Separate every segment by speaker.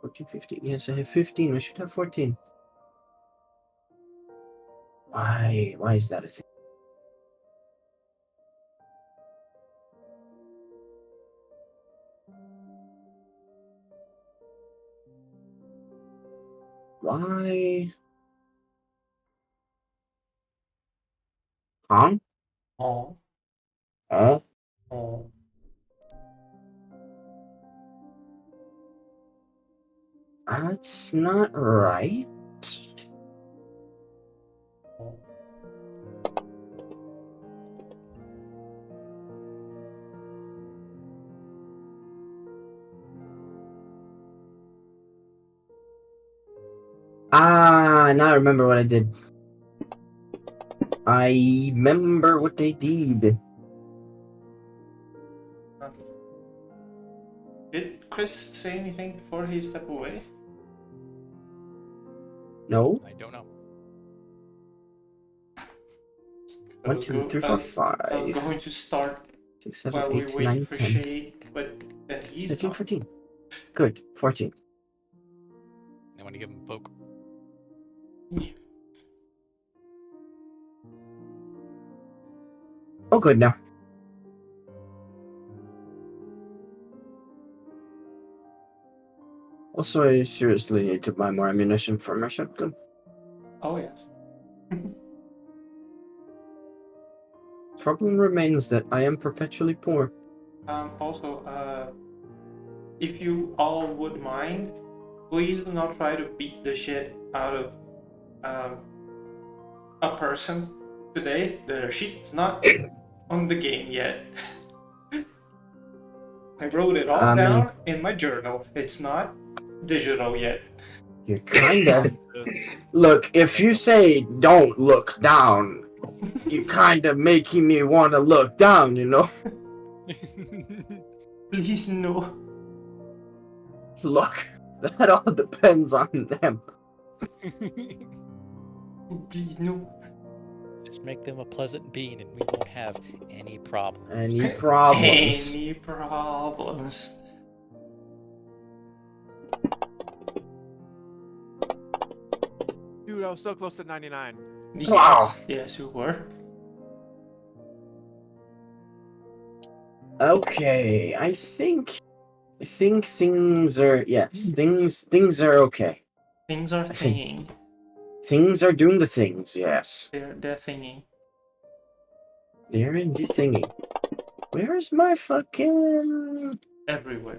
Speaker 1: 14, 15. Yes, I have 15. I should have 14. Why? Why is that a thing? Why? Huh?
Speaker 2: Oh.
Speaker 1: Oh?
Speaker 2: Oh.
Speaker 1: That's not right.
Speaker 2: Oh.
Speaker 1: Ah, now I remember what I did. I remember what they did.
Speaker 2: Did Chris say anything before he stepped away?
Speaker 1: No?
Speaker 3: I don't know.
Speaker 1: 1, 2, 3, 4, 5.
Speaker 2: I was going to start
Speaker 1: 6, 7,
Speaker 2: while we
Speaker 1: 8,
Speaker 2: wait
Speaker 1: 9,
Speaker 2: for
Speaker 1: 10.
Speaker 2: Shade, but then he's
Speaker 1: 13,
Speaker 2: gone.
Speaker 1: 14. Good. 14.
Speaker 3: I want to give him a poke.
Speaker 2: Yeah.
Speaker 1: Oh, good now. Also, I seriously need to buy more ammunition for my shotgun.
Speaker 2: Oh yes.
Speaker 1: Problem remains that I am perpetually poor.
Speaker 2: Also, if you all would mind, please do not try to beat the shit out of a person today. The shit is not on the game yet. I wrote it all down in my journal. It's not digital yet.
Speaker 1: You kind of... Look, if you say don't look down, you kind of making me want to look down, you know?
Speaker 2: Please no.
Speaker 1: Look, that all depends on them.
Speaker 2: Please no.
Speaker 3: Just make them a pleasant bean and we won't have any problems.
Speaker 1: Any problems?
Speaker 2: Any problems?
Speaker 4: Dude, I was so close to 99.
Speaker 1: Wow.
Speaker 2: Yes, you were.
Speaker 1: Okay, I think things are, yes, things are okay.
Speaker 2: Things are thinging.
Speaker 1: Things are doing the things, yes.
Speaker 2: They're thingy.
Speaker 1: They're indeed thingy. Where's my fucking...
Speaker 2: Everywhere.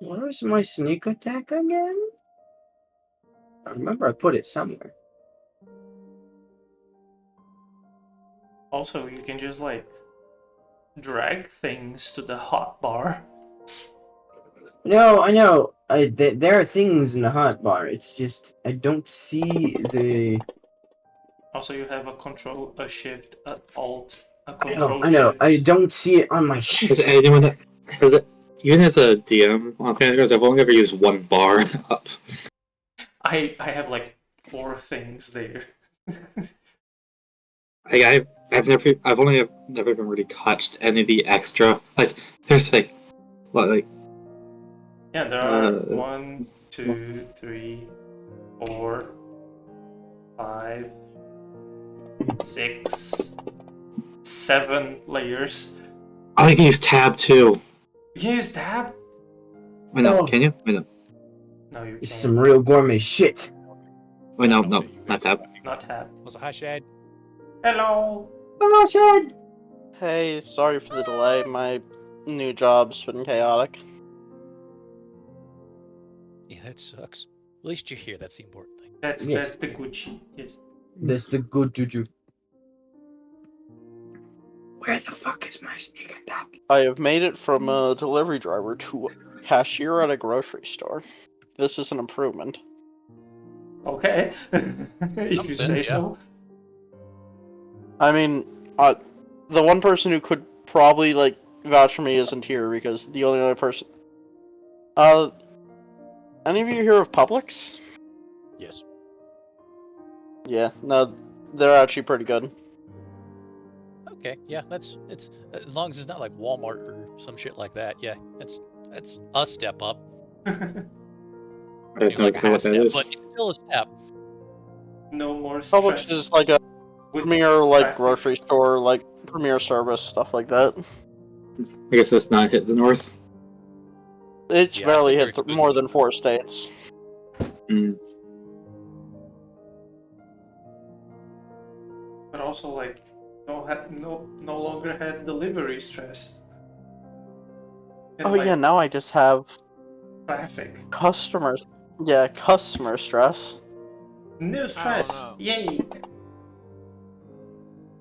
Speaker 1: Where's my sneak attack again? I remember I put it somewhere.
Speaker 2: Also, you can just like drag things to the hotbar.
Speaker 1: No, I know. There are things in the hotbar. It's just I don't see the...
Speaker 2: Also, you have a control, a shift, a alt, a control
Speaker 1: I know.
Speaker 2: shift.
Speaker 1: I don't see it on my sheet.
Speaker 5: Has anyone... Has it... Even as a DM on Fantasy, I've only ever used one bar up.
Speaker 2: I have like 4 things there.
Speaker 5: I've only never even really touched any of the extra. Like, there's like, what, like...
Speaker 2: Yeah, there are 1, 2, 3, 4, 5, 6, 7 layers.
Speaker 5: I can use tab too.
Speaker 2: You can use tab?
Speaker 5: Wait, no,
Speaker 1: Oh.
Speaker 5: can you? Wait, no.
Speaker 2: No, you
Speaker 1: It's
Speaker 2: can't.
Speaker 1: some real gourmet shit.
Speaker 5: Wait, no, not tab.
Speaker 2: Not tab.
Speaker 3: Was a hi, Shad.
Speaker 2: Hello!
Speaker 1: Hello, Chad!
Speaker 6: Hey, sorry for the delay. My new job's been chaotic.
Speaker 3: Yeah, that sucks. At least you're here. That's the important thing.
Speaker 2: That's the good shit. Yes.
Speaker 1: That's the good juju. Where the fuck is my sneak attack?
Speaker 6: I have made it from a delivery driver to a cashier at a grocery store. This is an improvement.
Speaker 2: Okay. If you say so.
Speaker 6: I mean, the one person who could probably, like, vouch for me isn't here because the only other person... any of you hear of Publix?
Speaker 3: Yes.
Speaker 6: Yeah, no, they're actually pretty good.
Speaker 3: Okay. Yeah, it's as long as it's not like Walmart or some shit like that. Yeah, that's a step up.
Speaker 5: I
Speaker 3: Do
Speaker 5: have no
Speaker 3: like a
Speaker 5: clue
Speaker 3: half
Speaker 5: what that
Speaker 3: step,
Speaker 5: is.
Speaker 3: but it's still a step.
Speaker 2: No more
Speaker 6: Publix
Speaker 2: stress.
Speaker 6: is like a
Speaker 2: with
Speaker 6: premier like
Speaker 2: traffic.
Speaker 6: grocery store, like premier service, stuff like that.
Speaker 5: I guess that's not hit the north.
Speaker 6: It's
Speaker 3: Yeah, I
Speaker 6: barely
Speaker 3: think they're
Speaker 6: hit
Speaker 3: exclusive
Speaker 6: more
Speaker 3: to
Speaker 6: than
Speaker 3: the-
Speaker 6: 4 states.
Speaker 5: Mm.
Speaker 2: But also like no longer have delivery stress. And,
Speaker 6: Oh
Speaker 2: like,
Speaker 6: yeah, now I just have
Speaker 2: traffic.
Speaker 6: customers. Yeah, customer stress.
Speaker 2: No stress.
Speaker 4: know.
Speaker 2: Yay.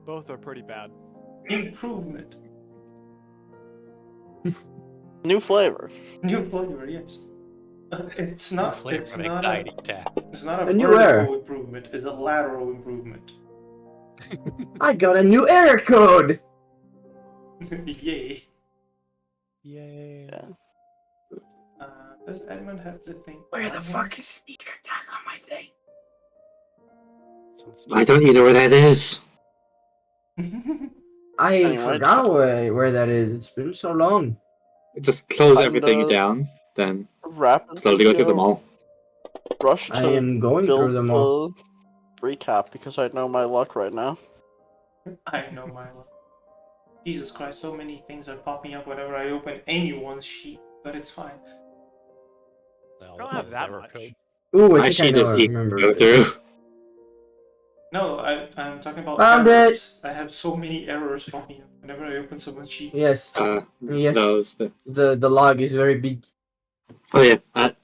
Speaker 4: Both are pretty bad.
Speaker 2: Improvement.
Speaker 6: New flavor.
Speaker 2: New flavor, yes. It's
Speaker 3: New
Speaker 2: not
Speaker 3: flavor
Speaker 2: it's
Speaker 3: of
Speaker 2: not
Speaker 3: anxiety attack.
Speaker 2: it's not a
Speaker 1: A new
Speaker 2: vertical
Speaker 1: air.
Speaker 2: improvement, it's a lateral improvement.
Speaker 1: I got a new error code.
Speaker 2: Yay.
Speaker 3: Yay.
Speaker 6: Yeah.
Speaker 2: Does Edmund have the thing?
Speaker 1: Where the fuck is sneak attack on my thing?
Speaker 3: So let's
Speaker 5: I don't even know where that is.
Speaker 1: I
Speaker 6: Anyway,
Speaker 1: forgot where that is. It's been so long.
Speaker 5: Just close
Speaker 6: Kinda
Speaker 5: everything down, then
Speaker 6: rapidly
Speaker 5: slowly go through them all.
Speaker 6: rush
Speaker 1: I
Speaker 6: to
Speaker 1: am going
Speaker 6: build
Speaker 1: through them all.
Speaker 6: the recap because I know my luck right now.
Speaker 2: I know my luck. Jesus Christ, so many things are popping up whenever I open anyone's sheet, but it's fine.
Speaker 3: Well,
Speaker 4: I don't have that
Speaker 3: error
Speaker 4: much.
Speaker 3: code.
Speaker 1: Ooh,
Speaker 5: My
Speaker 1: I think I
Speaker 5: sheet
Speaker 1: know.
Speaker 5: is
Speaker 1: I
Speaker 5: easy
Speaker 1: remember.
Speaker 5: to go through.
Speaker 2: No, I'm talking about
Speaker 1: Found
Speaker 2: errors. I have so many errors popping up whenever I open someone's sheet.
Speaker 1: Yes, Yes.
Speaker 5: Those.
Speaker 1: the log is very big.
Speaker 5: Oh yeah, I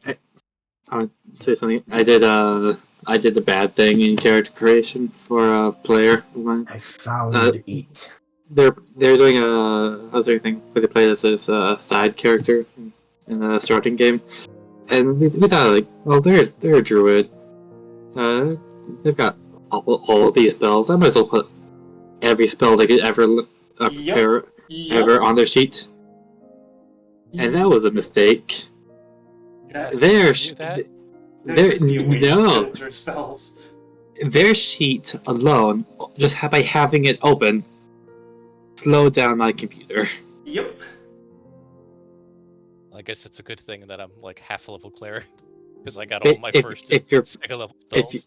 Speaker 5: want to say something. I did the bad thing in character creation for a player of mine.
Speaker 1: I found it.
Speaker 5: They're doing a other thing where they play as a side character in a starting game, and we thought like, well, they're a druid. They've got all of these spells. I might as well put every spell they could ever prepare ever on their sheet, and that was a mistake.
Speaker 2: That's
Speaker 5: Their
Speaker 3: do that?
Speaker 5: no.
Speaker 2: spells.
Speaker 5: Their sheet alone, just by having it open, slowed down my computer.
Speaker 2: Yep.
Speaker 3: I guess it's a good thing that I'm like half a level cleric because I got all my first
Speaker 5: If you're
Speaker 3: and second level
Speaker 5: if
Speaker 3: spells.
Speaker 5: you,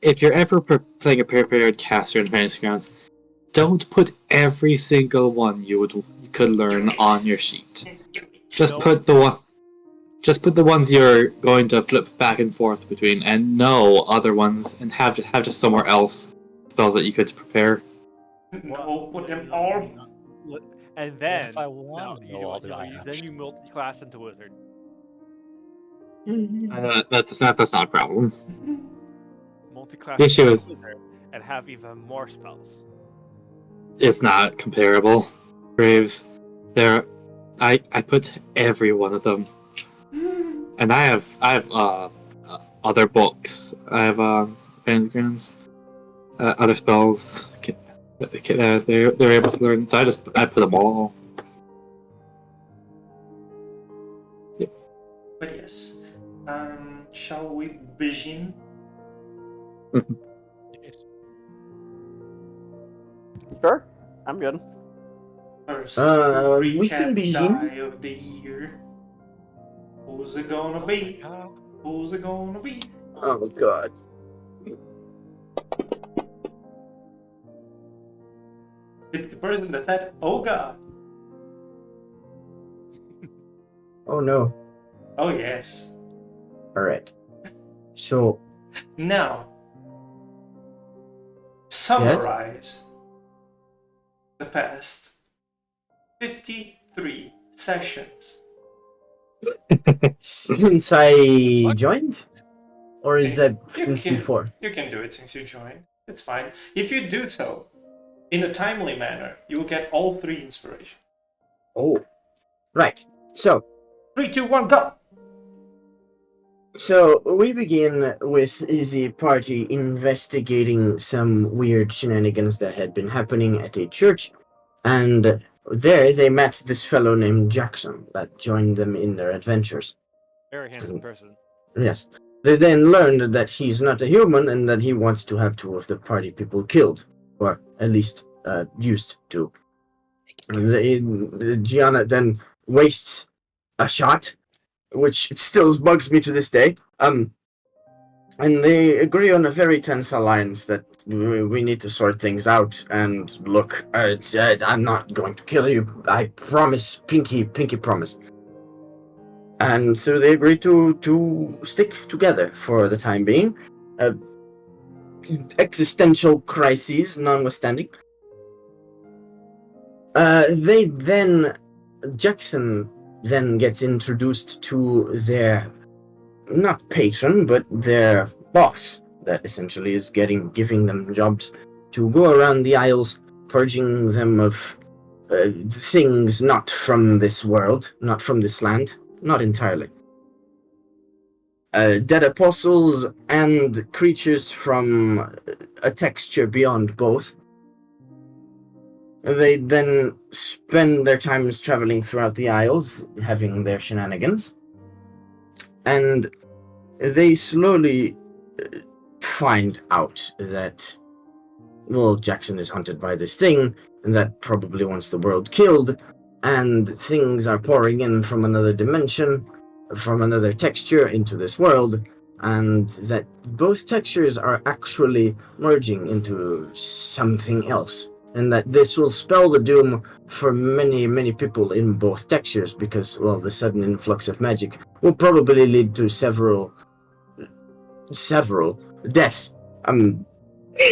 Speaker 5: if you're ever playing a prepared caster in Fantasy Grounds, don't put every single one you could learn on your sheet. Just
Speaker 4: Nope.
Speaker 5: put the ones you're going to flip back and forth between, and no other ones, and have just somewhere else spells that you could prepare.
Speaker 2: No, put them all.
Speaker 4: And then,
Speaker 3: if I want to
Speaker 4: you
Speaker 3: know
Speaker 4: do
Speaker 3: all
Speaker 4: it,
Speaker 3: that I have.
Speaker 4: then you multi-class into wizard.
Speaker 5: That's not a problem.
Speaker 4: Multi-class
Speaker 5: The issue
Speaker 4: into
Speaker 5: is-
Speaker 4: wizard and have even more spells.
Speaker 5: It's not comparable. Graves, I put every one of them, and I have other books. I have Fantasy Grounds, other spells. They're able to learn. So I put them all.
Speaker 2: But yes. Shall we begin?
Speaker 3: Yes.
Speaker 6: Sure, I'm good.
Speaker 2: First,
Speaker 1: We can
Speaker 2: recap
Speaker 1: begin.
Speaker 2: die of the year. Who's it gonna be? Who's it gonna be?
Speaker 1: Oh god.
Speaker 2: It's the person that said, "Oh God."
Speaker 1: Oh no.
Speaker 2: Oh yes.
Speaker 1: All right. So
Speaker 2: Now, summarize the past 53 sessions.
Speaker 1: since I joined, or is that
Speaker 2: You
Speaker 1: since
Speaker 2: can-
Speaker 1: before?
Speaker 2: You can do it since you joined. It's fine. If you do so in a timely manner, you will get all 3 inspiration.
Speaker 1: Oh, right. So
Speaker 2: 3, 2, 1, go!
Speaker 1: So we begin with the party investigating some weird shenanigans that had been happening at a church, and there they met this fellow named Jackson that joined them in their adventures.
Speaker 4: Very handsome person.
Speaker 1: Yes. They then learned that he's not a human and that he wants to have 2 of the party people killed, or at least used to. Gianna then wastes a shot which still bugs me to this day. And they agree on a very tense alliance that we need to sort things out. And look, I'm not going to kill you. I promise, pinky promise. And so they agree to stick together for the time being. Existential crises notwithstanding. Jackson then gets introduced to their, not patron, but their boss, that essentially is giving them jobs to go around the Isles, purging them of things not from this world, not from this land, not entirely. Dead apostles and creatures from a texture beyond both. They then spend their times traveling throughout the Isles, having their shenanigans, and they slowly find out that, well, Jackson is hunted by this thing, and that probably wants the world killed, and things are pouring in from another dimension, from another texture into this world, and that both textures are actually merging into something else. And that this will spell the doom for many, many people in both textures, because, well, the sudden influx of magic will probably lead to several deaths.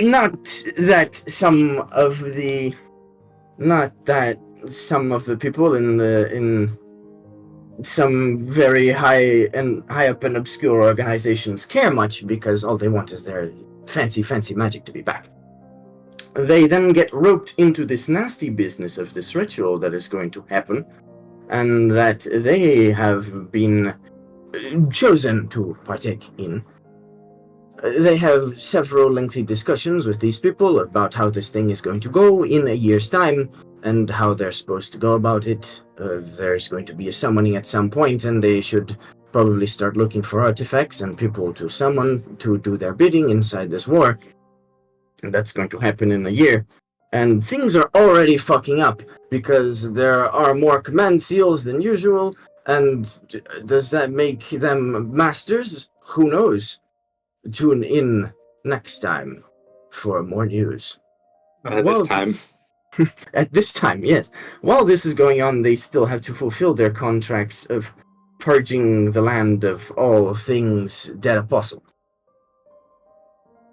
Speaker 1: Not that some of the people in some very high up and obscure organizations care much, because all they want is their fancy magic to be back. They then get roped into this nasty business of this ritual that is going to happen, and that they have been chosen to partake in. They have several lengthy discussions with these people about how this thing is going to go in a year's time, and how they're supposed to go about it. There's going to be a summoning at some point, and they should probably start looking for artifacts and people to summon to do their bidding inside this war. And that's going to happen in a year. And things are already fucking up, because there are more command seals than usual, and does that make them masters? Who knows? Tune in next time for more news.
Speaker 5: This time.
Speaker 1: At this time, yes. While this is going on, they still have to fulfill their contracts of purging the land of all things Dead Apostle.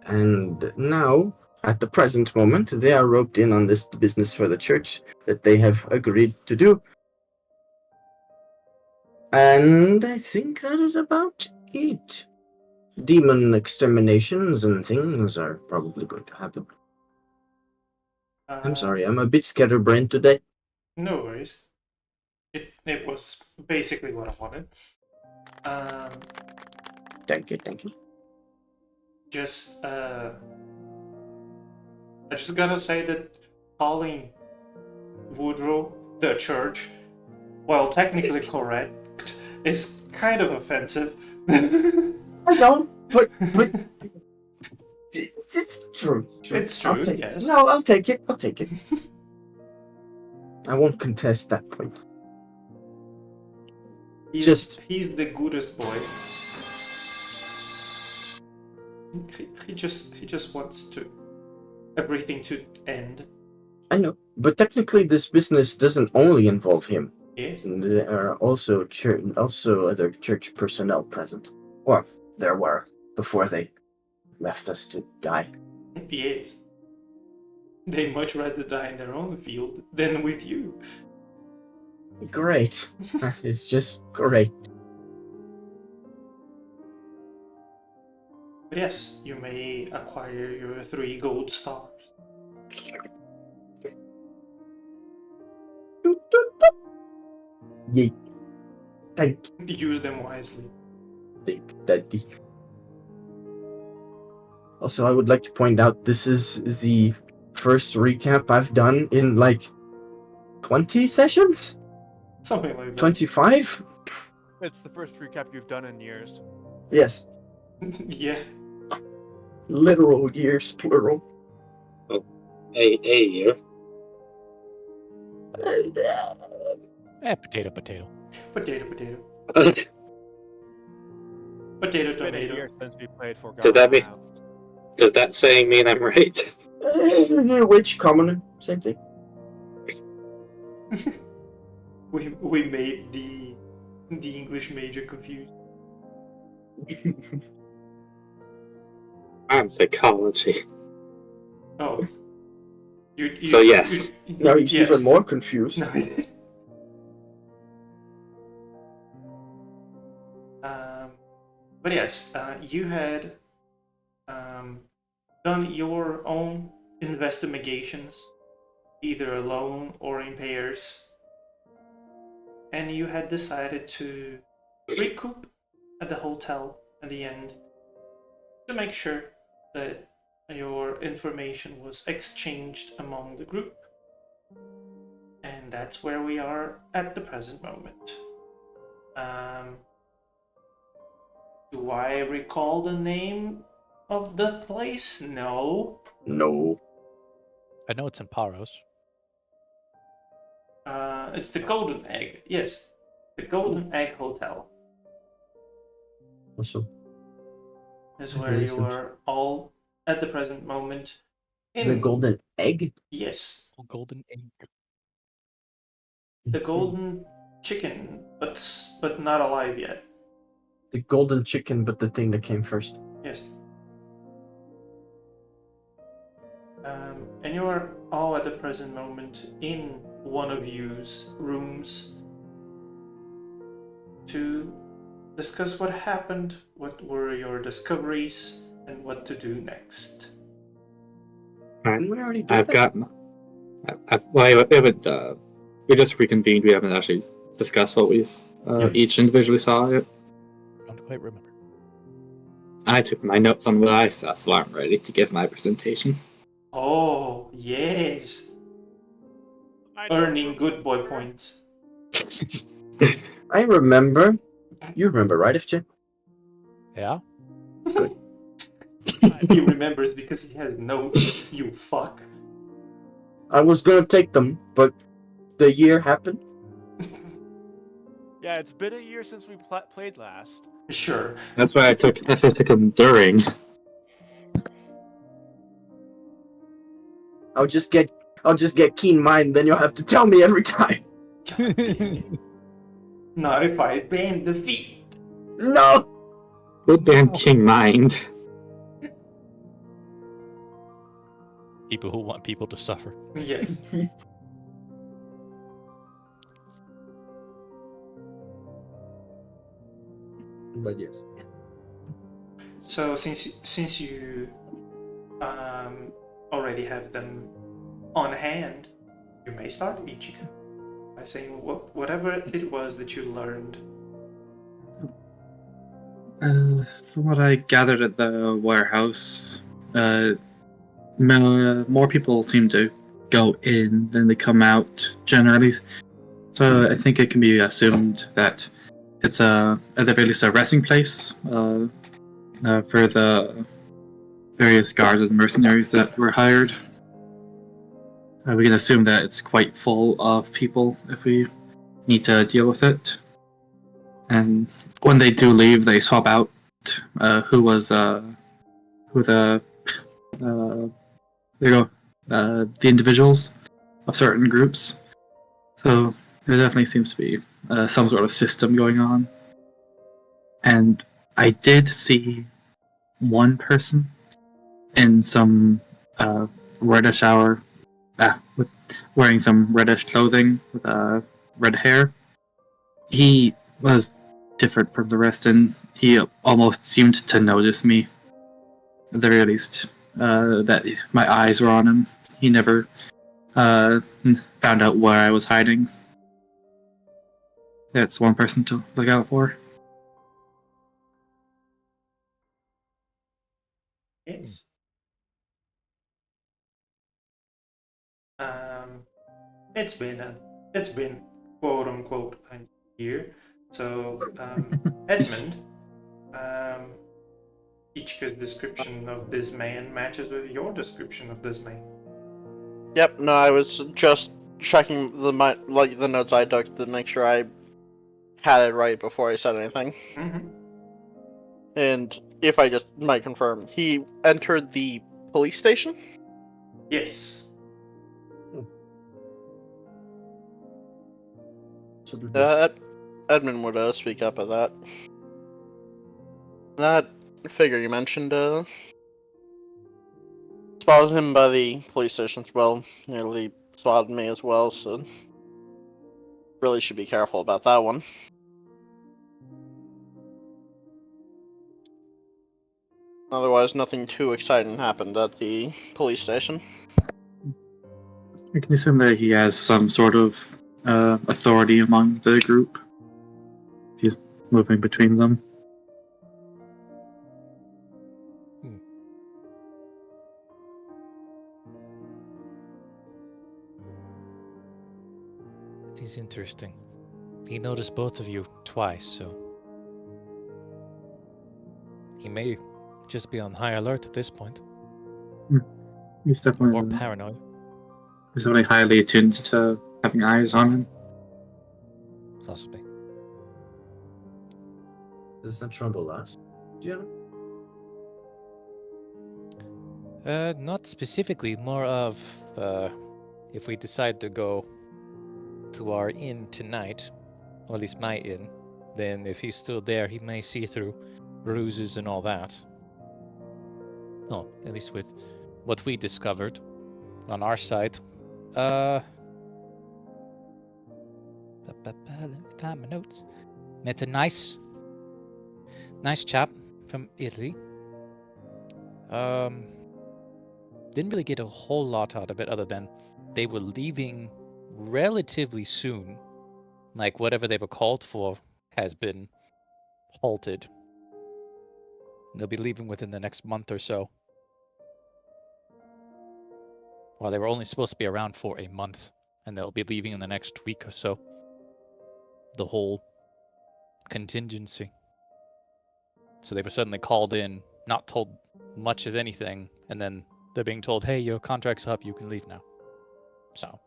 Speaker 1: And now, at the present moment, they are roped in on this business for the church that they have agreed to do. And I think that is about it. Demon exterminations and things are probably going to happen. I'm sorry, I'm a bit scatterbrained today.
Speaker 2: No worries. It was basically what I wanted.
Speaker 1: Thank you.
Speaker 2: I just gotta say that calling Woodrow the church, while technically correct, is kind of offensive.
Speaker 1: I know, but it's true.
Speaker 2: It's true, yes.
Speaker 1: No, I'll take it. I won't contest that point.
Speaker 2: He's the goodest boy. He just wants everything to end.
Speaker 1: I know, but technically this business doesn't only involve him.
Speaker 2: Yes.
Speaker 1: There are also other church personnel present. Or there were, before they left us to die.
Speaker 2: Yes. They much rather die in their own field than with you.
Speaker 1: Great. It's just great.
Speaker 2: But yes, you may acquire your 3 gold stars.
Speaker 1: Yay. Thank
Speaker 2: Use them wisely.
Speaker 1: you, Daddy. Also, I would like to point out this is the first recap I've done in like 20 sessions?
Speaker 2: Something like that.
Speaker 1: 25?
Speaker 4: It's the first recap you've done in years.
Speaker 1: Yes.
Speaker 2: Yeah.
Speaker 1: Literal years, plural.
Speaker 5: A year.
Speaker 3: Potato.
Speaker 2: Potato. Potato,
Speaker 4: It's been a
Speaker 2: tomato.
Speaker 4: year since we played
Speaker 5: Does
Speaker 4: Forgotten
Speaker 5: that mean-
Speaker 4: Isles.
Speaker 5: Does that saying mean I'm right?
Speaker 1: Which commoner? Same thing.
Speaker 2: We made the English major confused.
Speaker 5: I'm psychology.
Speaker 2: Oh. You,
Speaker 5: So yes.
Speaker 1: Now he's
Speaker 2: yes.
Speaker 1: even more confused.
Speaker 2: No, but yes, you had done your own investigations, either alone or in pairs, and you had decided to recoup at the hotel at the end to make sure that your information was exchanged among the group. And that's where we are at the present moment. Do I recall the name of the place? No.
Speaker 1: No.
Speaker 3: I know it's in Paros.
Speaker 2: It's the Golden Egg. Yes, the Golden Egg Hotel
Speaker 1: Also,
Speaker 2: is
Speaker 1: At
Speaker 2: where
Speaker 1: least
Speaker 2: you are all at the present moment.
Speaker 1: the golden egg?
Speaker 2: Yes,
Speaker 3: Oh, golden egg.
Speaker 2: the golden chicken, but not alive yet.
Speaker 1: The golden chicken, but the thing that came first.
Speaker 2: Yes. And you are all at the present moment in one of you's rooms to discuss what happened, what were your discoveries, and what to do next.
Speaker 1: Didn't we already do
Speaker 5: I've
Speaker 1: that?
Speaker 5: gotten. Well, we haven't. We just reconvened. We haven't actually discussed what we each individually saw yet.
Speaker 3: Don't quite remember.
Speaker 5: I took my notes on what I saw, so I'm ready to give my presentation.
Speaker 2: Oh, yes.
Speaker 4: I don't
Speaker 2: Earning good boy points.
Speaker 1: I remember. You remember, right, FJ?
Speaker 3: Yeah?
Speaker 2: He remembers because he has notes, you fuck.
Speaker 1: I was gonna take them, but the year happened.
Speaker 4: Yeah, it's been a year since we played last.
Speaker 2: Sure.
Speaker 5: That's why I took them during.
Speaker 1: I'll just get keen mind, then you'll have to tell me every time.
Speaker 2: God damn it. Notified band defeat.
Speaker 1: No!
Speaker 5: Good damn King Mind.
Speaker 3: People who want people to suffer.
Speaker 2: Yes.
Speaker 1: But yes.
Speaker 2: So since you already have them on hand, you may start, Ichika, by saying whatever it was that you learned.
Speaker 5: From what I gathered at the warehouse, more people seem to go in than they come out generally. So I think it can be assumed that it's at the very least a resting place for the various guards and mercenaries that were hired. We can assume that it's quite full of people if we need to deal with it. And when they do leave, they swap out who the individuals of certain groups. So there definitely seems to be some sort of system going on. And I did see one person in some reddish with wearing some reddish clothing with red hair. He was different from the rest, and he almost seemed to notice me. At the very least, that my eyes were on him. He never found out where I was hiding. That's one person to look out for.
Speaker 2: Yes. It's been quote unquote a year. So Edmund, Ichika's description of this man matches with your description of this man.
Speaker 6: Yep, no, I was just checking the notes I took to make sure I had it right before I said anything.
Speaker 2: Mm-hmm.
Speaker 6: And if I just might confirm, he entered the police station?
Speaker 2: Yes.
Speaker 6: Edmund would speak up at that. That figure you mentioned spotted him by the police station as well. Nearly spotted me as well, so really should be careful about that one. Otherwise, nothing too exciting happened at the police station.
Speaker 5: I can assume that he has some sort of authority among the group. He's moving between them.
Speaker 3: It is interesting. He noticed both of you twice, so he may just be on high alert at this point.
Speaker 5: He's
Speaker 3: Or
Speaker 5: definitely
Speaker 3: more paranoid.
Speaker 5: He's only highly attuned to having eyes on him.
Speaker 3: Possibly.
Speaker 1: Does that trouble us? Do you know?
Speaker 3: Not specifically, more of if we decide to go to our inn tonight, or at least my inn, then if he's still there, he may see through ruses and all that. Oh, at least with what we discovered on our side. Let me find my notes. Met a nice chap from Italy. Didn't really get a whole lot out of it other than they were leaving relatively soon. Like whatever they were called for has been halted. They'll be leaving within the next month or so. Well, they were only supposed to be around for a month, and they'll be leaving in the next week or so. The whole contingency. So they were suddenly called in, not told much of anything, and then they're being told, hey, your contract's up, you can leave now. So.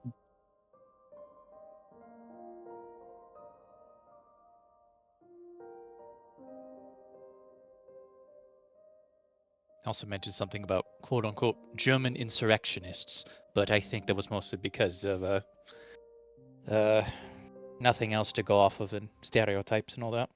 Speaker 3: Also mentioned something about quote-unquote German insurrectionists, but I think that was mostly because of nothing else to go off of and stereotypes and all that.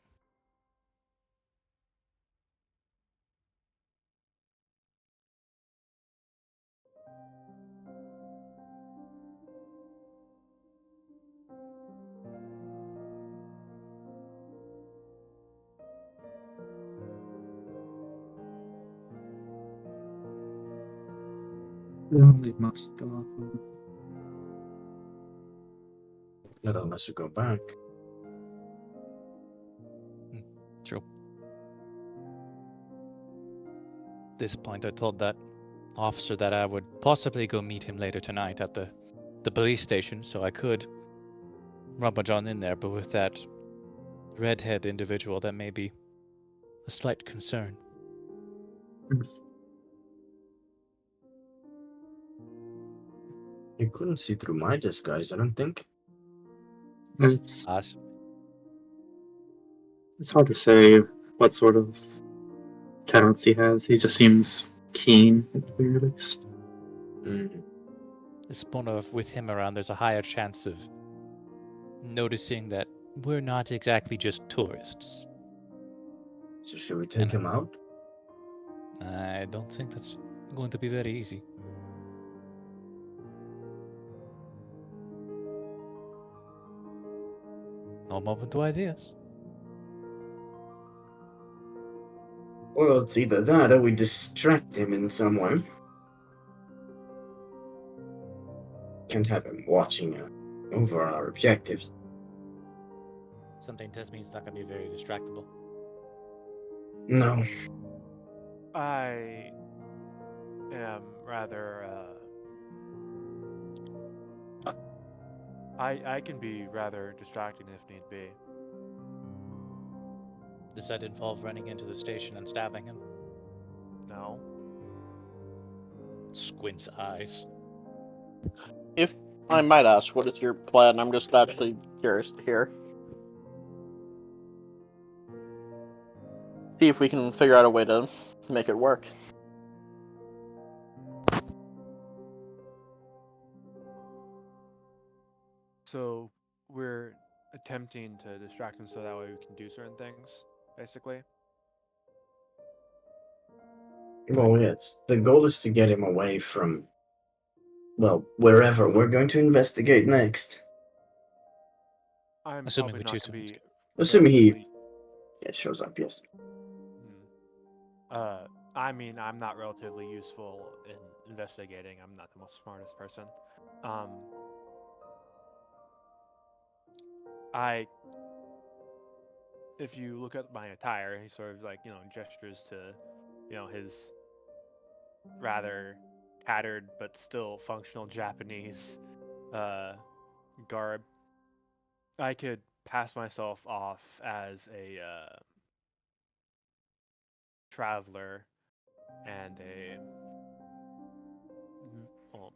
Speaker 5: They don't leave much to go off of.
Speaker 1: Not unless you go back.
Speaker 3: True. At this point, I told that officer that I would possibly go meet him later tonight at the police station, so I could rummage on in there, but with that redhead individual, that may be a slight concern.
Speaker 1: You couldn't see through my disguise, I don't think.
Speaker 5: It's
Speaker 3: Awesome.
Speaker 5: it's hard to say what sort of talents he has. He just seems keen, at the very least.
Speaker 3: It's more of with him around, there's a higher chance of noticing that we're not exactly just tourists.
Speaker 1: So should we take him out?
Speaker 3: I don't think that's going to be very easy. No moment to ideas.
Speaker 1: Well, it's either that or we distract him in some way. Can't have him watching over our objectives.
Speaker 3: Something tells me it's not going to be very distractible.
Speaker 1: No.
Speaker 4: I am rather. I can be rather distracting if need be.
Speaker 3: Does that involve running into the station and stabbing him?
Speaker 4: No.
Speaker 3: Squints eyes.
Speaker 6: If I might ask, what is your plan? I'm just actually curious to hear. see if we can figure out a way to make it work.
Speaker 4: So we're attempting to distract him so that way we can do certain things, basically.
Speaker 1: Well, yes. The goal is to get him away from, well, wherever we're going to investigate next.
Speaker 4: I'm
Speaker 3: Assuming
Speaker 4: probably
Speaker 3: we
Speaker 4: not
Speaker 3: choose
Speaker 4: going to
Speaker 3: to
Speaker 4: be.
Speaker 1: Assuming he
Speaker 4: relatively-
Speaker 1: shows up, yes.
Speaker 4: I mean, I'm not relatively useful in investigating. I'm not the most smartest person. If you look at my attire, he sort of like, gestures to, his rather tattered but still functional Japanese garb. I could pass myself off as a traveler and well,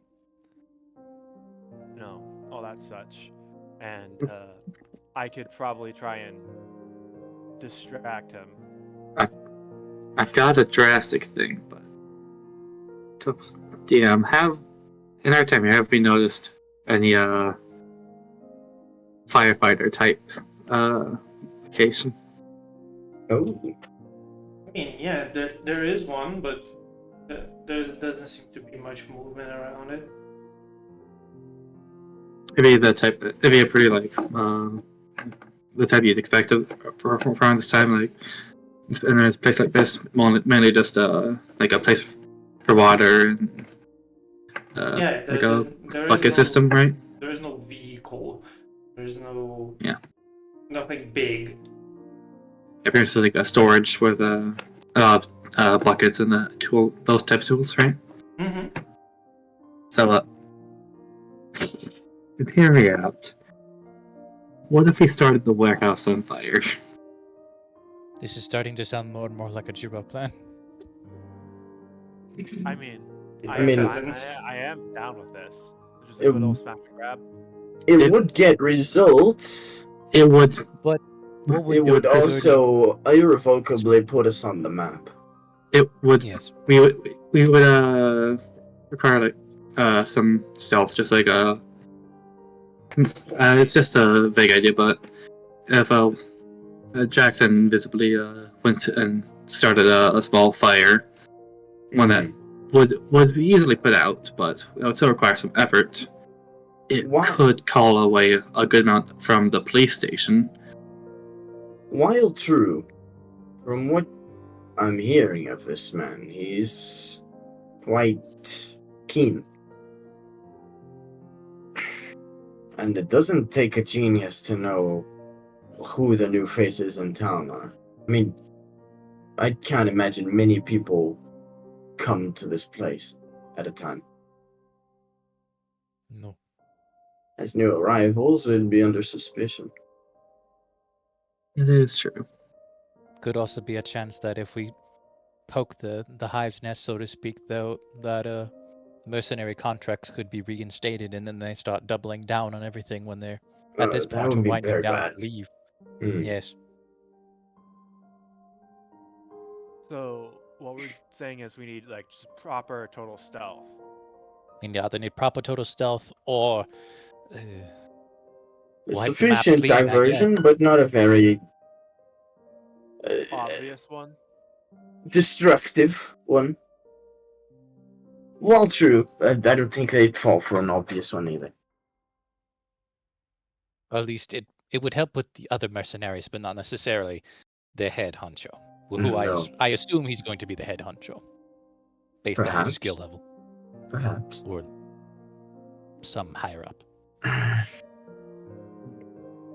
Speaker 4: all that such, and I could probably try and distract him.
Speaker 5: I've got a drastic thing, but DM, have in our time here, have we noticed any firefighter type occasion?
Speaker 1: Oh,
Speaker 2: I mean, yeah, there is one, but there doesn't seem to be much movement around it.
Speaker 5: Maybe the type. Maybe a pretty like the type you'd expect for around this time, like in a place like this, mainly just like a place for water and
Speaker 2: Yeah,
Speaker 5: like a
Speaker 2: there is
Speaker 5: bucket
Speaker 2: no
Speaker 5: system, right?
Speaker 2: there is no vehicle. There's no nothing big.
Speaker 5: Appears to like a storage with buckets and those type of tools, right?
Speaker 2: Mm-hmm.
Speaker 5: So hear me out. What if we started the warehouse on fire?
Speaker 3: This is starting to sound more and more like a Jiro plan.
Speaker 4: I mean,
Speaker 1: I mean-
Speaker 4: I am down with this. Just a
Speaker 1: It-
Speaker 4: good old smash and grab.
Speaker 1: it would get results.
Speaker 5: It would.
Speaker 3: But what would
Speaker 1: It
Speaker 3: the
Speaker 1: would
Speaker 3: dirty-
Speaker 1: also irrevocably put us on the map.
Speaker 5: It would.
Speaker 3: Yes.
Speaker 5: We would require like some stealth, just like it's just a vague idea, but if Jackson visibly went and started a small fire, one that would be easily put out, but it would still require some effort. It
Speaker 1: Why?
Speaker 5: could call away a good amount from the police station.
Speaker 1: While true, from what I'm hearing of this man, he's quite keen. And it doesn't take a genius to know who the new faces in town are. I mean, I can't imagine many people come to this place at a time.
Speaker 3: No.
Speaker 1: As new arrivals, would be under suspicion.
Speaker 5: It is true.
Speaker 3: Could also be a chance that if we poke the hive's nest, so to speak, though, that mercenary contracts could be reinstated, and then they start doubling down on everything when they're at this
Speaker 1: That
Speaker 3: point
Speaker 1: would be
Speaker 3: winding
Speaker 1: very
Speaker 3: down
Speaker 1: bad.
Speaker 3: to leave.
Speaker 1: Hmm.
Speaker 3: Yes.
Speaker 4: So what we're saying is we need like just proper total stealth.
Speaker 3: I mean, they either need proper total stealth or wipe the map
Speaker 1: Sufficient
Speaker 3: clean, I guess.
Speaker 1: diversion, but not a very
Speaker 4: Obvious one.
Speaker 1: destructive one. While true, I don't think they'd fall for an obvious one either.
Speaker 3: Or at least it would help with the other mercenaries, but not necessarily the head honcho. Who
Speaker 1: No.
Speaker 3: I assume he's going to be the head honcho, based on
Speaker 1: Perhaps.
Speaker 3: his skill level,
Speaker 1: Perhaps.
Speaker 3: or some higher up.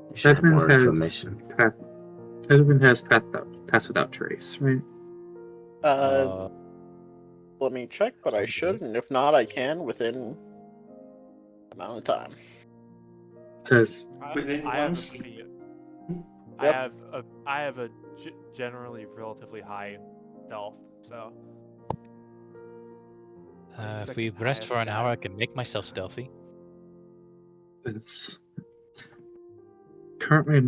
Speaker 1: We should have more
Speaker 5: Edmund
Speaker 1: information.
Speaker 5: has pass without trace, right?
Speaker 6: Let me check, but I should, and if not, I can within amount of time.
Speaker 5: Because
Speaker 2: Within
Speaker 4: I
Speaker 2: one
Speaker 4: have
Speaker 2: sleep.
Speaker 4: I have a generally relatively high stealth, so
Speaker 3: If we
Speaker 4: second
Speaker 3: rest for an
Speaker 4: highest
Speaker 3: hour, I
Speaker 4: stat.
Speaker 3: can make myself stealthy.
Speaker 5: it's currently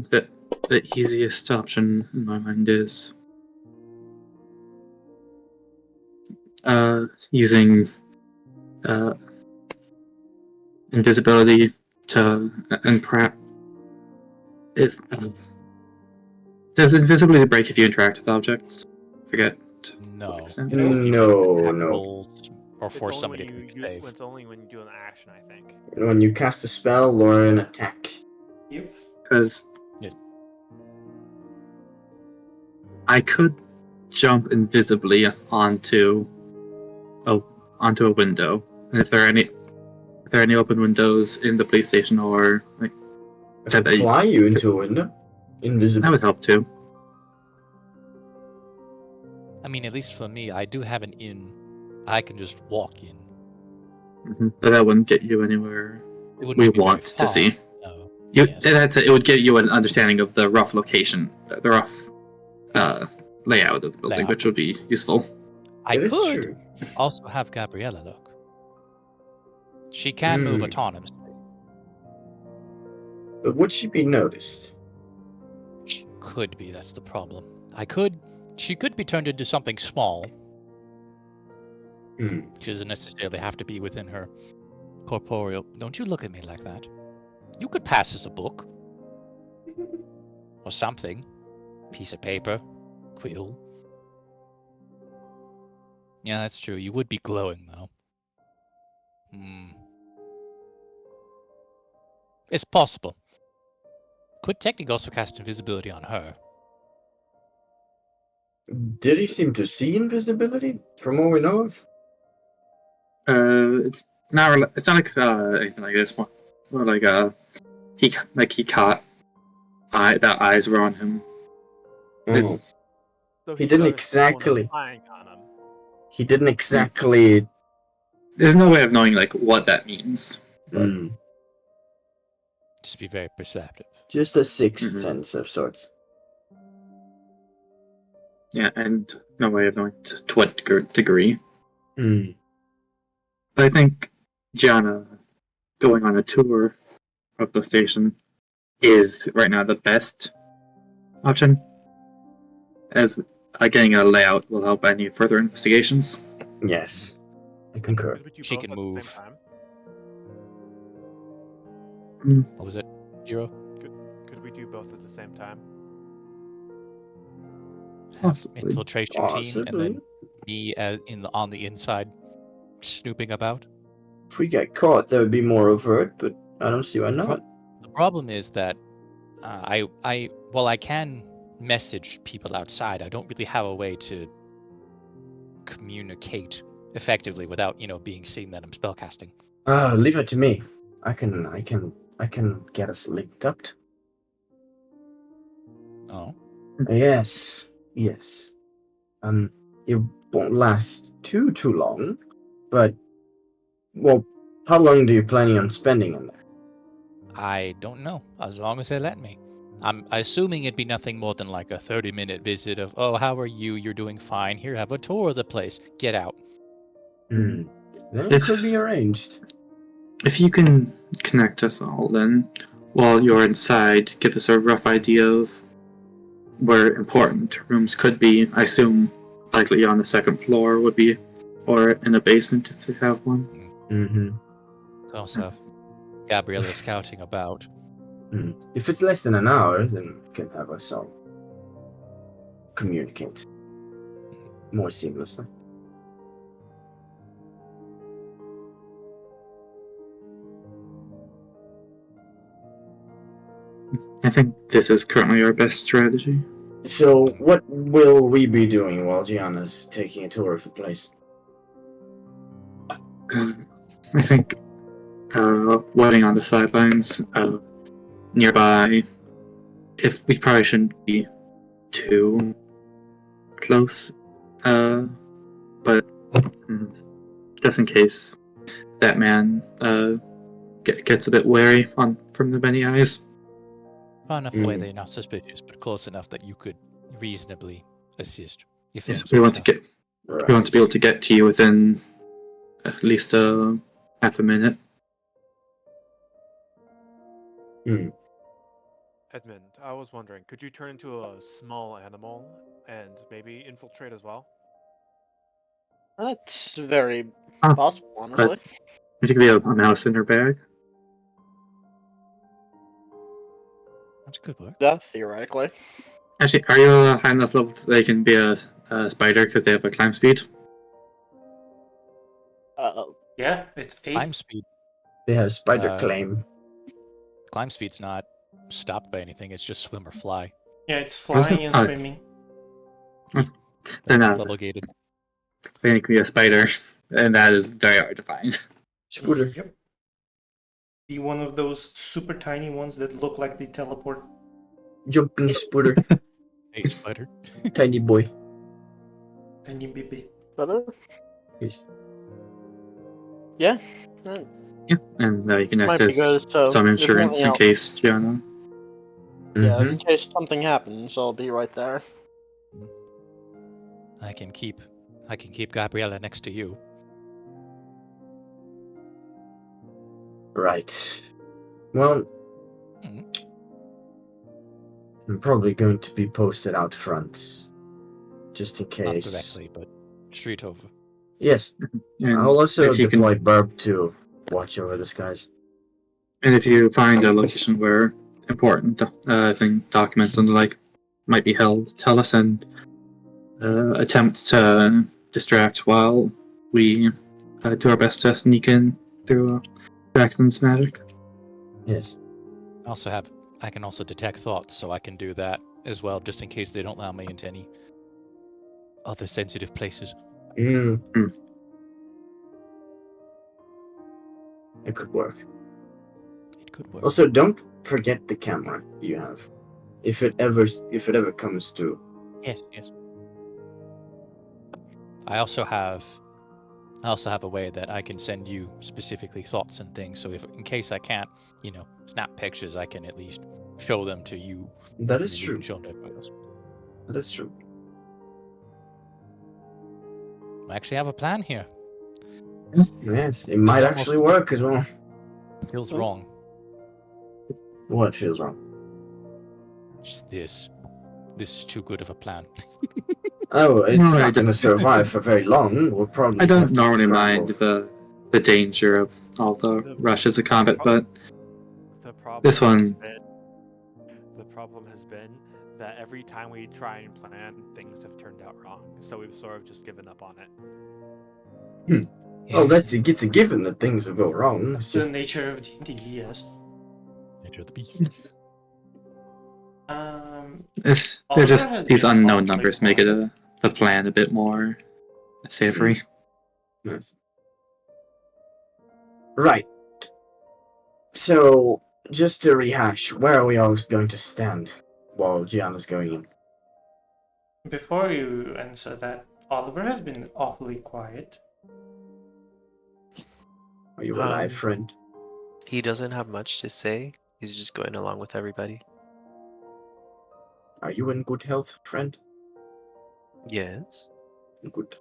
Speaker 5: the easiest option in my mind is using invisibility to and perhaps it does invisibility break if you interact with objects? Forget.
Speaker 3: No.
Speaker 5: extent.
Speaker 3: It's only
Speaker 1: No,
Speaker 3: to have
Speaker 1: no.
Speaker 3: rolls or
Speaker 4: It's
Speaker 3: force
Speaker 4: only
Speaker 3: somebody
Speaker 4: when
Speaker 3: to
Speaker 4: you,
Speaker 3: make a
Speaker 4: you
Speaker 3: save.
Speaker 4: it's only when you do an action, I think.
Speaker 1: When you cast a spell or an attack.
Speaker 2: Yep.
Speaker 5: Because
Speaker 3: Yes.
Speaker 5: I could jump invisibly onto a window, and if there are any open windows in the police station or like
Speaker 1: I can
Speaker 5: that
Speaker 1: fly you into a window.
Speaker 5: that
Speaker 1: Invisible.
Speaker 5: would help too.
Speaker 3: I mean, at least for me, I do have an inn. I can just walk in.
Speaker 5: But that wouldn't get you anywhere
Speaker 3: It wouldn't
Speaker 5: we
Speaker 3: be very
Speaker 5: want to
Speaker 3: far.
Speaker 5: see.
Speaker 3: No.
Speaker 5: You,
Speaker 3: Yes.
Speaker 5: it would give you an understanding of the rough location, the rough layout of the building,
Speaker 3: Layout.
Speaker 5: which would be useful.
Speaker 3: I
Speaker 1: It is
Speaker 3: could
Speaker 1: true.
Speaker 3: also have Gabriella look. She can move autonomously.
Speaker 1: But would she be noticed?
Speaker 3: She could be, that's the problem. She could be turned into something small. She doesn't necessarily have to be within her corporeal. Don't you look at me like that. You could pass as a book. Or something. Piece of paper. Quill. Yeah, that's true. You would be glowing, though. It's possible. Could technically also cast invisibility on her.
Speaker 1: Did he seem to see invisibility, from what we know of?
Speaker 5: It's not like anything like this. More like he caught that eyes were on him.
Speaker 1: Oh.
Speaker 5: It's
Speaker 4: So
Speaker 1: He didn't
Speaker 4: noticed someone
Speaker 1: exactly.
Speaker 4: spying on him.
Speaker 1: He didn't exactly.
Speaker 5: there's no way of knowing like what that means.
Speaker 3: Just be very perceptive.
Speaker 1: Just a sixth sense of sorts.
Speaker 5: Yeah, and no way of knowing to what degree.
Speaker 1: Hmm.
Speaker 5: But I think Gianna going on a tour of the station is right now the best option, as getting a layout will help any further investigations.
Speaker 1: Yes, I concur.
Speaker 4: Could we do
Speaker 3: She
Speaker 4: both
Speaker 3: can
Speaker 4: at
Speaker 3: move.
Speaker 4: the same time?
Speaker 3: What was it? Zero?
Speaker 4: Could we do both at the same time?
Speaker 5: Possibly.
Speaker 3: Infiltration team, and then
Speaker 1: Possibly.
Speaker 3: me on the inside snooping about.
Speaker 1: If we get caught, that would be more overt, but I don't see why not.
Speaker 3: The problem is that while I can message people outside, I don't really have a way to communicate effectively without, being seen that I'm spellcasting.
Speaker 1: Leave it to me. I can get us linked up.
Speaker 3: Oh.
Speaker 1: Yes. It won't last too long, but well, how long do you planning on spending in there?
Speaker 3: I don't know, as long as they let me. I'm assuming it'd be nothing more than like a 30-minute visit of, oh, how are you? You're doing fine. Here, have a tour of the place. Get out.
Speaker 1: Then it could be arranged.
Speaker 5: If you can connect us all, then while you're inside, give us a rough idea of where important rooms could be. I assume likely on the second floor would be, or in a basement if they have one.
Speaker 3: Also, Gabriella scouting about.
Speaker 1: If it's less than an hour, then we can have us all communicate more seamlessly.
Speaker 5: I think this is currently our best strategy.
Speaker 1: So, what will we be doing while Gianna's taking a tour of the place?
Speaker 5: I think waiting on the sidelines nearby. If we probably shouldn't be too close, but just in case that man gets a bit wary from the many eyes.
Speaker 3: Far enough away that you're not suspicious, but close enough that you could reasonably assist. If
Speaker 5: Yes, we want to get.
Speaker 1: Right.
Speaker 5: We want to be able to get to you within at least half a minute.
Speaker 4: Edmund, I was wondering, could you turn into a small animal and maybe infiltrate as well?
Speaker 6: That's very
Speaker 5: Oh,
Speaker 6: possible, honestly.
Speaker 5: It could be a mouse in her bag.
Speaker 3: That's good work.
Speaker 6: Yeah, theoretically.
Speaker 5: Actually, are you high enough level that they can be a spider because they have a climb speed?
Speaker 2: Yeah, it's 8.
Speaker 3: Climb speed.
Speaker 1: They have spider
Speaker 3: Uh,
Speaker 1: claim.
Speaker 3: Climb speed's not stopped by anything. It's just swim or fly.
Speaker 2: Yeah, it's flying and
Speaker 5: Oh.
Speaker 2: swimming.
Speaker 5: Then
Speaker 3: Level gated.
Speaker 5: they can be a spider, and that is very hard to find.
Speaker 1: Scooter.
Speaker 2: Yep. Be one of those super tiny ones that look like they teleport.
Speaker 1: Jumping scooter.
Speaker 3: Hey, spider.
Speaker 1: Tiny boy.
Speaker 2: Tiny baby.
Speaker 6: But
Speaker 1: Yes.
Speaker 6: yeah,
Speaker 5: Yeah, and you can
Speaker 6: might
Speaker 5: act
Speaker 6: be good.
Speaker 5: as
Speaker 6: So
Speaker 5: some
Speaker 6: if
Speaker 5: insurance
Speaker 6: nothing
Speaker 5: in
Speaker 6: else-
Speaker 5: case Gianna.
Speaker 6: Yeah,
Speaker 1: Mhm.
Speaker 6: in case something happens, I'll be right there.
Speaker 3: I can keep Gabriella next to you.
Speaker 1: Right. Well,
Speaker 3: Mhm.
Speaker 1: I'm probably going to be posted out front, just in
Speaker 3: Not
Speaker 1: case.
Speaker 3: directly, but street over.
Speaker 1: Yes.
Speaker 5: And
Speaker 1: I'll also
Speaker 5: if you can-
Speaker 1: deploy Burp to watch over the skies.
Speaker 5: And if you find a location where important documents and the like might be held, tell us and attempt to distract while we do our best to sneak in through Jackson's magic.
Speaker 1: Yes.
Speaker 3: I can also detect thoughts, so I can do that as well, just in case they don't allow me into any other sensitive places.
Speaker 1: It could work.
Speaker 3: It could work.
Speaker 1: Also, don't forget the camera you have. If it ever comes to.
Speaker 3: Yes. I also have a way that I can send you specifically thoughts and things. So if in case I can't, snap pictures, I can at least show them to you.
Speaker 1: That
Speaker 3: and
Speaker 1: is
Speaker 3: then you
Speaker 1: true.
Speaker 3: can show them to everybody else.
Speaker 1: That is true.
Speaker 3: I actually have a plan here.
Speaker 1: Yes, it might
Speaker 3: almost-
Speaker 1: actually work as well.
Speaker 3: Feels wrong.
Speaker 1: What feels wrong?
Speaker 3: Just this. This is too good of a plan.
Speaker 1: Oh, it's
Speaker 5: No, I
Speaker 1: not going
Speaker 5: don't-
Speaker 1: to survive for very long. We'll probably.
Speaker 5: I don't
Speaker 1: have to
Speaker 5: normally
Speaker 1: scramble.
Speaker 5: mind the danger of all the rushes of combat, but
Speaker 4: The problem
Speaker 5: This one-
Speaker 4: The problem has been that every time we try and plan, things have turned out wrong. So we've sort of just given up on it.
Speaker 1: Oh, it's a given that things will go wrong. It's
Speaker 2: The
Speaker 1: just
Speaker 2: nature of D&D, yes.
Speaker 3: Nature of the beast.
Speaker 5: they're
Speaker 2: Oliver
Speaker 5: just
Speaker 2: has
Speaker 5: these
Speaker 2: been
Speaker 5: unknown
Speaker 2: awfully
Speaker 5: numbers make it
Speaker 2: quiet.
Speaker 5: the plan a bit more savory.
Speaker 1: nice. Right. So, just to rehash, where are we all going to stand while Gianna's going in?
Speaker 2: Before you answer that, Oliver has been awfully quiet.
Speaker 1: Are you alive, friend?
Speaker 7: He doesn't have much to say. He's just going along with everybody.
Speaker 1: Are you in good health, friend?
Speaker 7: Yes.
Speaker 1: Good.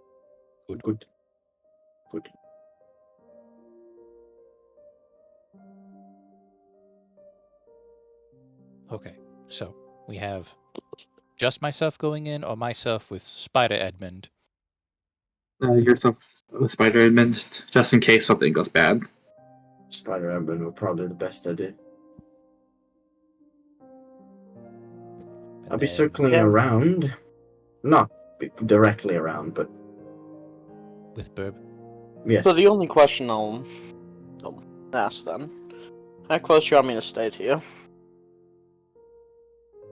Speaker 3: Good.
Speaker 1: Good. Good.
Speaker 3: Okay, so we have just myself going in, or myself with Spider Edmund.
Speaker 5: Yourself with Spider Edmund, just in case something goes bad.
Speaker 1: Spider Urban were probably the best idea.
Speaker 3: and
Speaker 1: I'll be
Speaker 3: then-
Speaker 1: circling around. Not directly around, but
Speaker 3: with Burb.
Speaker 1: yes.
Speaker 6: So the only question I'll ask then: how close do you want me to stay to you?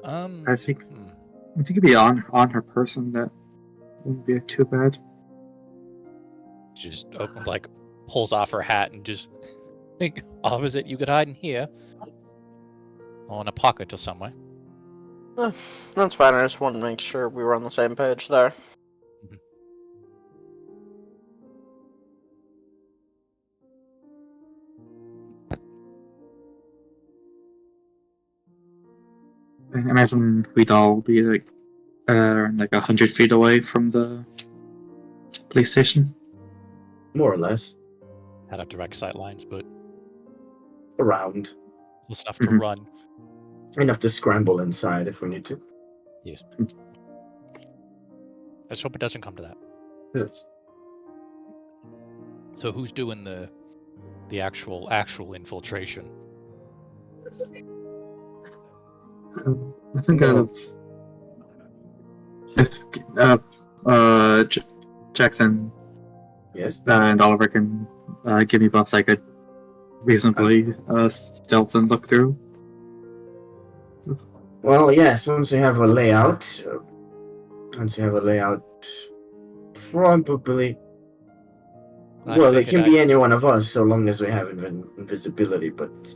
Speaker 5: I think
Speaker 3: hmm.
Speaker 5: it'd be on her person. That wouldn't be too bad.
Speaker 3: She just pulls off her hat and just opposite. You could hide in here, or in a pocket or somewhere.
Speaker 6: That's fine. I just wanted to make sure we were on the same page there.
Speaker 5: I imagine we'd all be like 100 feet away from the police station.
Speaker 1: More or less.
Speaker 3: Had up direct sight lines, but
Speaker 1: Around.
Speaker 3: close enough to
Speaker 5: Mhm.
Speaker 3: run.
Speaker 1: Enough to scramble inside if we need to.
Speaker 3: Let's hope it doesn't come to that.
Speaker 1: Yes.
Speaker 3: So who's doing the actual infiltration?
Speaker 5: I think
Speaker 1: Well-
Speaker 5: if Jackson
Speaker 1: Yes.
Speaker 5: and Oliver can give me buffs, I could reasonably stealth and look through.
Speaker 1: Well, yes. Once we have a layout, probably.
Speaker 3: I
Speaker 1: Well, it
Speaker 3: figured
Speaker 1: can be any one of us, so long as we have invisibility. But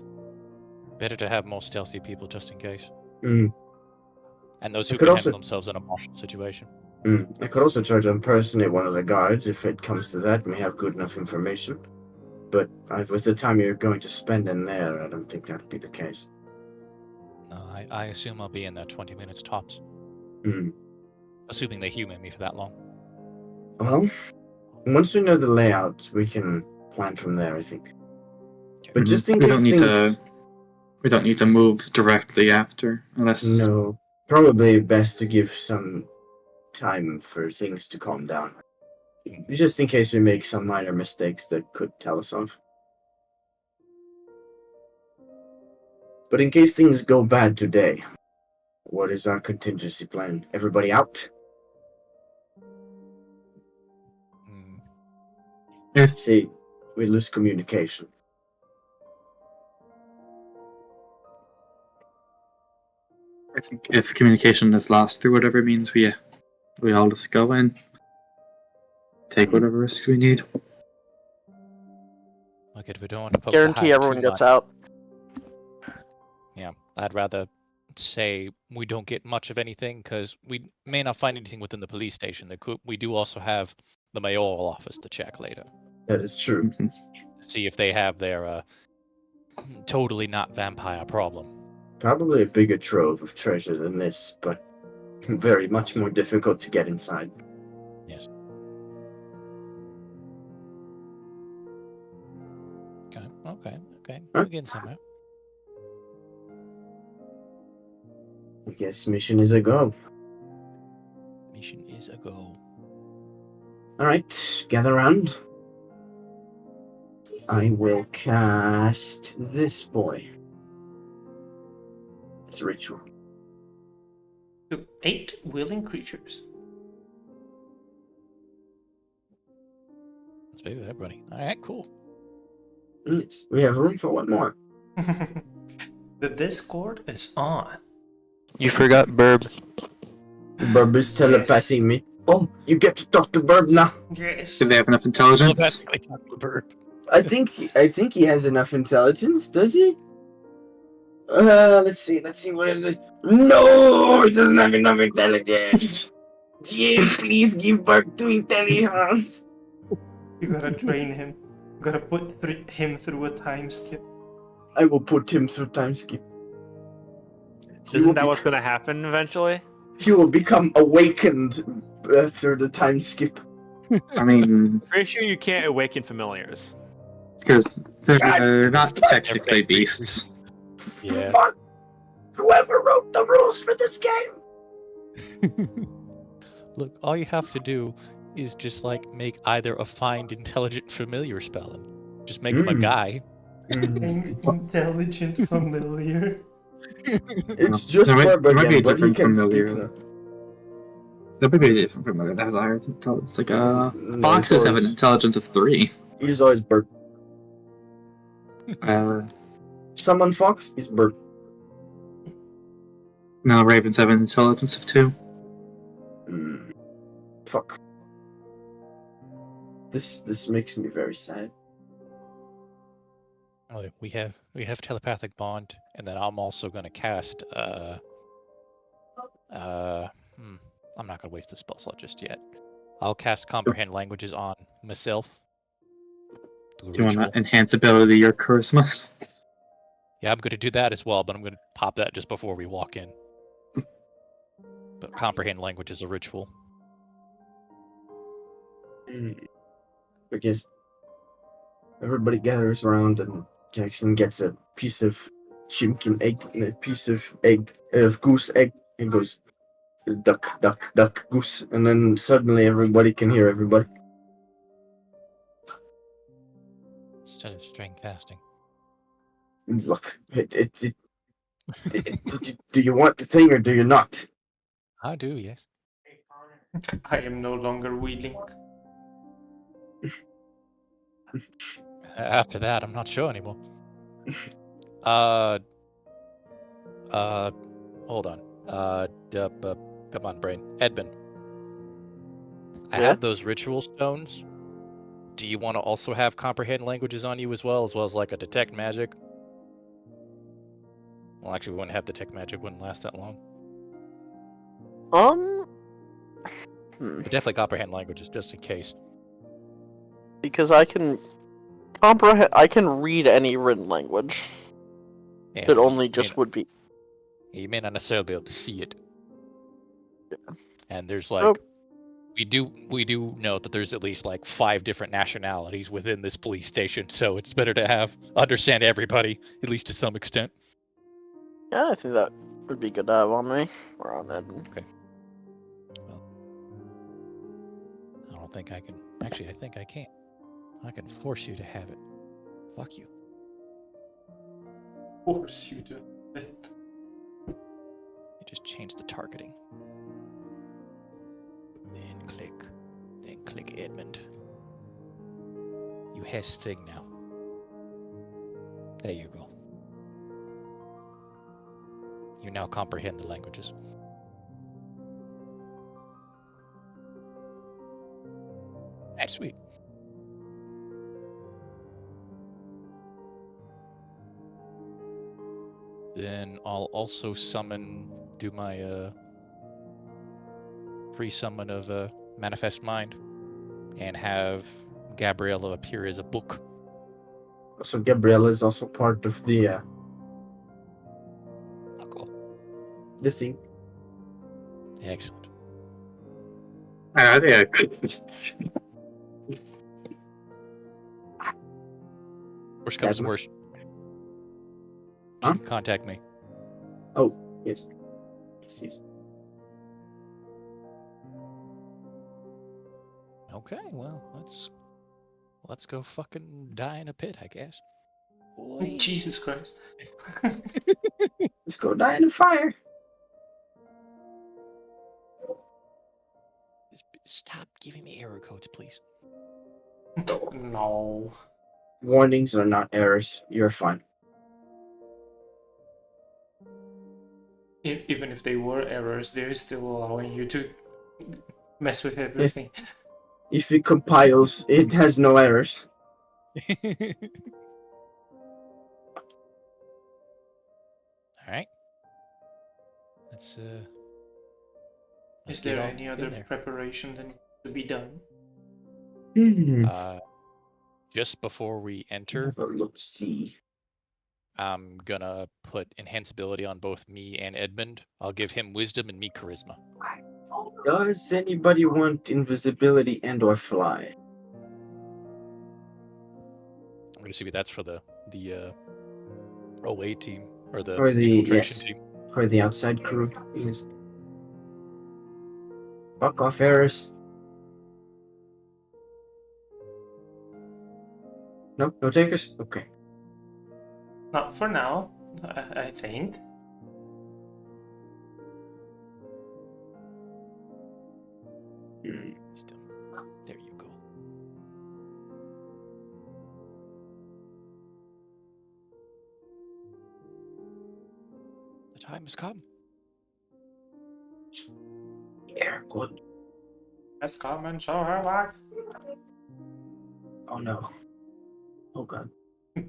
Speaker 3: better to have more stealthy people just in case.
Speaker 1: mm,
Speaker 3: And those
Speaker 1: I
Speaker 3: who
Speaker 1: could
Speaker 3: can
Speaker 1: also-
Speaker 3: handle themselves in a martial situation.
Speaker 1: I could also try to impersonate one of the guards if it comes to that, and we have good enough information. But with the time you're going to spend in there, I don't think that'd be the case.
Speaker 3: No, I assume I'll be in there 20 minutes tops.
Speaker 1: Mm.
Speaker 3: Assuming they human me for that long.
Speaker 1: Well, once we know the layout, we can plan from there, I think. But
Speaker 3: Mm-hmm.
Speaker 1: just in
Speaker 5: we
Speaker 1: case
Speaker 5: we don't need to move directly after, unless
Speaker 1: No, probably best to give some time for things to calm down. Just in case we make some minor mistakes that could tell us off. But in case things go bad today, what is our contingency plan? Everybody out?
Speaker 3: Hmm.
Speaker 1: See, we lose communication.
Speaker 5: I think if communication is lost through whatever means, we all just go in, take whatever risks we need.
Speaker 3: Okay, we don't want to poke the
Speaker 6: Guarantee
Speaker 3: hive
Speaker 6: everyone
Speaker 3: too
Speaker 6: gets
Speaker 3: much.
Speaker 6: out.
Speaker 3: Yeah, I'd rather say we don't get much of anything because we may not find anything within the police station. We do also have the mayoral office to check later.
Speaker 1: That is true.
Speaker 3: See if they have their totally not vampire problem.
Speaker 1: Probably a bigger trove of treasure than this, but very much more difficult to get inside.
Speaker 3: Yes. Okay. We're getting somewhere.
Speaker 1: I guess mission is a go.
Speaker 3: Mission is a go.
Speaker 1: Alright, gather round. I will cast this boy. It's a ritual.
Speaker 2: To 8 willing creatures.
Speaker 3: Let's be with everybody. Alright, cool.
Speaker 1: Yes, we have room for one more.
Speaker 2: The Discord is on.
Speaker 7: You forgot Burb.
Speaker 1: Burb is telepathing me. Oh, you get to talk to Burb now.
Speaker 2: Yes.
Speaker 5: Do they have enough intelligence?
Speaker 3: Basically, talk to Burb.
Speaker 1: I think he has enough intelligence, does he? Let's see what is it? No, he doesn't have enough intelligence. GM, please give Burb 2 intelligence.
Speaker 2: You gotta train him. You gotta put him through a time skip.
Speaker 1: I will put him through time skip.
Speaker 4: Isn't that what's going to happen eventually?
Speaker 1: He will become awakened after the time skip.
Speaker 5: I mean,
Speaker 4: Pretty sure you can't awaken familiars.
Speaker 5: because they're not technically beasts.
Speaker 3: Yeah.
Speaker 1: Fuck! Whoever wrote the rules for this game!
Speaker 3: Look, all you have to do is just like make either a find intelligent familiar spell and just make him a guy.
Speaker 2: Intelligent familiar.
Speaker 1: It's just
Speaker 5: There might-
Speaker 1: Burb
Speaker 5: there might be
Speaker 1: again,
Speaker 5: a
Speaker 1: but he
Speaker 5: different
Speaker 1: can
Speaker 5: familiar.
Speaker 1: speak now.
Speaker 5: There might be a different familiar that has a higher intelligence. Like,
Speaker 1: No,
Speaker 5: foxes
Speaker 1: it's
Speaker 5: have an
Speaker 1: always-
Speaker 5: intelligence of 3.
Speaker 1: He's always Burb.
Speaker 5: Uh,
Speaker 1: Someone fox is Burb.
Speaker 5: no, ravens have an intelligence of 2.
Speaker 1: Fuck. This makes me very sad.
Speaker 3: Oh, we have telepathic bond, and then I'm also gonna cast I'm not gonna waste the spell slot just yet. I'll cast comprehend languages on myself. Do a
Speaker 5: Do you want
Speaker 3: ritual.
Speaker 5: to enhance ability your charisma?
Speaker 3: Yeah, I'm gonna do that as well, but I'm gonna pop that just before we walk in. But comprehend language is a ritual.
Speaker 1: I guess everybody gathers around and Jackson gets a piece of chimkin egg and a piece of goose egg and goes duck, duck, duck, goose, and then suddenly everybody can hear everybody.
Speaker 3: such a string casting.
Speaker 1: Look, do you want the thing or do you not?
Speaker 3: I do, yes.
Speaker 2: I am no longer willing.
Speaker 3: After that, I'm not sure anymore. Hold on. Come on, brain. Edmund. I
Speaker 6: Yeah?
Speaker 3: have those ritual stones. Do you want to also have comprehend languages on you as well as like a detect magic? Well, actually, we wouldn't have detect magic. Wouldn't last that long. But definitely comprehend languages, just in case.
Speaker 6: Because I can comprehend. I can read any written language.
Speaker 3: Yeah,
Speaker 6: That
Speaker 3: but
Speaker 6: only just would be.
Speaker 3: you may not necessarily be able to see it.
Speaker 6: Yeah.
Speaker 3: And there's
Speaker 6: Oh.
Speaker 3: like, we do know that there's at least like 5 different nationalities within this police station, so it's better to understand everybody, at least to some extent.
Speaker 6: Yeah, I think that would be good to have on me. Or on Edmund.
Speaker 3: Okay. Well, I don't think I can. Actually, I think I can. I can force you to have it. Fuck you.
Speaker 2: Force you to.
Speaker 3: You just change the targeting. Then click Edmund. You has thing now. There you go. You now comprehend the languages. That's sweet. Then I'll also do my free summon of Manifest Mind, and have Gabriella appear as a book.
Speaker 1: So Gabriella is also part of the
Speaker 3: Oh, cool.
Speaker 1: thing.
Speaker 3: Excellent.
Speaker 5: I think I could.
Speaker 3: Worst comes to
Speaker 1: Sadness.
Speaker 3: worst.
Speaker 1: Huh?
Speaker 3: She can contact me.
Speaker 1: Oh, yes. Yes.
Speaker 3: Okay, well, let's go fucking die in a pit, I guess. Boy.
Speaker 2: Jesus Christ.
Speaker 1: Let's go die in the fire.
Speaker 3: Stop giving me error codes, please.
Speaker 2: No.
Speaker 1: Warnings are not errors. You're fine.
Speaker 2: Even if they were errors, they're still allowing you to mess with everything.
Speaker 1: If it compiles, it has no errors.
Speaker 3: Alright. Let's
Speaker 2: Is
Speaker 3: get
Speaker 2: there
Speaker 3: all
Speaker 2: any
Speaker 3: in
Speaker 2: other
Speaker 3: there.
Speaker 2: preparation that needs to be done?
Speaker 3: Just before we enter,
Speaker 1: Have a look. See.
Speaker 3: I'm gonna put enhanceability on both me and Edmund. I'll give him wisdom and me charisma.
Speaker 1: Does anybody want invisibility and/or fly?
Speaker 3: I'm gonna see what that's for the OA team or the
Speaker 1: Or the
Speaker 3: infiltration team.
Speaker 1: for the outside crew? Yes. Fuck off, errors. No takers. Okay.
Speaker 2: Not for now, I think.
Speaker 3: Wisdom. There you go. The time has come.
Speaker 1: Yeah, good.
Speaker 2: That's coming, so have I.
Speaker 1: Oh no. Oh god.
Speaker 3: Oh,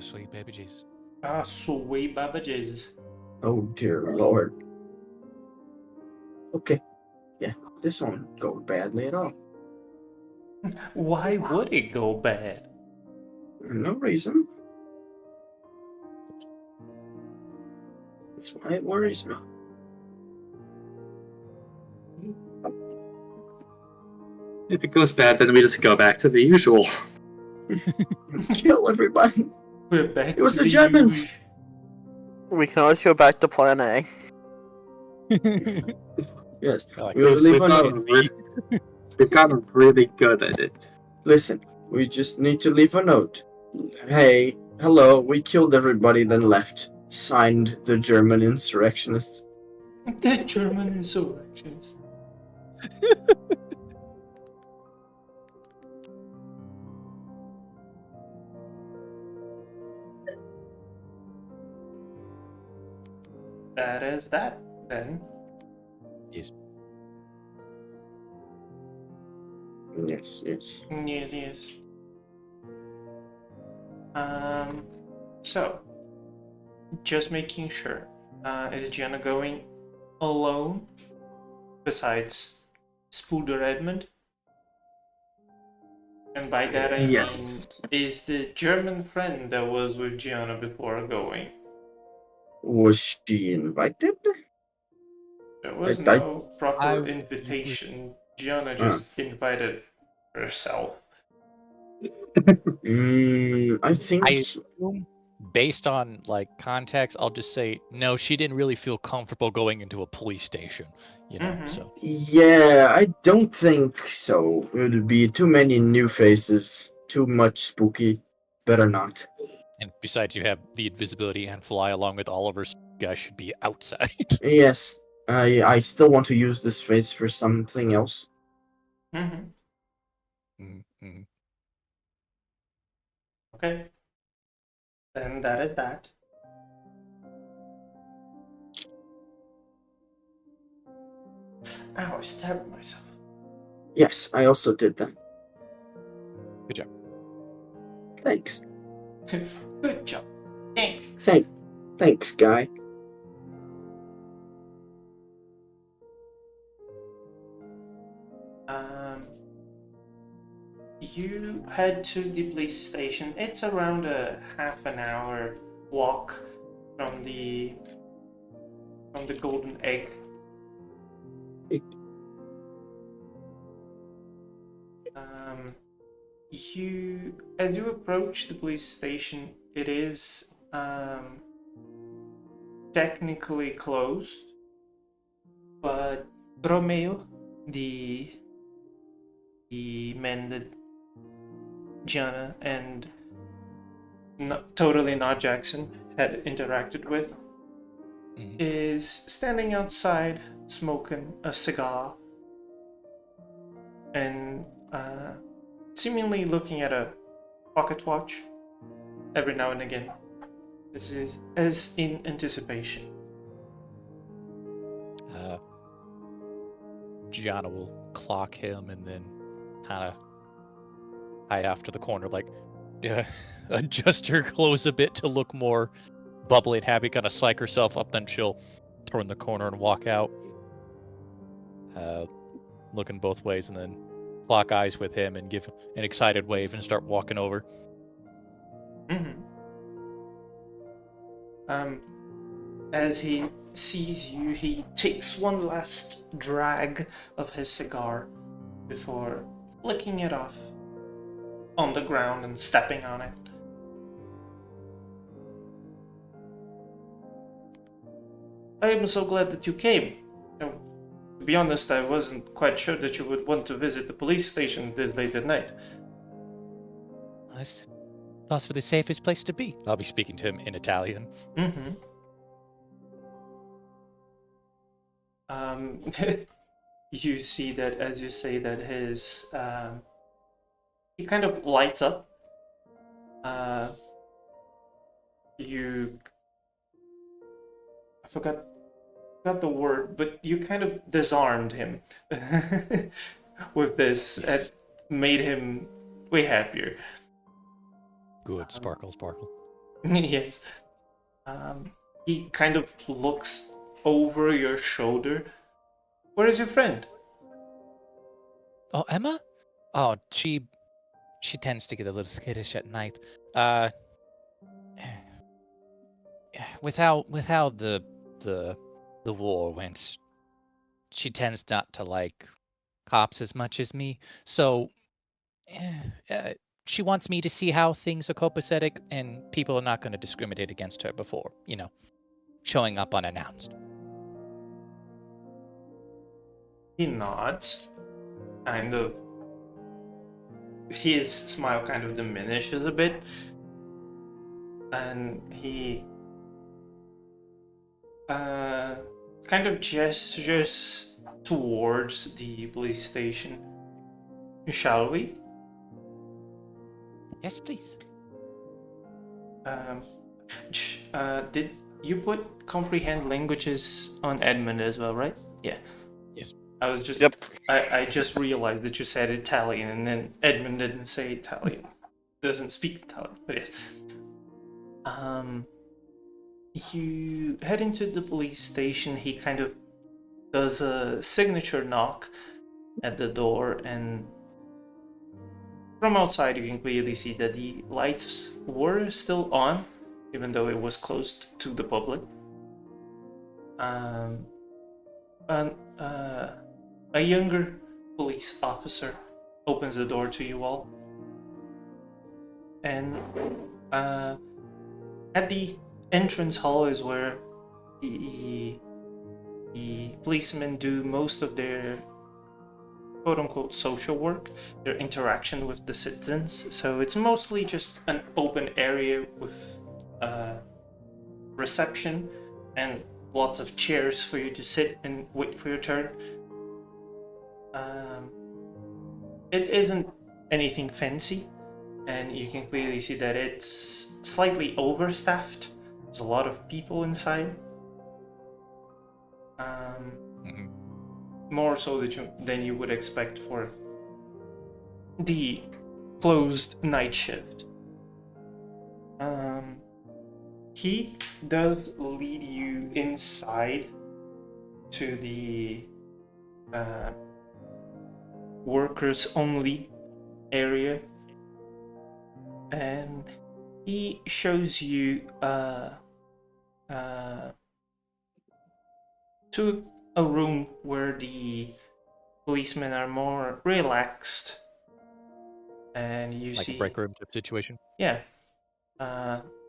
Speaker 3: sweet baby Jesus.
Speaker 2: Ah, sweet Baba Jesus.
Speaker 1: Oh dear lord. Okay. Yeah, this won't go badly at all.
Speaker 2: Why would it go bad?
Speaker 1: No reason. That's why it worries me.
Speaker 5: If it goes bad, then we just go back to the usual.
Speaker 1: Kill everybody.
Speaker 2: We're back.
Speaker 1: It was
Speaker 2: to
Speaker 1: the Germans.
Speaker 2: usual.
Speaker 6: We can always go back to Plan A.
Speaker 1: Yes.
Speaker 3: I like
Speaker 1: We will
Speaker 3: that.
Speaker 1: leave on
Speaker 5: We've gotten really good at it.
Speaker 1: Listen, We just need to leave a note. Hey, hello, we killed everybody, then left. Signed, the German insurrectionists.
Speaker 2: The German insurrectionist. That is that, then.
Speaker 3: Yes.
Speaker 1: Yes, yes.
Speaker 2: Yes, yes. So, just making sure. Is Gianna going alone? Besides Spooder Edmund? And by that I
Speaker 1: Yes.
Speaker 2: mean, is the German friend that was with Gianna before going?
Speaker 1: Was she invited?
Speaker 2: There was
Speaker 1: I-
Speaker 2: no proper
Speaker 3: I-
Speaker 2: invitation. Gianna just invited herself.
Speaker 1: I think.
Speaker 3: I assume, based on like context, I'll just say no. She didn't really feel comfortable going into a police station, you know.
Speaker 2: Mhm.
Speaker 3: So
Speaker 1: Yeah, I don't think so. It would be too many new faces, too much spooky. Better not.
Speaker 3: and besides, you have the invisibility and fly along with Oliver. So you guys should be outside.
Speaker 1: Yes, I still want to use this face for something else.
Speaker 2: Mhm.
Speaker 3: Mhm.
Speaker 2: Okay. Then that is that. Ow, I stabbed myself.
Speaker 1: Yes, I also did that.
Speaker 3: Good job.
Speaker 1: Thanks.
Speaker 2: Good job. Thanks.
Speaker 1: Thanks, guy.
Speaker 2: You head to the police station. It's around a half an hour walk from the Golden Egg. As you approach the police station, it is technically closed, but Romeo, the man that Gianna and totally not Jackson had interacted with,
Speaker 3: Mhm.
Speaker 2: is standing outside smoking a cigar and seemingly looking at a pocket watch every now and again. This is as in anticipation.
Speaker 3: Gianna will clock him and then kind of hide after the corner, like adjust her clothes a bit to look more bubbly and happy, kind of psych herself up. Then she'll turn the corner and walk out, looking both ways, and then lock eyes with him and give an excited wave and start walking over.
Speaker 2: Mm-hmm. As he sees you, he takes one last drag of his cigar before flicking it off on the ground and stepping on it. I am so glad that you came. To be honest, I wasn't quite sure that you would want to visit the police station this late at night.
Speaker 3: That's possibly the safest place to be. I'll be speaking to him in Italian.
Speaker 2: Mm-hmm. You see that as you say that his he kind of lights up. I forgot the word, but you kind of disarmed him with this.
Speaker 3: Yes.
Speaker 2: It made him way happier.
Speaker 3: Good, sparkle, sparkle.
Speaker 2: Yes. He kind of looks over your shoulder. Where is your friend?
Speaker 3: Oh, Emma? Oh, she tends to get a little skittish at night. With how the war went, she tends not to like cops as much as me. So she wants me to see how things are copacetic and people are not going to discriminate against her before, showing up unannounced.
Speaker 2: He nods, kind of his smile kind of diminishes a bit, and he kind of gestures towards the police station. Shall we?
Speaker 3: Yes, please.
Speaker 2: Did you put comprehend languages on Edmund as well, right? Yeah.
Speaker 3: Yes.
Speaker 2: I was just.
Speaker 6: Yep.
Speaker 2: I just realized that you said Italian, and then Edmund didn't say Italian. Doesn't speak Italian, but yes. You head into the police station. He kind of does a signature knock at the door, and from outside you can clearly see that the lights were still on, even though it was closed to the public. And a younger police officer opens the door to you all, and at the entrance hall is where the policemen do most of their quote-unquote social work, their interaction with the citizens. So it's mostly just an open area with reception and lots of chairs for you to sit and wait for your turn. It isn't anything fancy, and you can clearly see that it's slightly overstaffed. There's a lot of people inside. More so than you would expect for the closed night shift. He does lead you inside to the workers only area, and he shows you to a room where the policemen are more relaxed, and you
Speaker 3: Like
Speaker 2: see
Speaker 3: a break room type situation.
Speaker 2: yeah,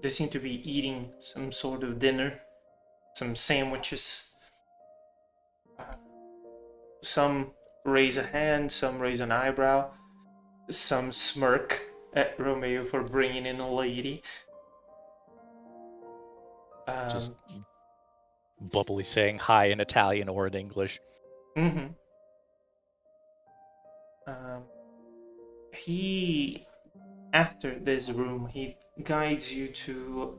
Speaker 2: they seem to be eating some sort of dinner, some sandwiches. Some raise a hand, some raise an eyebrow, some smirk at Romeo for bringing in a lady.
Speaker 3: Just bubbly saying hi in Italian or in English.
Speaker 2: He, after this room, he guides you to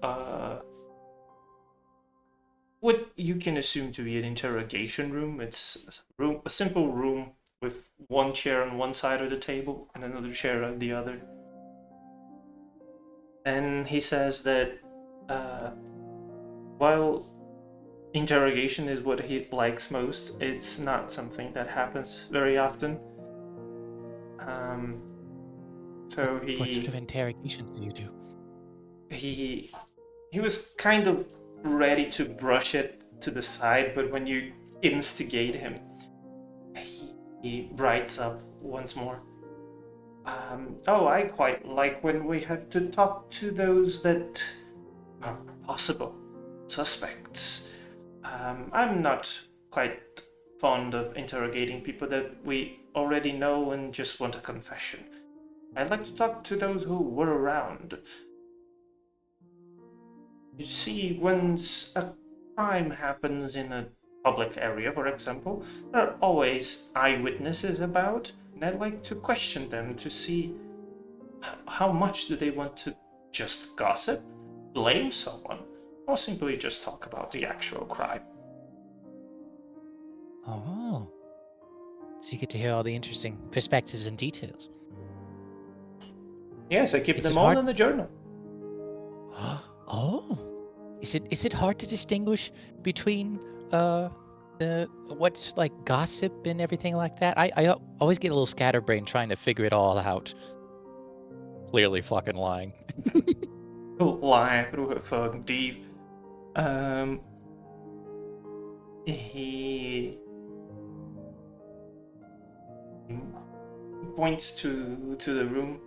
Speaker 2: what you can assume to be an interrogation room. It's a simple room with one chair on one side of the table and another chair on the other. And he says that while interrogation is what he likes most, it's not something that happens very often. So he...
Speaker 3: What sort of interrogations do you do?
Speaker 2: He was kind of ready to brush it to the side, but when you instigate him, he brights up once more. I quite like when we have to talk to those that are possible suspects. I'm not quite fond of interrogating people that we already know and just want a confession. I'd like to talk to those who were around. You see, when a crime happens in a public area, for example, there are always eyewitnesses about, and I'd like to question them to see how much do they want to just gossip, blame someone, or simply just talk about the actual crime.
Speaker 3: Oh. So you get to hear all the interesting perspectives and details.
Speaker 2: Yes, I keep
Speaker 3: Is
Speaker 2: them
Speaker 3: it
Speaker 2: all
Speaker 3: hard?
Speaker 2: in the journal.
Speaker 3: Oh. Is it hard to distinguish between the what's like gossip and everything like that? I always get a little scatterbrained trying to figure it all out. Clearly fucking lying.
Speaker 2: Lie through her fucking teeth. He points to the room.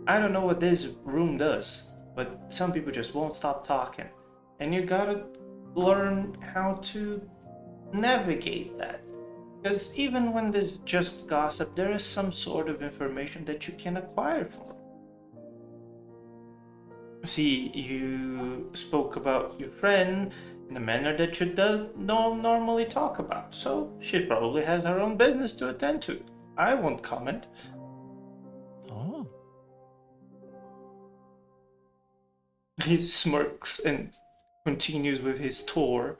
Speaker 2: I don't know what this room does, but some people just won't stop talking, and you gotta learn how to navigate that. Because even when there's just gossip, there is some sort of information that you can acquire from. See, you spoke about your friend in a manner that you don't normally talk about, so she probably has her own business to attend to. I won't comment.
Speaker 3: Oh.
Speaker 2: He smirks and continues with his tour.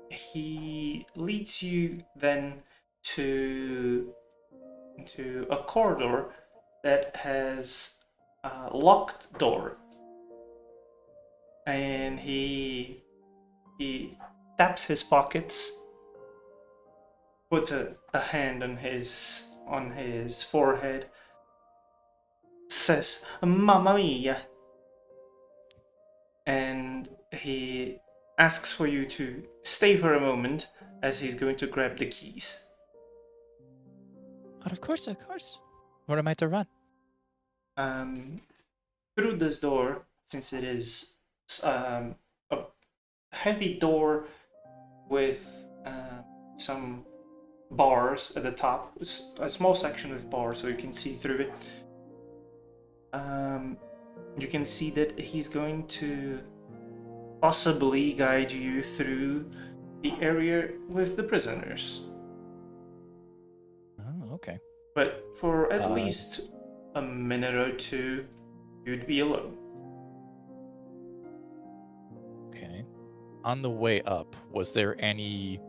Speaker 2: He leads you then to a corridor that has a locked door, and he taps his pockets, puts a hand on his forehead, says "Mamma mia," and he asks for you to stay for a moment as he's going to grab the keys.
Speaker 3: But of course, of course. Where am I to run?
Speaker 2: Through this door, since it is a heavy door with some bars at the top, a small section of bars so you can see through it. You can see that he's going to possibly guide you through the area with the prisoners.
Speaker 3: Oh, okay.
Speaker 2: But for at least a minute or two, you'd be alone.
Speaker 3: Okay. On the way up, was there any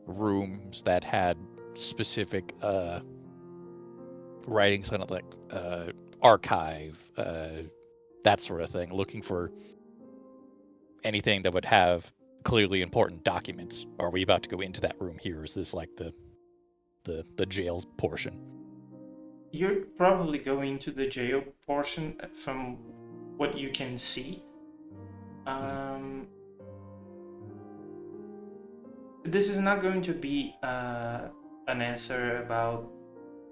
Speaker 3: rooms that had specific writings, kind of like archive, that sort of thing, looking for anything that would have clearly important documents? Or are we about to go into that room here? Or is this like the jail portion?
Speaker 2: You're probably going to the jail portion from what you can see. This is not going to be an answer about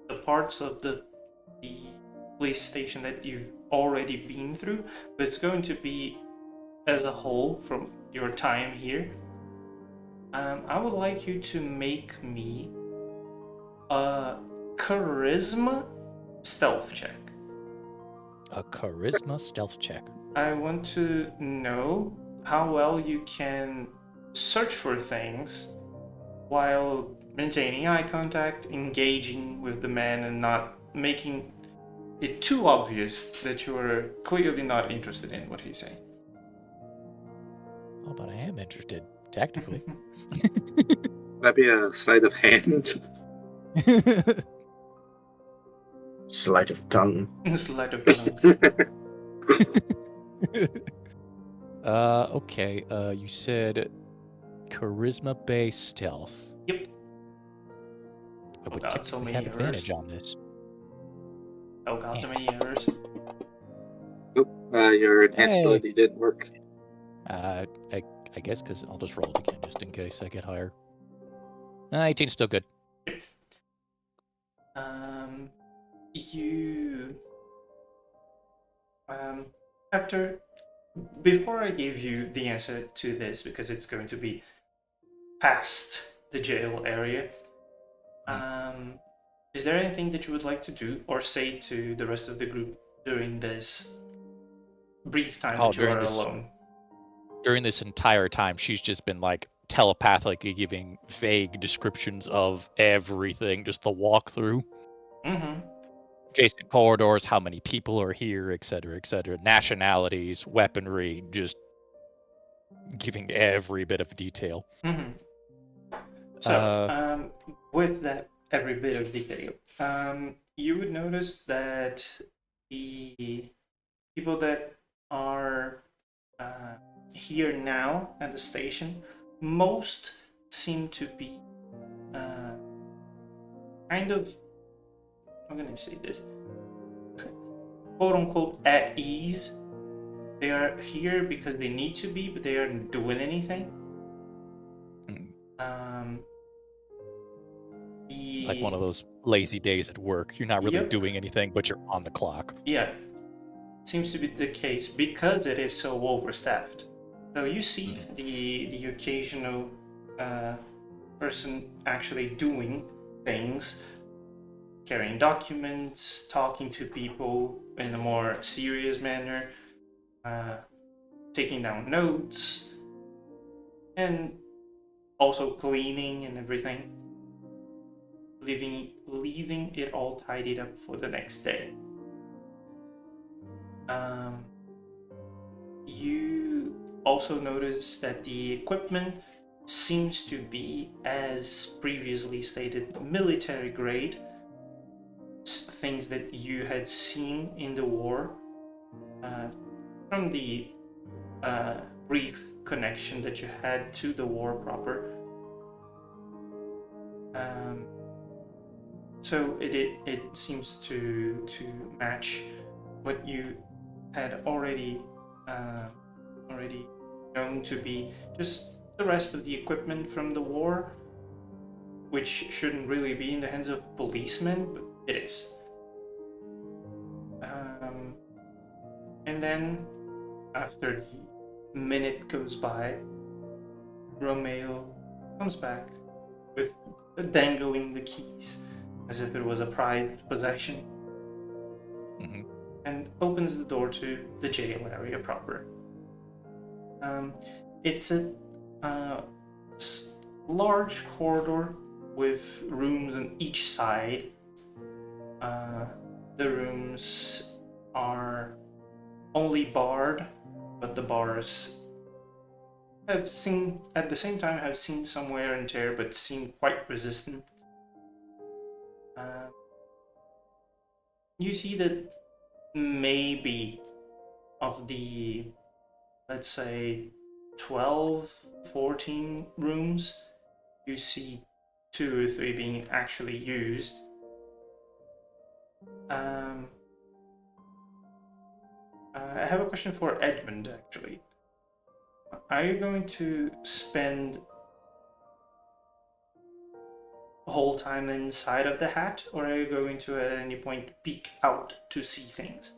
Speaker 2: the parts of the police station that you've already been through, but it's going to be as a whole from your time here. I would like you to make me a charisma stealth check.
Speaker 3: A charisma stealth check.
Speaker 2: I want to know how well you can search for things while maintaining eye contact, engaging with the man, and not making it too obvious that you are clearly not interested in what he's saying.
Speaker 3: Oh, but I am interested, technically.
Speaker 5: That'd be a sleight of hand.
Speaker 1: Sleight of tongue.
Speaker 2: Sleight of tongue.
Speaker 3: Okay. You said charisma-based stealth.
Speaker 2: Yep.
Speaker 3: I would
Speaker 2: God, so
Speaker 3: typically
Speaker 2: many
Speaker 3: have
Speaker 2: errors.
Speaker 3: advantage on this.
Speaker 2: Oh god, so many errors.
Speaker 5: Your enhanced
Speaker 3: Hey.
Speaker 5: ability didn't work.
Speaker 3: I guess because I'll just roll it again just in case I get higher. 18 is still good.
Speaker 2: Before I give you the answer to this, because it's going to be past the jail area, is there anything that you would like to do or say to the rest of the group during this brief time that you are alone?
Speaker 3: During this entire time, she's just been like telepathically giving vague descriptions of everything, just the walkthrough. Adjacent corridors, how many people are here, etc., nationalities, weaponry, just giving every bit of detail.
Speaker 2: So, with that every bit of detail, you would notice that the people that are here now at the station, most seem to be kind of, I'm gonna say this, quote unquote at ease. They are here because they need to be, but they aren't doing anything.
Speaker 3: Like one of those lazy days at work. You're not really doing anything, but you're on the clock.
Speaker 2: Yeah, seems to be the case because it is so overstaffed. So you see the occasional person actually doing things, carrying documents, talking to people in a more serious manner, taking down notes, and also cleaning and everything, leaving it all tidied up for the next day. You also notice that the equipment seems to be, as previously stated, military grade, things that you had seen in the war, from the brief connection that you had to the war proper. So it seems to match what you had already known to be just the rest of the equipment from the war, which shouldn't really be in the hands of policemen, but it is. And then, after the minute goes by, Romeo comes back with dangling the keys as if it was a prized possession, and opens the door to the jail area proper. It's a large corridor with rooms on each side. The rooms are only barred, but the bars have seen some wear and tear, but seem quite resistant. You see that maybe of the, let's say, 12, 14 rooms, you see 2 or 3 being actually used. I have a question for Edmund, actually. Are you going to spend the whole time inside of the hat, or are you going to at any point peek out to see things?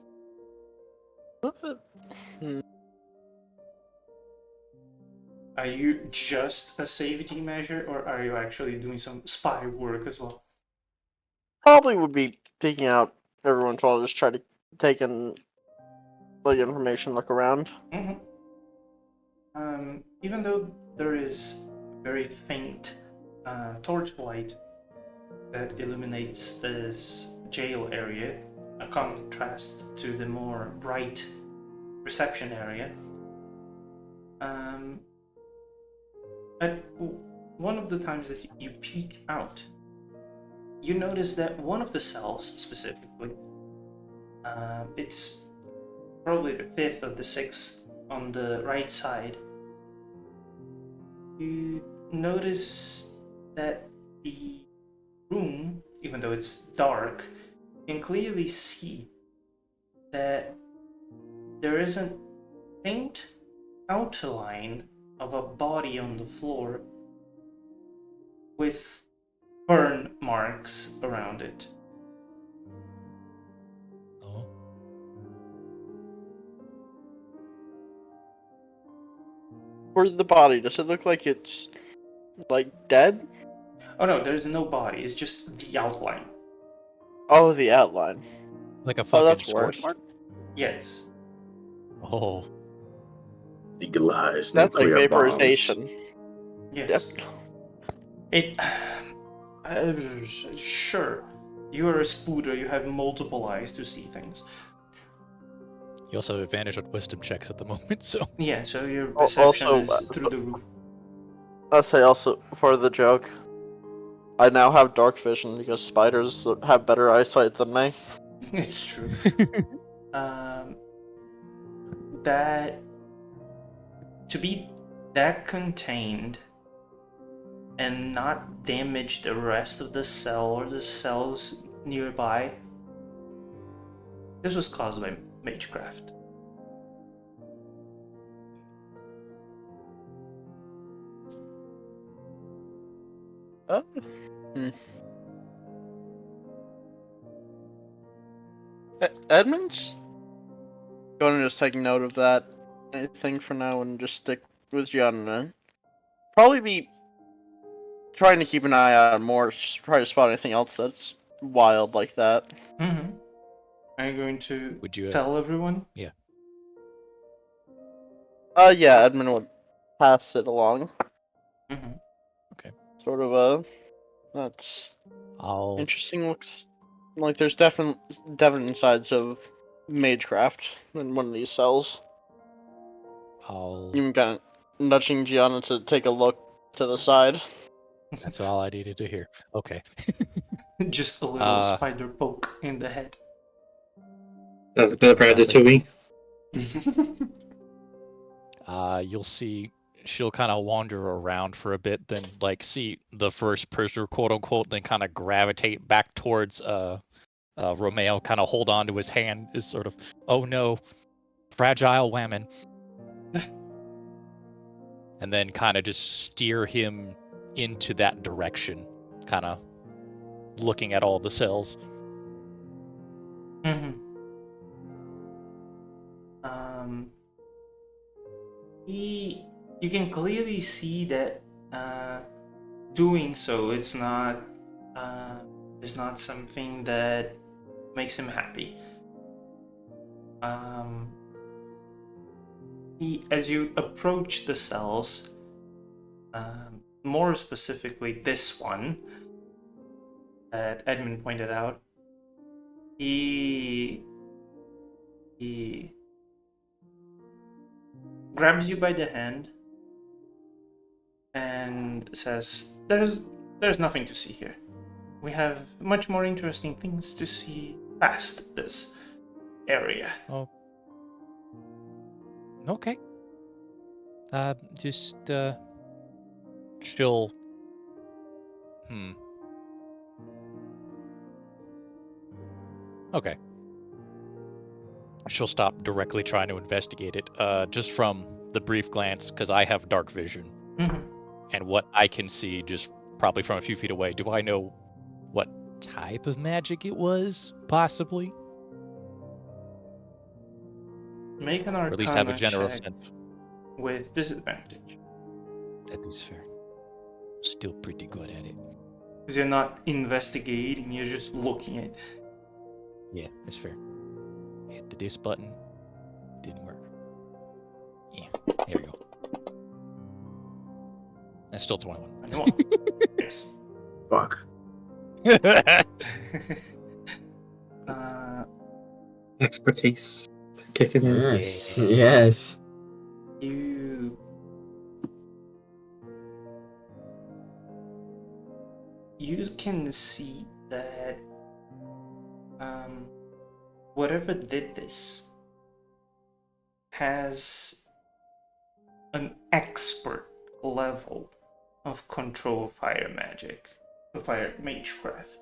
Speaker 2: Are you just a safety measure, or are you actually doing some spy work as well?
Speaker 6: Probably would be peeking out every once in a while, just try to take in the information, look around.
Speaker 2: Even though there is very faint torchlight that illuminates this jail area, a contrast to the more bright reception area, at one of the times that you peek out, you notice that one of the cells specifically, it's probably the 5th or the 6th on the right side, you notice that the room, even though it's dark, you can clearly see that there is a faint outline of a body on the floor with burn marks around it.
Speaker 3: Oh.
Speaker 6: Where's the body? Does it look like it's like dead?
Speaker 2: Oh no, there's no body, it's just the outline.
Speaker 6: Oh, the outline.
Speaker 3: Like a
Speaker 6: Oh,
Speaker 3: fucking
Speaker 6: that's
Speaker 3: scorch
Speaker 6: worse.
Speaker 3: mark?
Speaker 2: Yes.
Speaker 3: Oh.
Speaker 1: Legalize
Speaker 6: That's like
Speaker 1: nuclear bombs.
Speaker 6: vaporization.
Speaker 2: Yes.
Speaker 6: Yep.
Speaker 2: Sure. You are a spooder, you have multiple eyes to see things.
Speaker 3: You also have advantage on wisdom checks at the moment, so.
Speaker 2: Yeah, so your perception
Speaker 6: Also,
Speaker 2: is through the roof.
Speaker 6: I'll say also, for the joke, I now have dark vision because spiders have better eyesight than me.
Speaker 2: It's true. That to be that contained and not damage the rest of the cell or the cells nearby, this was caused by magecraft.
Speaker 6: Oh. Edmund's going to just take note of that I think for now and just stick with Gianna. Probably be trying to keep an eye out more, try to spot anything else that's wild like that.
Speaker 2: Mm-hmm. Are you going to
Speaker 3: Would you?
Speaker 2: tell everyone?
Speaker 3: Yeah.
Speaker 6: Yeah, Edmund would pass it along.
Speaker 2: Mm-hmm.
Speaker 6: Sort of, that's
Speaker 3: I'll
Speaker 6: interesting. Looks like there's definite sides of magecraft in one of these cells.
Speaker 3: I'll.
Speaker 6: Even kind of nudging Gianna to take a look to the side.
Speaker 3: That's all I needed to hear. Okay.
Speaker 2: Just a little spider poke in the head.
Speaker 5: That was a bit of practice to me.
Speaker 3: You'll see she'll kind of wander around for a bit, then like see the first person, quote unquote, then kind of gravitate back towards Romeo, kind of hold on to his hand, is sort of, oh no, fragile whammon, and then kind of just steer him into that direction, kind of looking at all the cells.
Speaker 2: Mm-hmm. You can clearly see that doing so it's not something that makes him happy. As you approach the cells, more specifically this one that Edmund pointed out, he grabs you by the hand and says, "There's nothing to see here. We have much more interesting things to see past this area."
Speaker 3: Oh. Okay. Just she'll. Okay. She'll stop directly trying to investigate it. Just from the brief glance, because I have dark vision, and what I can see, just probably from a few feet away. Do I know what type of magic it was, possibly?
Speaker 2: Make an
Speaker 3: Or at least have a
Speaker 2: Arcana
Speaker 3: general
Speaker 2: check
Speaker 3: sense.
Speaker 2: with disadvantage.
Speaker 3: That is fair. Still pretty good at it.
Speaker 2: Because you're not investigating, you're just looking at.
Speaker 3: Yeah, that's fair. Hit the dis button. Didn't work. Yeah, there we go. That's still 21.
Speaker 2: Yes.
Speaker 1: Fuck.
Speaker 5: Expertise kicking in.
Speaker 1: Yes,
Speaker 3: Yeah.
Speaker 1: yes.
Speaker 2: You can see that whatever did this has an expert level of control fire magic, fire magecraft.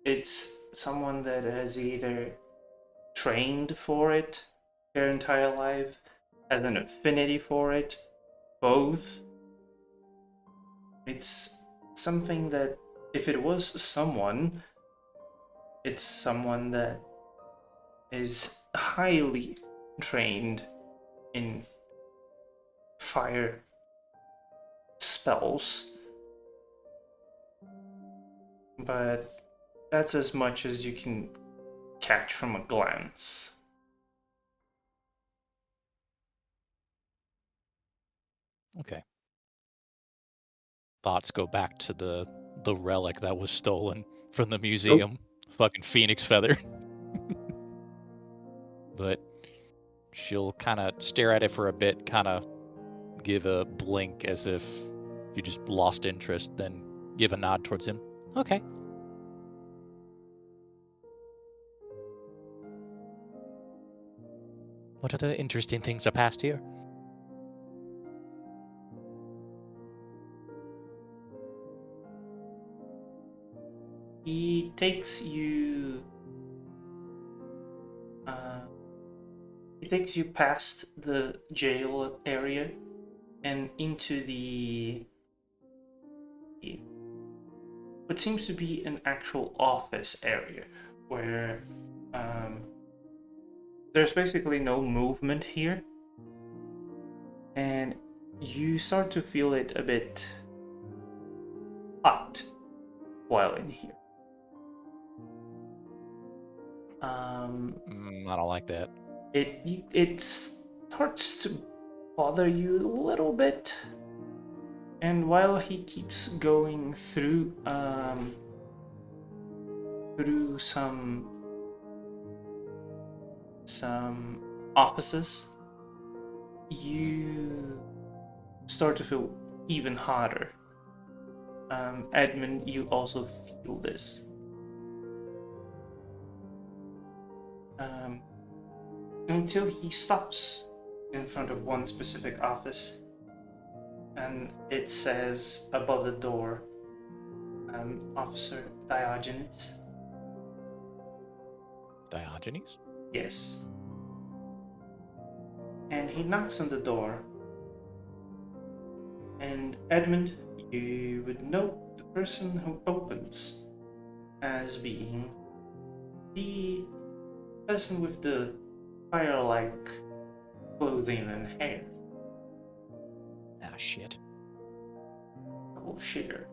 Speaker 2: It's someone that has either trained for it their entire life, has an affinity for it, both. It's something that, if it was someone, it's someone that is highly trained in fire spells. But that's as much as you can catch from a glance.
Speaker 3: Okay. Thoughts go back to the relic that was stolen from the museum. Fucking phoenix feather. But she'll kind of stare at it for a bit, kind of give a blink as if you just lost interest, then give a nod towards him. Okay. What other interesting things are past here?
Speaker 2: He takes you past the jail area and into what seems to be an actual office area where there's basically no movement here, and you start to feel it a bit hot while in here.
Speaker 3: I don't like that.
Speaker 2: It starts to bother you a little bit, and while he keeps going through some offices, you start to feel even hotter. Edmund, you also feel this. Until he stops in front of one specific office, and it says above the door, Officer Diogenis.
Speaker 3: Diogenes?
Speaker 2: Yes. And he knocks on the door, and Edmund, you would note the person who opens as being the person with the fire-like clothing and hair.
Speaker 3: Ah, shit.
Speaker 2: I will share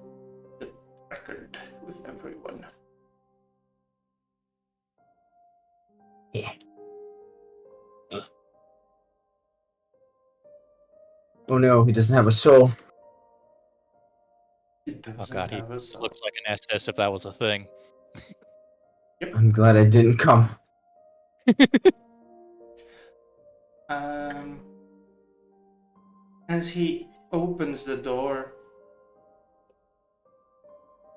Speaker 2: the record with everyone.
Speaker 1: Yeah. Oh no, he doesn't have a soul.
Speaker 2: It
Speaker 3: Oh
Speaker 2: doesn't
Speaker 3: god, he
Speaker 2: have a soul.
Speaker 3: looks like an SS if that was a thing.
Speaker 1: I'm glad I didn't come.
Speaker 2: As he opens the door,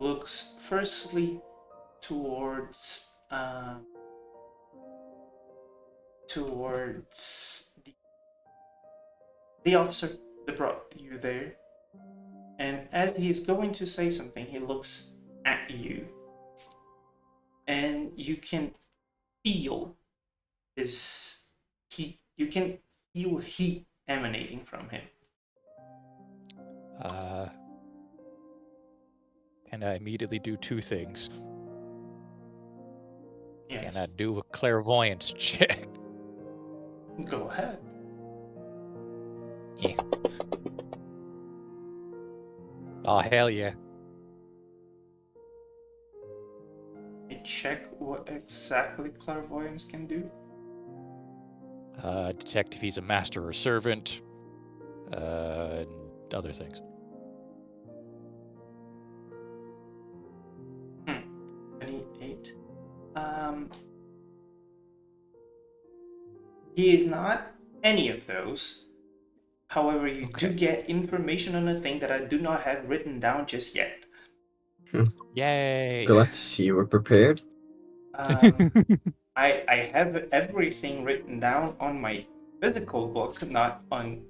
Speaker 2: looks firstly towards the officer that brought you there, and as he's going to say something, he looks at you, and you can feel his heat. You can feel heat emanating from him.
Speaker 3: Can I immediately do two things?
Speaker 2: Yes.
Speaker 3: Can I do a clairvoyance check?
Speaker 2: Go ahead.
Speaker 3: Yeah. Oh, hell yeah.
Speaker 2: Check what exactly clairvoyance can do.
Speaker 3: Detect if he's a master or servant, and other things.
Speaker 2: 28. He is not any of those. However, you do get information on a thing that I do not have written down just yet.
Speaker 3: Yay!
Speaker 1: Glad to see you were prepared.
Speaker 2: I have everything written down on my physical book, not on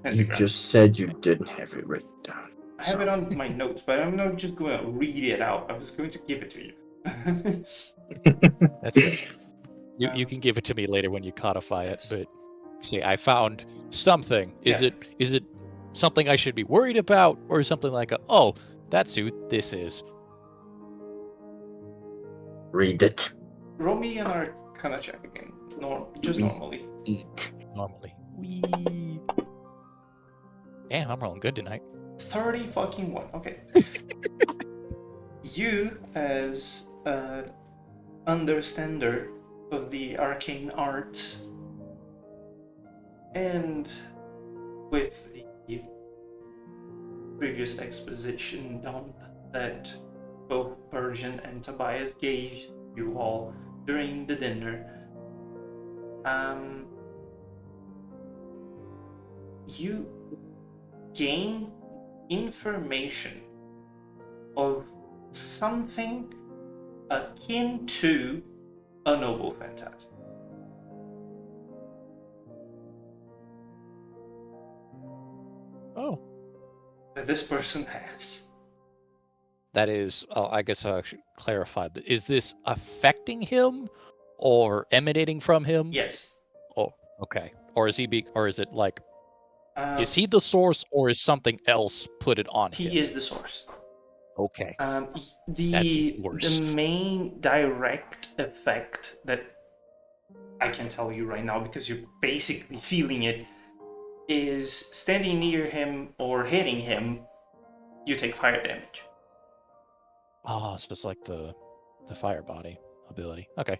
Speaker 1: You
Speaker 2: Instagram.
Speaker 1: just said you didn't have it written down.
Speaker 2: I have it on my notes, but I'm not just going to read it out. I was going to give it to you.
Speaker 3: That's good. You can give it to me later when you codify it, but see, I found something. Is
Speaker 2: Yeah.
Speaker 3: it something I should be worried about, or something like oh, that's who this is?
Speaker 1: Read it.
Speaker 2: Roll me an Arcana check again. Just
Speaker 1: We-
Speaker 2: normally.
Speaker 1: Eat.
Speaker 3: Normally. Wee. Damn, I'm rolling good tonight.
Speaker 2: 30 fucking 1. Okay. You, as an understander of the arcane arts, and with the previous exposition dump that both Persian and Tobias gave you all during the dinner, you gain information of something akin to a noble phantasm.
Speaker 3: Oh.
Speaker 2: That this person has.
Speaker 3: That is, I guess I should clarify. Is this affecting him, or emanating from him?
Speaker 2: Yes.
Speaker 3: Oh, okay. Or is or is it like, is
Speaker 2: He
Speaker 3: he the source, or is something else put it on him?
Speaker 2: is the source.
Speaker 3: Okay.
Speaker 2: The
Speaker 3: even worse.
Speaker 2: main direct effect that I can tell you right now because you're basically feeling it, is standing near him or hitting him, you take fire damage.
Speaker 3: Oh, so it's like the fire body ability. Okay.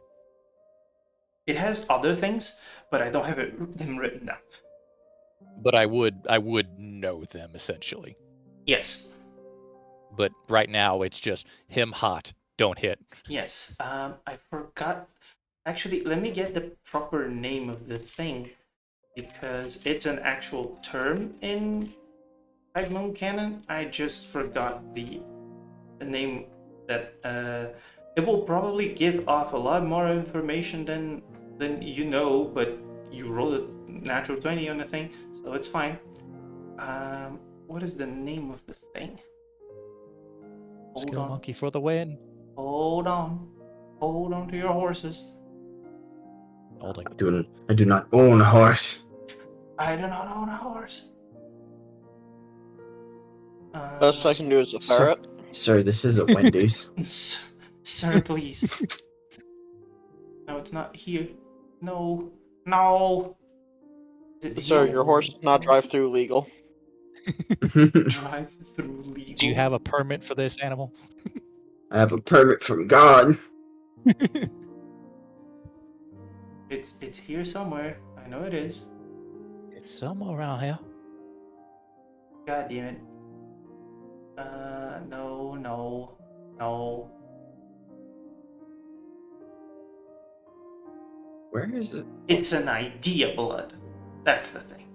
Speaker 2: It has other things, but I don't have them written down.
Speaker 3: But I would know them essentially.
Speaker 2: Yes.
Speaker 3: But right now it's just him hot, don't hit.
Speaker 2: Yes. I forgot. Actually, let me get the proper name of the thing because it's an actual term in High Moon Canon. I just forgot the name that it will probably give off a lot more information than you know, but you rolled a natural 20 on the thing, so it's fine. What is the name of the thing? Hold
Speaker 3: Skill
Speaker 2: on.
Speaker 3: monkey for the win.
Speaker 2: Hold on. Hold on to your horses.
Speaker 3: Holding.
Speaker 1: I do not own a horse.
Speaker 2: I do not own a horse.
Speaker 6: Best I can do is a ferret.
Speaker 1: Sir, this is a Wendy's.
Speaker 2: Sir, please. No, it's not here. No. No. Is it
Speaker 6: Sir,
Speaker 2: here?
Speaker 6: your horse does not drive through legal.
Speaker 2: Drive through legal.
Speaker 3: Do you have a permit for this animal?
Speaker 1: I have a permit from God.
Speaker 2: It's here somewhere. I know it is.
Speaker 3: It's somewhere around here.
Speaker 2: God damn it. No.
Speaker 1: Where is it?
Speaker 2: It's an idea blood. That's the thing.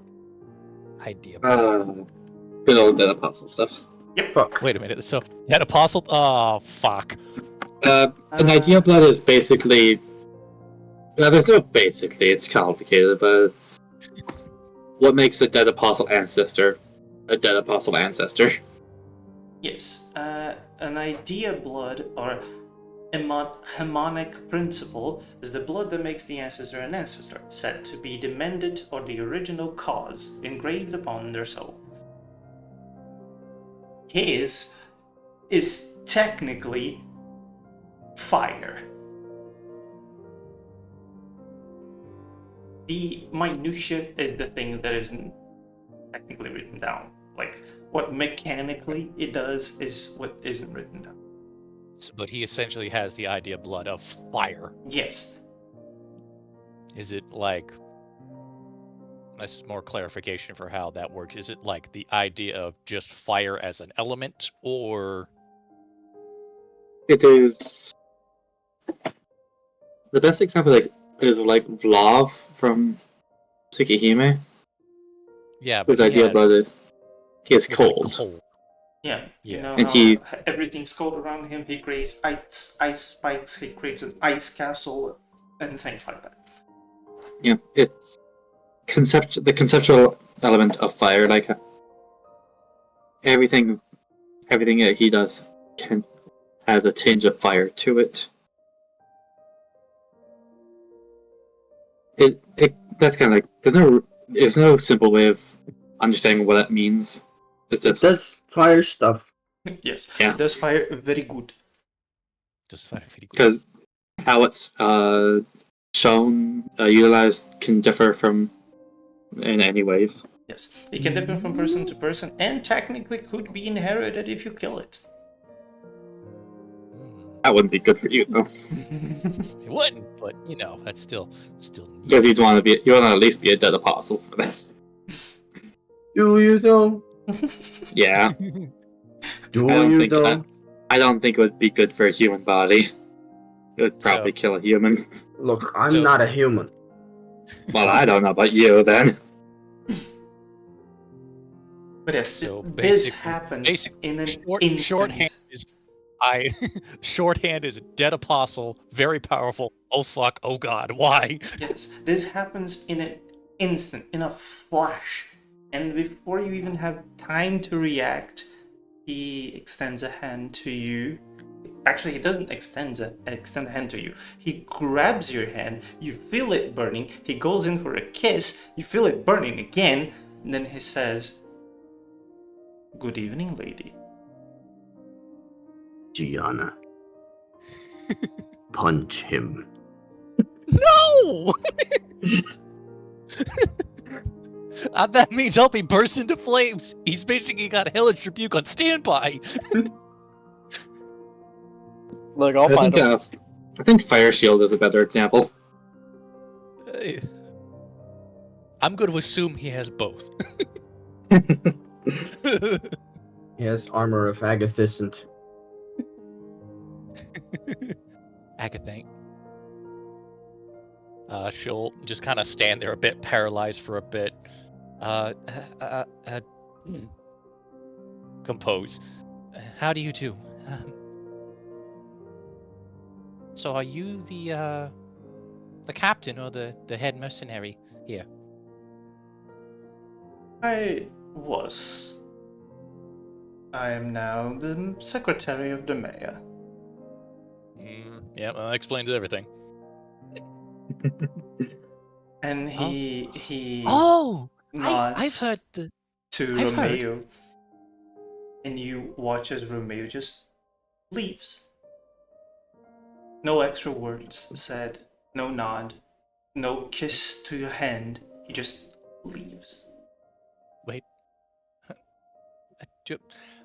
Speaker 3: Idea.
Speaker 5: Good old dead apostle stuff.
Speaker 1: Fuck.
Speaker 3: Wait a minute. So that apostle. Oh fuck.
Speaker 5: An idea blood is basically. There's no basically. It's complicated, but it's what makes a dead apostle ancestor a dead apostle ancestor.
Speaker 2: Yes. An idea blood or Hemonic principle is the blood that makes the ancestor an ancestor, said to be the mandate or the original cause engraved upon their soul. His is technically fire. The minutia is the thing that isn't technically written down. Like, what mechanically it does is what isn't written down.
Speaker 3: But he essentially has the idea blood of fire.
Speaker 2: Yes.
Speaker 3: Is it like? That's more clarification for how that works. Is it like the idea of just fire as an element, or?
Speaker 5: It is the best example. Is like Vlav from Tsukihime.
Speaker 3: Yeah, but
Speaker 5: Whose idea blood is he is cold.
Speaker 2: Yeah,
Speaker 3: Yeah.
Speaker 2: you know
Speaker 5: And
Speaker 2: how everything's cold around him. He creates ice spikes. He creates an ice castle and things like that.
Speaker 5: Yeah, it's the conceptual element of fire. Like everything that he does has a tinge of fire to it. That's kind of like there's no simple way of understanding what that means. It's
Speaker 1: It
Speaker 5: just
Speaker 1: does fire stuff.
Speaker 2: Yes,
Speaker 5: Yeah.
Speaker 2: it does fire very good.
Speaker 3: Just fire pretty good.
Speaker 5: because how it's shown utilized can differ from in any ways.
Speaker 2: Yes, it can differ from person to person and technically could be inherited if you kill it.
Speaker 5: That wouldn't be good for you though,
Speaker 3: It wouldn't, but you know, that's still
Speaker 5: because you want to at least be a dead apostle for that.
Speaker 1: Do you though?
Speaker 5: Yeah.
Speaker 1: Do
Speaker 5: I don't
Speaker 1: you
Speaker 5: think
Speaker 1: though?
Speaker 5: I don't think it would be good for a human body. It would probably kill a human.
Speaker 1: Look, I'm
Speaker 3: So-
Speaker 1: not a human.
Speaker 5: Well, I don't know about you then.
Speaker 2: But yes,
Speaker 3: So
Speaker 2: this
Speaker 3: basic-
Speaker 2: happens in an instant.
Speaker 3: Shorthand is a dead apostle, very powerful. Oh fuck, oh god, why?
Speaker 2: Yes, this happens in an instant, in a flash. And before you even have time to react, he extends a hand to you. Actually, he doesn't extend a hand to you. He grabs your hand, you feel it burning, he goes in for a kiss, you feel it burning again, and then he says, "Good evening, lady."
Speaker 1: Gianna. Punch him.
Speaker 3: No! No! That means I'll be burst into flames. He's basically got Hellish Rebuke on standby.
Speaker 6: Look, I'll
Speaker 5: I
Speaker 6: find
Speaker 5: think
Speaker 6: him.
Speaker 5: I think Fire Shield is a better example.
Speaker 3: I'm going to assume he has both.
Speaker 1: He has armor of Agathysant.
Speaker 3: Agathane. She'll just kind of stand there a bit, paralyzed for a bit. Compose. How do you do? So are you the captain or the head mercenary here?
Speaker 2: I was. I am now the secretary of the mayor.
Speaker 3: Yeah, that explains everything.
Speaker 2: And he
Speaker 3: Oh, I've
Speaker 2: nods
Speaker 3: heard the.
Speaker 2: to
Speaker 3: I've heard.
Speaker 2: Romeo, and you watch as Romeo just leaves. No extra words said, no nod, no kiss to your hand. He just leaves.
Speaker 3: Wait.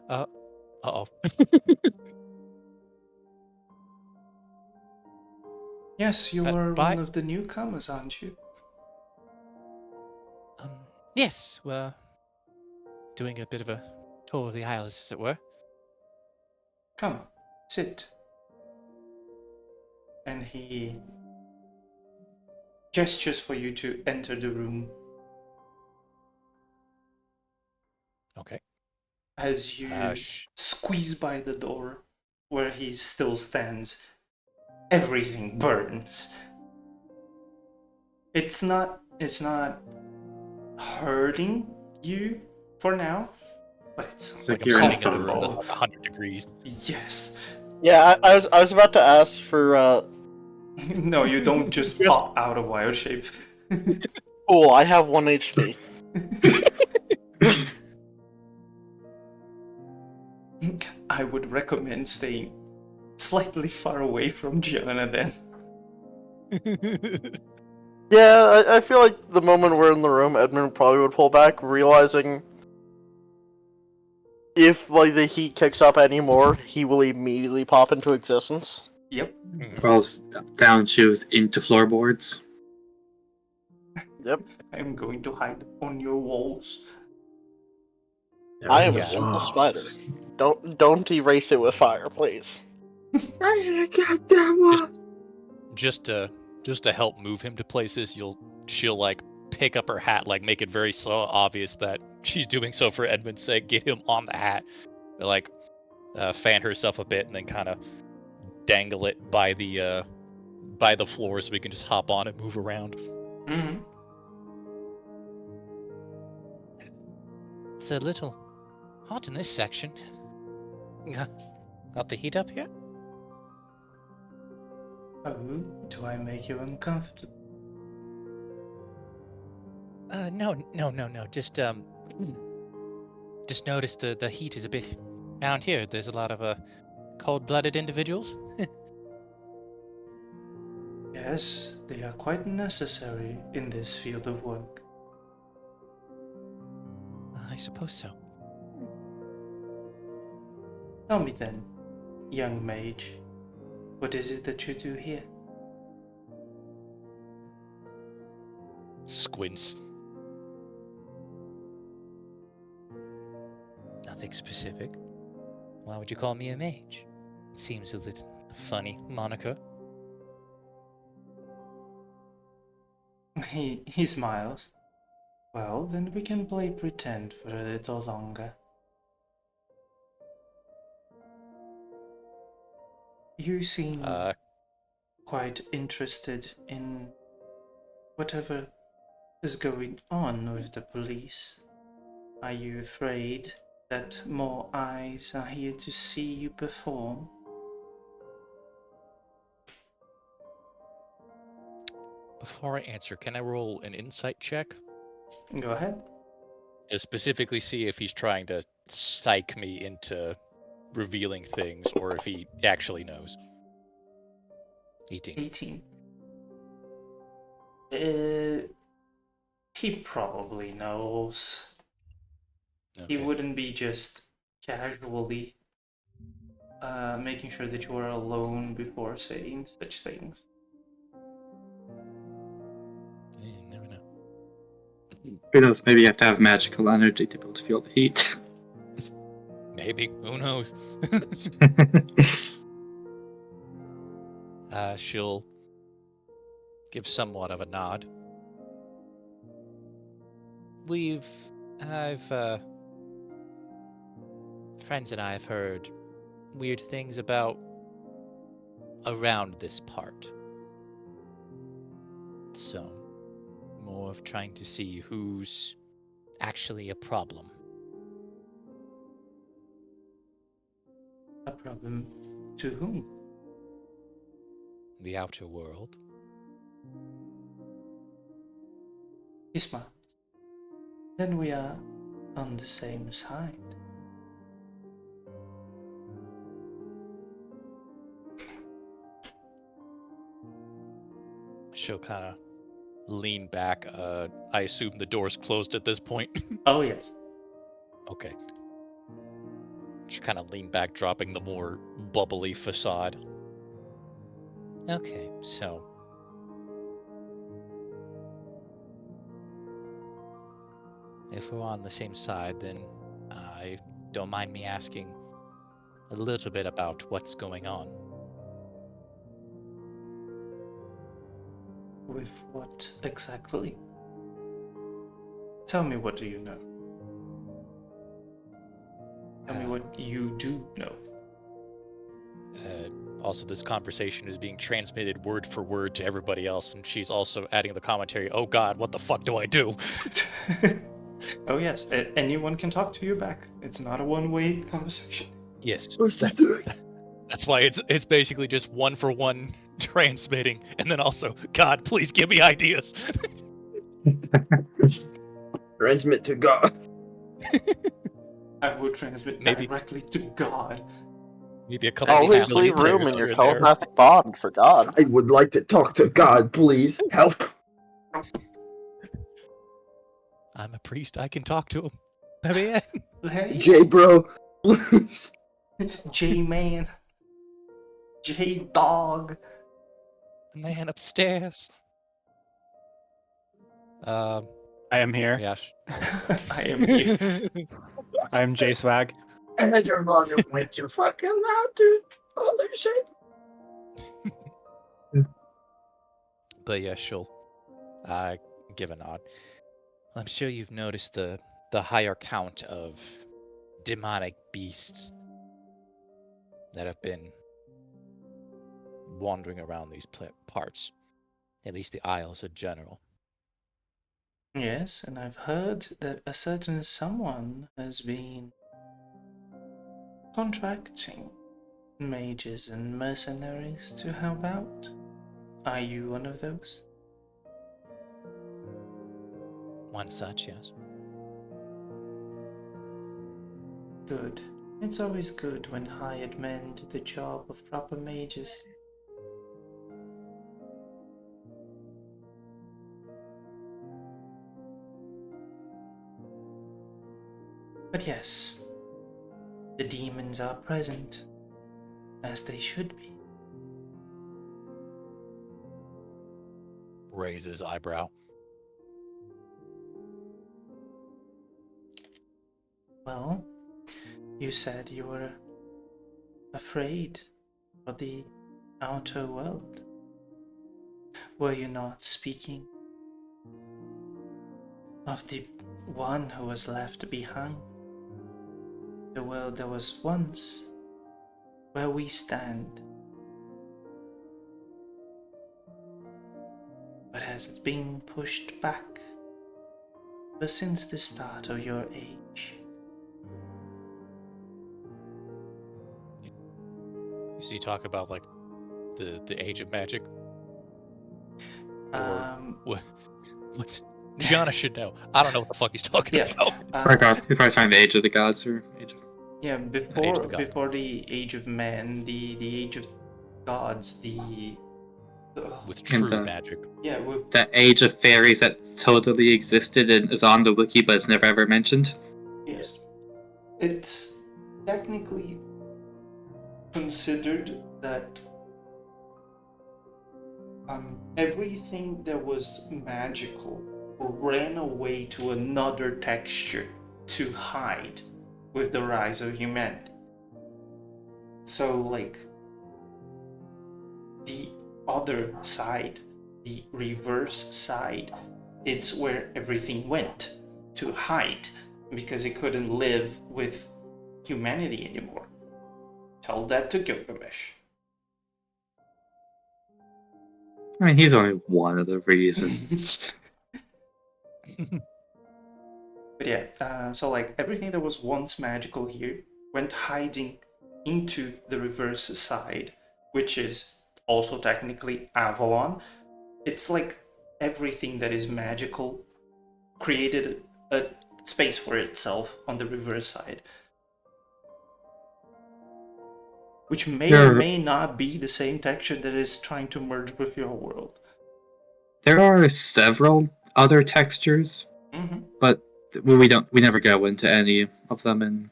Speaker 3: Uh-oh.
Speaker 2: Yes, you are
Speaker 3: bye.
Speaker 2: one of the newcomers, aren't you?
Speaker 3: Yes, we're doing a bit of a tour of the isles, as it were.
Speaker 2: Come, sit. And he gestures for you to enter the room.
Speaker 3: Okay.
Speaker 2: As you squeeze by the door where he still stands, everything burns. It's not hurting you for now, but it's
Speaker 5: Like
Speaker 3: I'm
Speaker 5: you're in a
Speaker 3: sitting in a room
Speaker 5: sauna.
Speaker 3: that's 100 degrees.
Speaker 2: Yes.
Speaker 6: Yeah, I was about to ask for
Speaker 2: No, you don't just pop out of wild shape.
Speaker 6: cool, I have 1 HP.
Speaker 2: I would recommend staying slightly far away from Gianna then.
Speaker 6: Yeah, I feel like the moment we're in the room, Edmund probably would pull back, realizing if like the heat kicks up anymore, he will immediately pop into existence.
Speaker 2: Yep.
Speaker 5: Crawls down shoes into floorboards.
Speaker 6: Yep.
Speaker 2: I'm going to hide on your walls.
Speaker 6: I am
Speaker 3: Yeah.
Speaker 6: a simple spider. Don't erase it with fire, please.
Speaker 3: Just to help move him to places, she'll like pick up her hat, like make it very so obvious that she's doing so for Edmund's sake. Get him on the hat, like fan herself a bit, and then kind of dangle it by the floor so we can just hop on and move around.
Speaker 2: Mm-hmm.
Speaker 3: It's a little hot in this section. Got the heat up here?
Speaker 2: Oh, do I make you uncomfortable?
Speaker 3: No. Just notice the heat is a bit down here. There's a lot of cold-blooded individuals.
Speaker 2: Yes, they are quite necessary in this field of work.
Speaker 3: I suppose so.
Speaker 2: Tell me then, young mage, what is it that you do here?
Speaker 3: Squints. Nothing specific. Why would you call me a mage? It seems a little funny moniker.
Speaker 2: He smiles. Well, then we can play pretend for a little longer. You seem quite interested in whatever is going on with the police. Are you afraid that more eyes are here to see you perform?
Speaker 3: Before I answer, can I roll an insight check?
Speaker 2: Go ahead.
Speaker 3: To specifically see if he's trying to psych me into revealing things or if he actually knows. 18.
Speaker 2: 18. He probably knows. He
Speaker 3: Okay.
Speaker 2: wouldn't be just casually making sure that you are alone before saying such things.
Speaker 3: Yeah, you never know.
Speaker 5: Who knows? Maybe you have to have magical energy to be able to feel the heat.
Speaker 3: Maybe. Who knows? She'll give somewhat of a nod. Friends and I have heard weird things about around this part. So, more of trying to see who's actually a problem.
Speaker 2: A problem to whom?
Speaker 3: The outer world.
Speaker 2: He smiles. Then we are on the same side.
Speaker 3: She'll kind of lean back. I assume the door's closed at this point.
Speaker 2: Oh, yes.
Speaker 3: Okay. She'll kind of lean back, dropping the more bubbly facade. Okay, so if we're on the same side, then I don't mind me asking a little bit about what's going on.
Speaker 2: With what exactly? Tell me, what do you know? Tell me what you do know.
Speaker 3: Also, this conversation is being transmitted word for word to everybody else, and she's also adding the commentary, "Oh God, what the fuck do I do?"
Speaker 2: Oh, yes. Anyone can talk to you back. It's not a one-way conversation.
Speaker 3: Yes,
Speaker 1: What's this doing?
Speaker 3: that's why it's basically just one for one transmitting, and then also, God, please give me ideas.
Speaker 1: Transmit to God.
Speaker 2: I would transmit
Speaker 3: Maybe-
Speaker 2: directly to God.
Speaker 3: Maybe a couple.
Speaker 6: Always
Speaker 3: of
Speaker 6: leave room in
Speaker 3: here
Speaker 6: your
Speaker 3: and there.
Speaker 6: telepathic bond, for God.
Speaker 1: I would like to talk to God, please. Help.
Speaker 3: I'm a priest. I can talk to him. Maybe
Speaker 2: Hey,
Speaker 1: J bro, please.
Speaker 2: J-Man. J-Dog.
Speaker 3: man upstairs.
Speaker 4: I am here.
Speaker 3: Yash.
Speaker 2: I am here.
Speaker 4: I am J Swag.
Speaker 1: And I turn volume way too fucking loud, dude. Holy shit.
Speaker 3: But yeah, she'll give a nod. I'm sure you've noticed the higher count of demonic beasts that have been wandering around these parts, at least the Isles in general.
Speaker 2: Yes, and I've heard that a certain someone has been contracting mages and mercenaries to help out. Are you one of those?
Speaker 3: One such, yes.
Speaker 2: Good. It's always good when hired men do the job of proper mages. But yes, the demons are present, as they should be.
Speaker 3: Raises eyebrow.
Speaker 2: Well, you said you were afraid for the outer world. Were you not speaking of the one who was left behind? The world that was once where we stand, but has been pushed back ever since the start of your age.
Speaker 3: So you talk about like the age of magic? What's Gianna should know. I don't know what the fuck he's talking
Speaker 2: Yeah.
Speaker 3: about.
Speaker 5: If I find the Age of the Gods or Age of...
Speaker 2: Yeah,
Speaker 3: Age of the God.
Speaker 2: before the Age of Man, the Age of Gods, the
Speaker 3: with
Speaker 5: In
Speaker 3: true
Speaker 5: the-
Speaker 3: magic.
Speaker 2: Yeah, with
Speaker 5: That age of fairies that totally existed and is on the wiki but it's never ever mentioned.
Speaker 2: yes, it's technically considered that everything that was magical ran away to another texture to hide with the rise of humanity. So, like, the other side, the reverse side, it's where everything went to hide because it couldn't live with humanity anymore. Tell that to Gilgamesh.
Speaker 5: I mean, he's only one of the reasons.
Speaker 2: But yeah, so like everything that was once magical here went hiding into the reverse side, which is also technically Avalon. It's like everything that is magical created a space for itself on the reverse side, which may or may not be the same texture that is trying to merge with your world.
Speaker 5: There are several other textures, but we never go into any of them in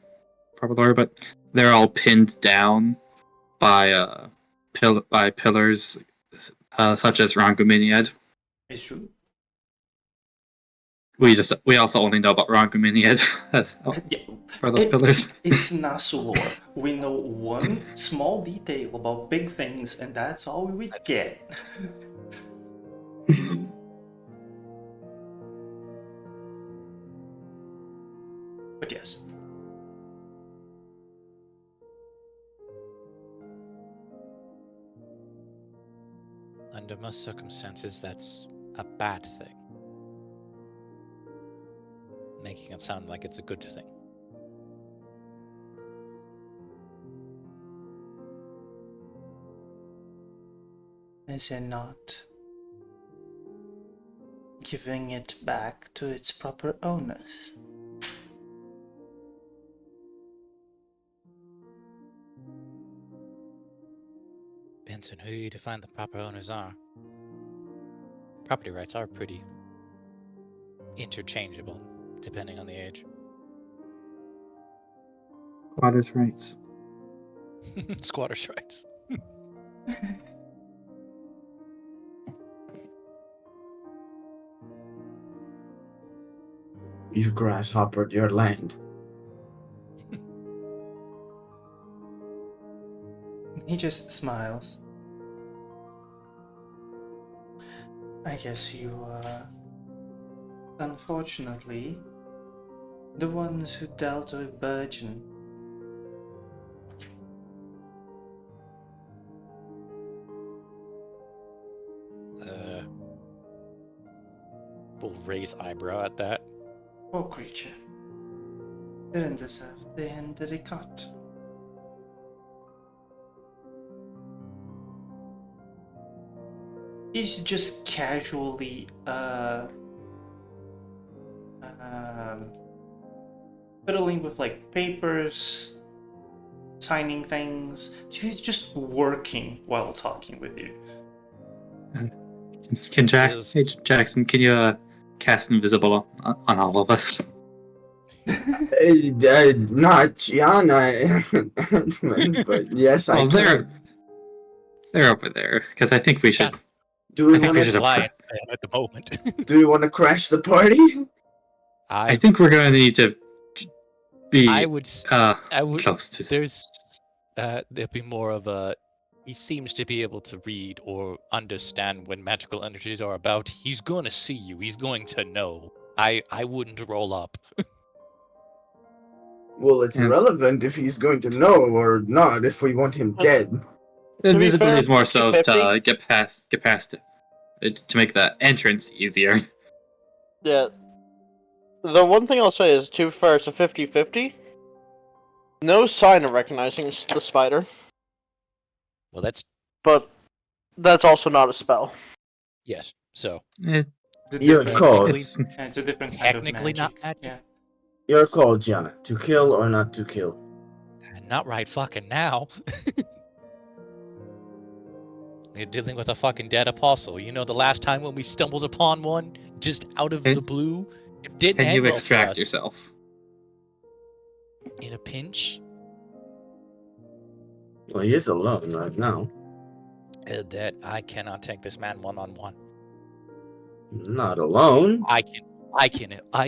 Speaker 5: proper lore. But they're all pinned down by pillars such as Ranguminiad.
Speaker 2: It's true.
Speaker 5: We also only know about Ranguminiad
Speaker 2: Yeah,
Speaker 5: for those pillars.
Speaker 2: It's Nasu lore. We know one small detail about big things, and that's all we get. But yes.
Speaker 3: Under most circumstances, that's a bad thing. Making it sound like it's a good thing.
Speaker 2: Is it not? Giving it back to its proper owners.
Speaker 3: Depends on who you define the proper owners are. Property rights are pretty interchangeable, depending on the age.
Speaker 5: Squatters' rights.
Speaker 3: Squatters' rights.
Speaker 1: You've grasshoppered your land.
Speaker 2: He just smiles. I guess you are, unfortunately, the ones who dealt with Burgeon.
Speaker 3: Will raise eyebrow at that.
Speaker 2: Poor creature. Didn't deserve the end that it got. He's just casually fiddling with like papers, signing things. He's just working while talking with you.
Speaker 5: Hey, Jackson, can you cast invisible on all of us?
Speaker 1: Not Gianna, but yes, I can.
Speaker 5: They're over there because I think we should.
Speaker 1: Do we
Speaker 5: I think
Speaker 1: want
Speaker 5: we
Speaker 1: to
Speaker 5: should.
Speaker 3: Fly at the moment.
Speaker 1: Do we want to crash the party?
Speaker 5: I think we're going to need to be.
Speaker 3: I would
Speaker 5: close to.
Speaker 3: There'd be more of a. He seems to be able to read or understand when magical energies are about. He's going to see you. He's going to know. I wouldn't roll up.
Speaker 1: Well, it's relevant if he's going to know or not. If we want him dead.
Speaker 5: Invisibility is more so
Speaker 6: 50-50.
Speaker 5: to get past it, to make the entrance easier.
Speaker 6: Yeah. The one thing I'll say is, too far, it's a 50-50. No sign of recognizing the spider.
Speaker 3: Well,
Speaker 6: But that's also not a spell.
Speaker 3: yes. So
Speaker 1: Your call.
Speaker 2: It's a different kind of
Speaker 3: technically
Speaker 2: magic.
Speaker 3: not magic.
Speaker 2: Yeah.
Speaker 1: Your call, Gianna. To kill or not to kill?
Speaker 3: Not right fucking now. You're dealing with a fucking dead apostle. You know the last time when we stumbled upon one, just out of
Speaker 5: Can-
Speaker 3: the blue? It didn't
Speaker 5: Can
Speaker 3: end
Speaker 5: you
Speaker 3: well for
Speaker 5: extract
Speaker 3: us.
Speaker 5: yourself?
Speaker 3: In a pinch?
Speaker 1: Well, he is alone right now.
Speaker 3: That I cannot take this man one-on-one.
Speaker 1: Not alone.
Speaker 3: I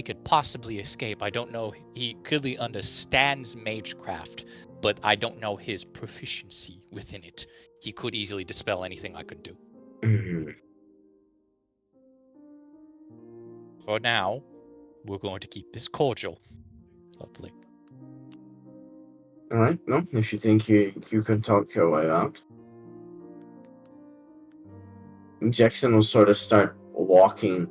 Speaker 3: could possibly escape. I don't know. He clearly understands magecraft, but I don't know his proficiency within it. He could easily dispel anything I could do.
Speaker 1: Mhm.
Speaker 3: For now, we're going to keep this cordial. Lovely.
Speaker 1: All right. No, if you think you can talk your way out. Jackson will sort of start walking,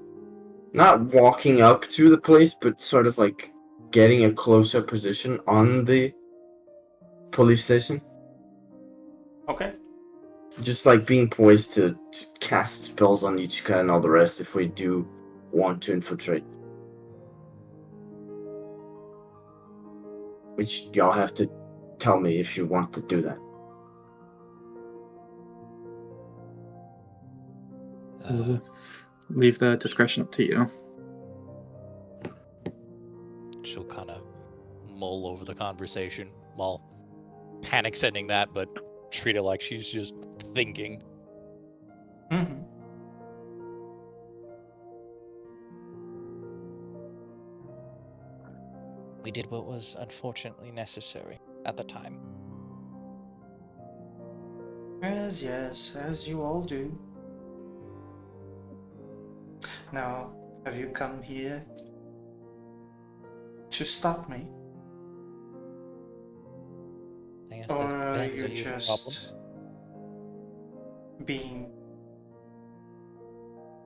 Speaker 1: not walking up to the place, but sort of like getting a closer position on the police station.
Speaker 2: Okay.
Speaker 1: Just like being poised to cast spells on Ichika and all the rest if we do want to infiltrate. Which y'all have to tell me if you want to do that.
Speaker 5: Leave the discretion up to you.
Speaker 3: She'll kind of mull over the conversation while panic sending that, but treat it like she's just thinking.
Speaker 2: Mm-hmm.
Speaker 3: We did what was unfortunately necessary at the time.
Speaker 2: Yes, as you all do. Now, have you come here to stop me?
Speaker 3: I guess
Speaker 2: Or
Speaker 3: that
Speaker 2: are
Speaker 3: depends.
Speaker 2: you
Speaker 3: Are you the
Speaker 2: just being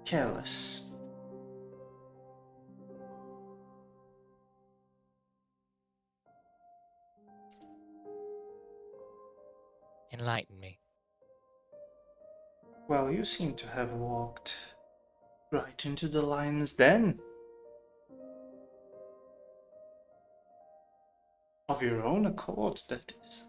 Speaker 2: careless?
Speaker 3: Enlighten me.
Speaker 2: Well, you seem to have walked right into the lion's den. Of your own accord, that is.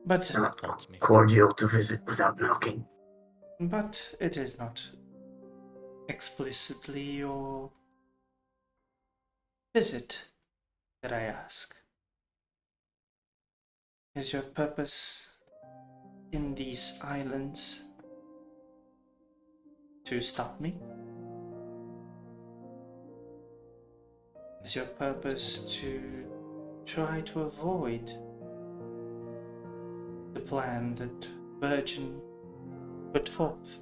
Speaker 2: But
Speaker 1: It's not
Speaker 3: Holds me.
Speaker 1: cordial to visit without knocking.
Speaker 2: it is not explicitly your visit that I ask. Is your purpose in these islands to stop me? Is your purpose to try to avoid the plan that Virgin put forth?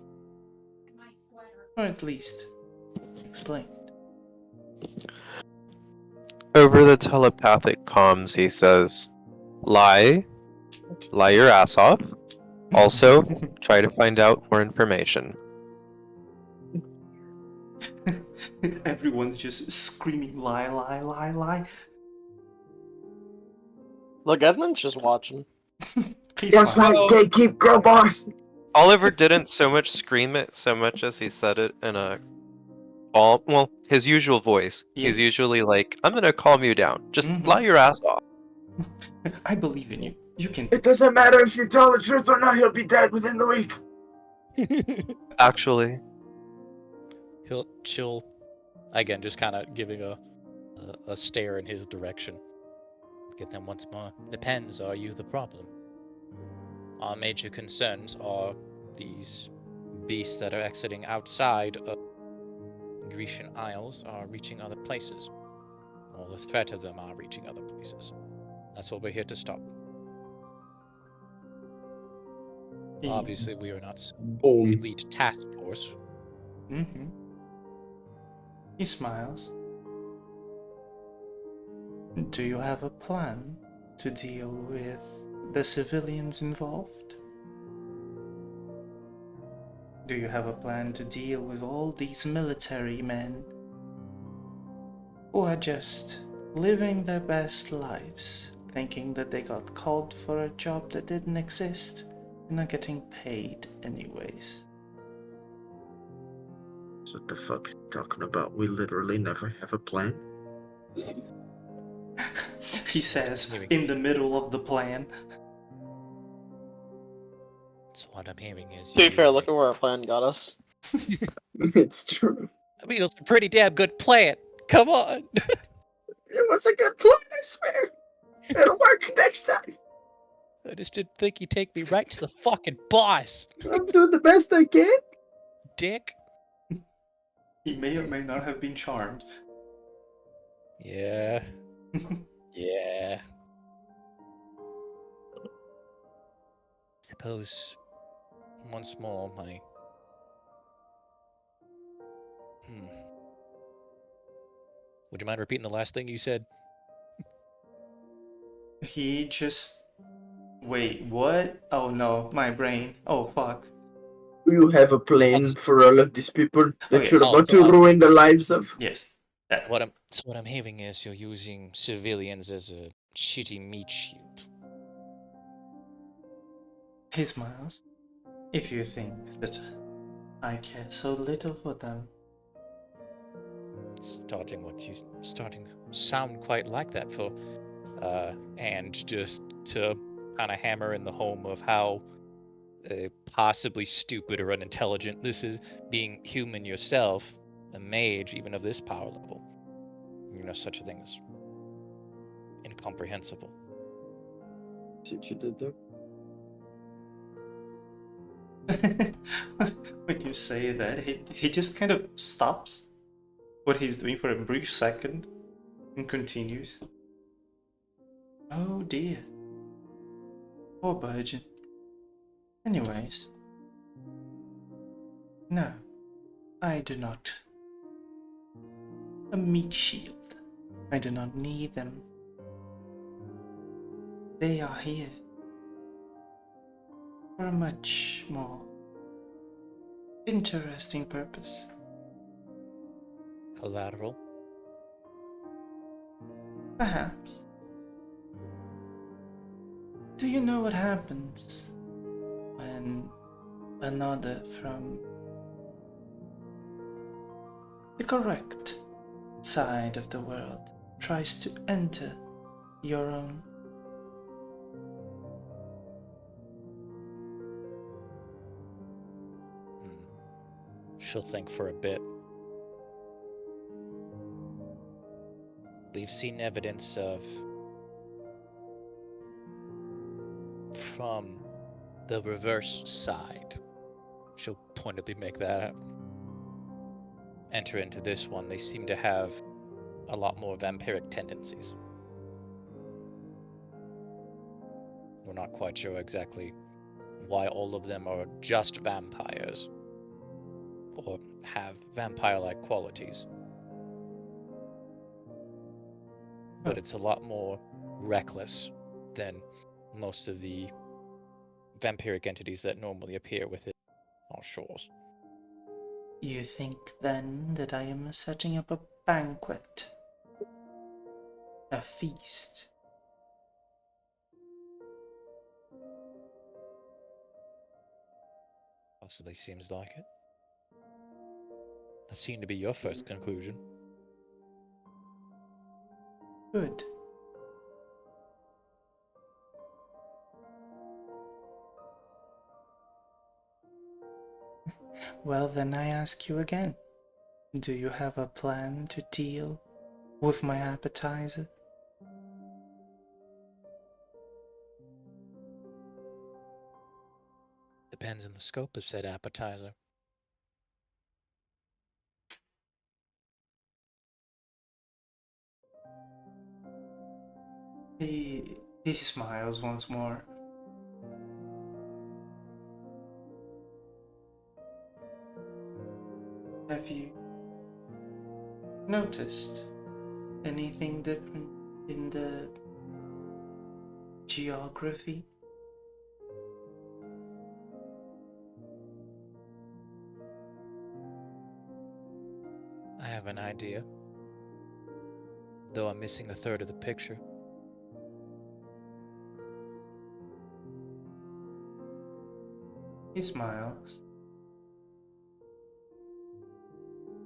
Speaker 2: Or at least explain.
Speaker 7: Over the telepathic comms, he says, lie your ass off. Also, try to find out more information.
Speaker 2: Everyone's just screaming lie, lie, lie, lie.
Speaker 6: Look, Edmund's just watching.
Speaker 2: He's
Speaker 1: Yes,
Speaker 2: fine.
Speaker 1: like gatekeep girl bars.
Speaker 7: Oliver didn't so much scream it so much as he said it in a his usual voice.
Speaker 2: Yeah.
Speaker 7: He's usually like, I'm gonna calm you down. Just
Speaker 2: Mhm.
Speaker 7: lie your ass off.
Speaker 2: I believe in you. You can.
Speaker 1: It doesn't matter if you tell the truth or not, he'll be dead within the week.
Speaker 7: Actually,
Speaker 3: He'll chill again, just kind of giving a stare in his direction. Get them once more. Depends. Are you the problem? Our major concerns are these beasts that are exiting outside of Grecian Isles are reaching other places, or the threat of them are reaching other places. That's what we're here to stop. Obviously, we are not some
Speaker 1: Boom.
Speaker 3: elite task force.
Speaker 2: Mm-hmm. He smiles. Do you have a plan to deal with the civilians involved? Do you have a plan to deal with all these military men who are just living their best lives, thinking that they got called for a job that didn't exist and not getting paid anyways.
Speaker 1: So what the fuck are you talking about? We literally never have a plan.
Speaker 2: He says in the middle of the plan.
Speaker 3: So what I'm hearing is
Speaker 6: To be
Speaker 3: you,
Speaker 6: fair, look at where our plan got us.
Speaker 1: It's true.
Speaker 3: I mean, it was a pretty damn good plan. Come on.
Speaker 1: It was a good plan, I swear. It'll work next time.
Speaker 3: I just didn't think you'd take me right to the fucking boss,
Speaker 1: I'm doing the best I can.
Speaker 3: dick.
Speaker 2: He may or may not have been charmed.
Speaker 3: Yeah. Yeah. Suppose once more my Would you mind repeating the last thing you said?
Speaker 2: He just... Wait, what? Oh no, my brain. Oh fuck.
Speaker 1: You have a plan for all of these people that
Speaker 2: yes.
Speaker 1: you're about to ruin the lives of.
Speaker 2: Yes.
Speaker 3: What I'm hearing is you're using civilians as a shitty meat shield.
Speaker 2: He smiles. If you think that I care so little for them.
Speaker 3: Starting to sound quite like that for and just to kind of hammer in the home of how possibly stupid or unintelligent this is, being human yourself, a mage even of this power level. You know, such a thing is incomprehensible.
Speaker 1: See what you did there?
Speaker 2: When you say that, he just kind of stops what he's doing for a brief second and continues. Oh dear. Poor Virgin. Anyways. No, I do not. A meat shield. I do not need them. They are here for a much more interesting purpose.
Speaker 3: Collateral?
Speaker 2: Perhaps. Do you know what happens when another from the correct side of the world tries to enter your own?
Speaker 3: She'll think for a bit. We've seen evidence of from the reverse side. She'll pointedly make that up. Enter into this one, they seem to have a lot more vampiric tendencies. We're not quite sure exactly why all of them are just vampires or have vampire-like qualities. But it's a lot more reckless than most of the vampiric entities that normally appear within our shores.
Speaker 2: You think then that I am setting up a banquet? A feast?
Speaker 3: Possibly seems like it. That seemed to be your first conclusion.
Speaker 2: Good. Well, then I ask you again. Do you have a plan to deal with my appetizer?
Speaker 3: Depends on the scope of said appetizer.
Speaker 2: He smiles once more. Have you noticed anything different in the geography?
Speaker 3: I have an idea. Though I'm missing a third of the picture.
Speaker 2: He smiles.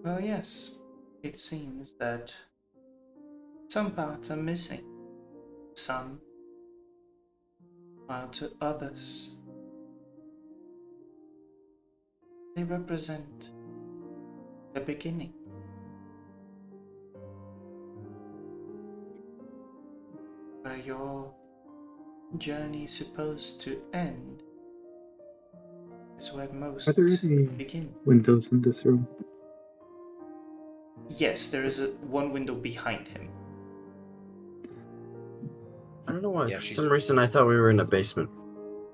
Speaker 2: Well, yes, it seems that some parts are missing. Some, while to others, they represent the beginning. Where your journey is supposed to end is where most
Speaker 5: Are there any
Speaker 2: begin.
Speaker 5: windows in this room?
Speaker 2: Yes, there is one window behind him.
Speaker 1: I don't know why.
Speaker 3: Yeah,
Speaker 1: For
Speaker 3: she's-
Speaker 1: some reason, I thought we were in a basement.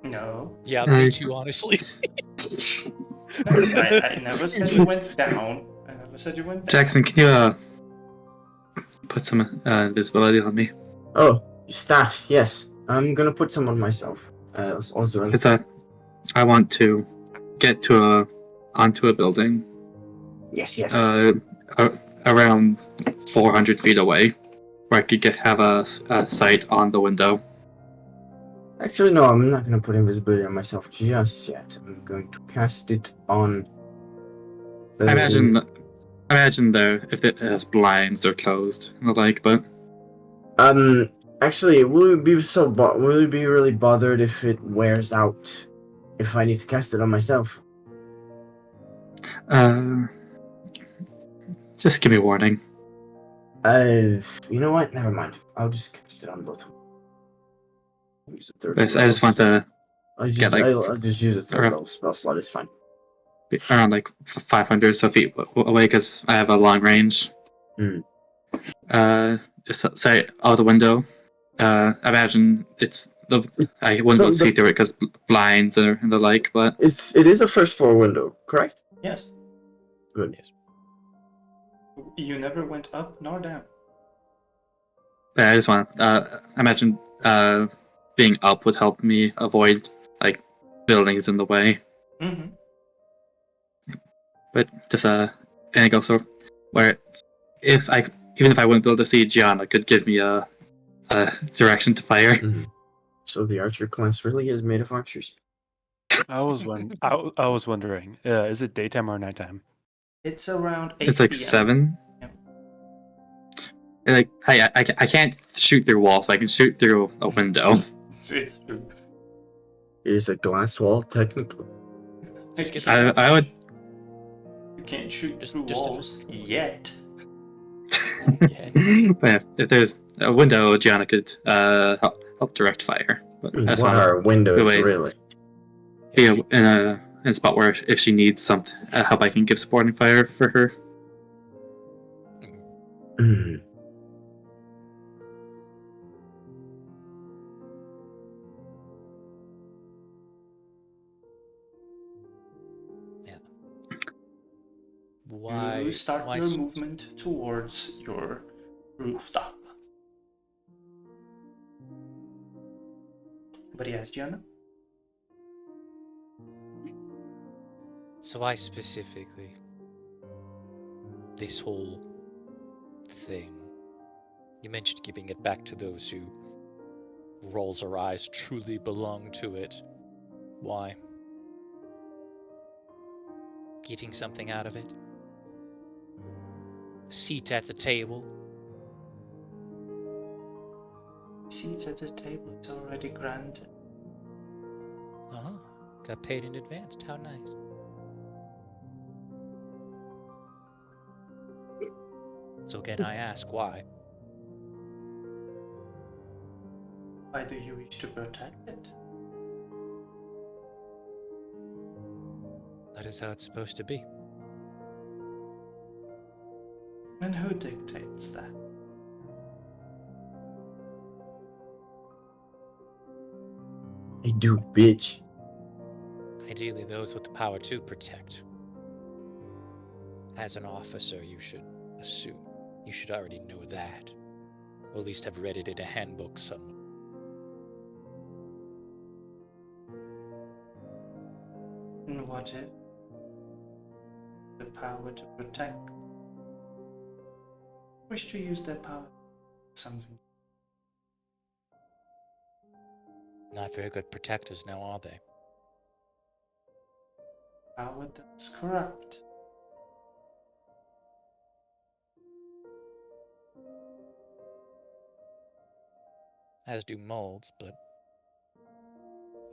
Speaker 2: No,
Speaker 3: Yeah,
Speaker 5: I-
Speaker 3: me too, honestly.
Speaker 2: I never said you went down. I never said you went down.
Speaker 5: Jackson, can you put some invisibility on me?
Speaker 1: Oh, stat. Yes, I'm gonna put some on myself. Also,
Speaker 5: Because I want to get onto a building
Speaker 1: yes, yes.
Speaker 5: around 400 feet away, where I could have a sight on the window.
Speaker 1: Actually, no, I'm not gonna put invisibility on myself just yet. I'm going to cast it on.
Speaker 5: I imagine though if it has blinds or closed and the like, but
Speaker 1: Actually, will you be really bothered if it wears out? If I need to cast it on myself?
Speaker 5: just give me warning.
Speaker 1: You know what? Never mind. I'll just cast it on both of them. Use a third
Speaker 5: I just want to
Speaker 1: I'll
Speaker 5: get, like,
Speaker 1: I'll just use a third
Speaker 5: around-
Speaker 1: level spell slot. It's fine.
Speaker 5: be around like 500 so feet away because I have a long range.
Speaker 1: Hmm.
Speaker 5: Just say out the window. Imagine I wouldn't be able to see through it because blinds and the like, but
Speaker 1: It is a first floor window, correct?
Speaker 2: Yes.
Speaker 1: Good.
Speaker 3: Yes.
Speaker 2: You never went up nor down.
Speaker 5: yeah, I just want imagine being up would help me avoid like buildings in the way.
Speaker 2: Mm-hmm.
Speaker 5: But just anything else where even if I wouldn't be able to see Gianna could give me a direction to fire.
Speaker 1: So the archer class really is made of archers.
Speaker 8: I was wondering, is it daytime or nighttime?
Speaker 2: It's around 8
Speaker 5: It's like
Speaker 2: p.m.
Speaker 5: 7.
Speaker 2: Yeah.
Speaker 5: And, like I can't shoot through walls, so I can shoot through a window.
Speaker 2: It's true.
Speaker 1: It is a glass wall, technically.
Speaker 2: You
Speaker 3: get
Speaker 2: can't-
Speaker 5: I would.
Speaker 2: You can't shoot
Speaker 3: Just-
Speaker 2: through
Speaker 3: just-
Speaker 2: walls yet.
Speaker 3: Yeah.
Speaker 5: But yeah, if there's a window, Gianna could help direct fire. But that's
Speaker 1: What
Speaker 5: one
Speaker 1: are windows,
Speaker 5: wait.
Speaker 1: really?
Speaker 5: be in a spot where if she needs something help, I can give supporting fire for her.
Speaker 1: Mm.
Speaker 3: Why?
Speaker 2: You start
Speaker 3: why
Speaker 2: your
Speaker 3: s-
Speaker 2: movement towards your rooftop. But yes, Gianna?
Speaker 3: So why specifically? This whole thing. You mentioned giving it back to those who rolls our eyes truly belong to it. Why? Getting something out of it? Seat at the table?
Speaker 2: Seats at the table is already granted.
Speaker 3: Uh-huh. Got paid in advance. How nice. So again, I ask why.
Speaker 2: Why do you wish to protect it?
Speaker 3: That is how it's supposed to be.
Speaker 2: And who dictates that?
Speaker 1: I do, bitch.
Speaker 3: Ideally, those with the power to protect. As an officer, you should assume. You should already know that. Or at least have read it in a handbook somewhere.
Speaker 2: And what if the power to protect wish to use their power for something?
Speaker 3: Not very good protectors now, are they?
Speaker 2: Power does corrupt.
Speaker 3: As do molds, but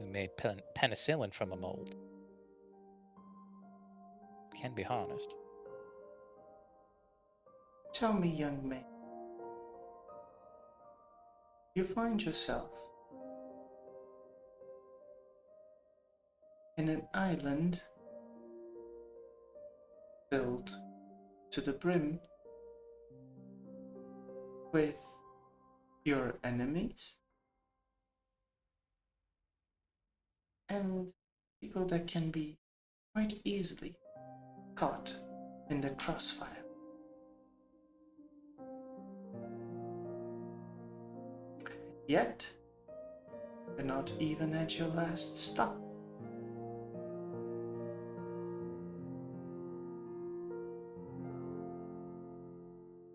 Speaker 3: we made penicillin from a mold. It can be harnessed.
Speaker 2: Tell me, young man, you find yourself in an island filled to the brim with your enemies and people that can be quite easily caught in the crossfire. Yet, you're not even at your last stop.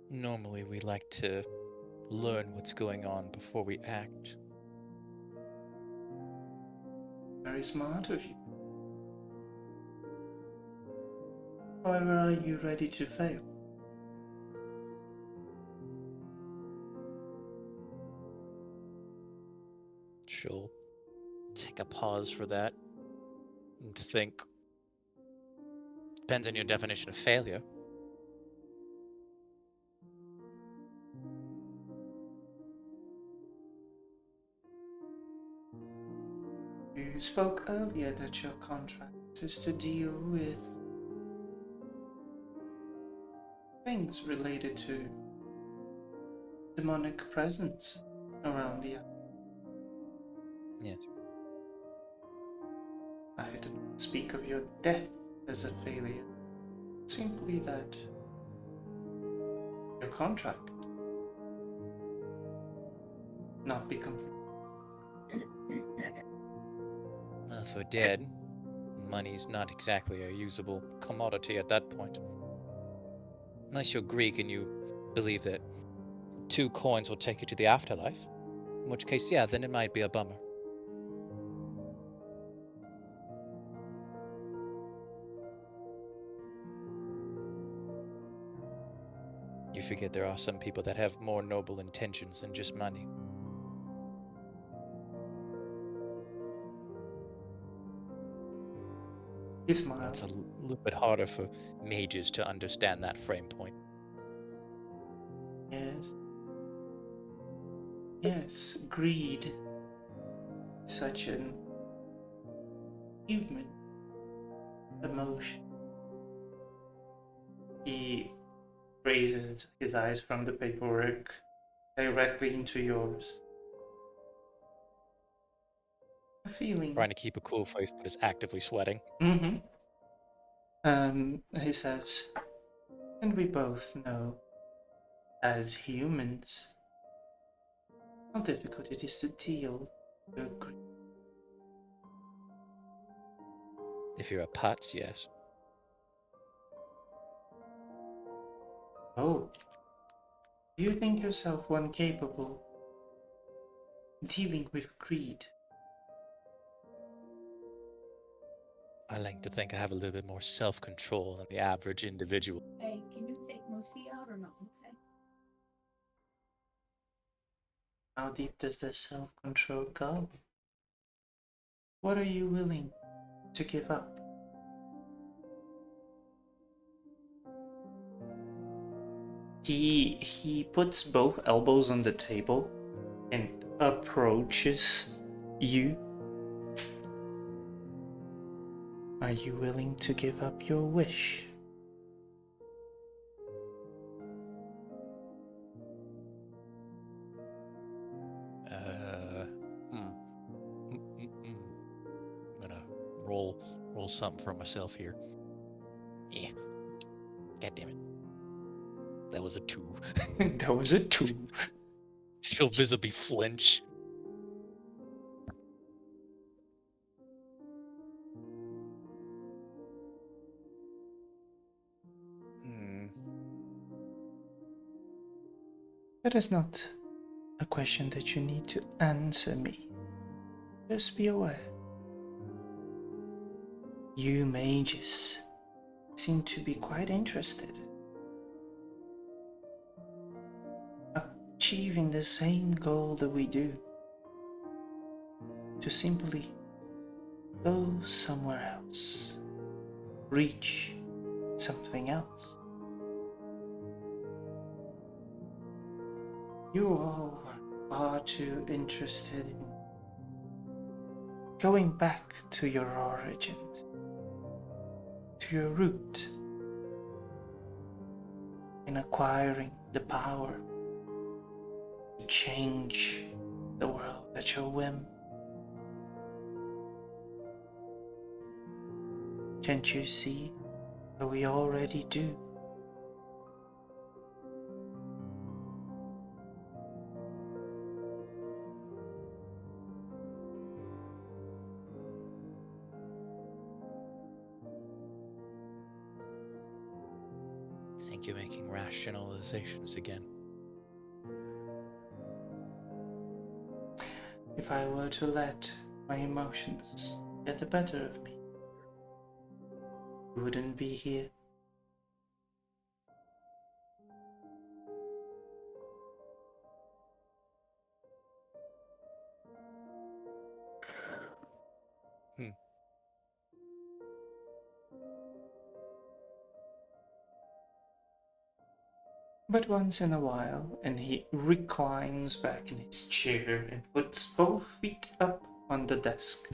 Speaker 3: Normally, we like to learn what's going on before we act.
Speaker 2: Very smart of you. However, are you ready to fail?
Speaker 3: She'll take a pause for that and to think. Depends on your definition of failure.
Speaker 2: You spoke earlier that your contract is to deal with things related to demonic presence around the island.
Speaker 3: Yes.
Speaker 2: I did not speak of your death as a failure, simply that your contract not be complete.
Speaker 3: Well, if we're dead, money's not exactly a usable commodity at that point. Unless you're Greek and you believe that 2 coins will take you to the afterlife. In which case, yeah, then it might be a bummer. You forget there are some people that have more noble intentions than just money.
Speaker 2: He smiled.
Speaker 3: It's a little bit harder for mages to understand that frame point.
Speaker 2: Yes. Yes, greed. Such an human emotion. He raises his eyes from the paperwork directly into yours. A feeling.
Speaker 3: Trying to keep a cool face, but is actively sweating.
Speaker 2: Mm-hmm. He says, and we both know, as humans, how difficult it is to deal with grief.
Speaker 3: If you're a putz, yes.
Speaker 2: Oh, do you think yourself one capable dealing with greed?
Speaker 3: I like to think I have a little bit more self-control than the average individual.
Speaker 9: Hey, can you take Mosi out or not?
Speaker 2: How deep does the self-control go? What are you willing to give up? He puts both elbows on the table and approaches you. Are you willing to give up your wish?
Speaker 3: I'm gonna roll something for myself here. Yeah. God damn it. That was a 2.
Speaker 2: That was a 2.
Speaker 3: She'll visibly flinch.
Speaker 2: That is not a question that you need to answer me. Just be aware. You mages seem to be quite interested in achieving the same goal that we do. To simply go somewhere else, reach something else. You all are far too interested in going back to your origins, to your root, in acquiring the power to change the world at your whim. Can't you see what we already do?
Speaker 3: I think you're making rash generalizations again.
Speaker 2: If I were to let my emotions get the better of me, you wouldn't be here. But once in a while, and he reclines back in his chair and puts both feet up on the desk.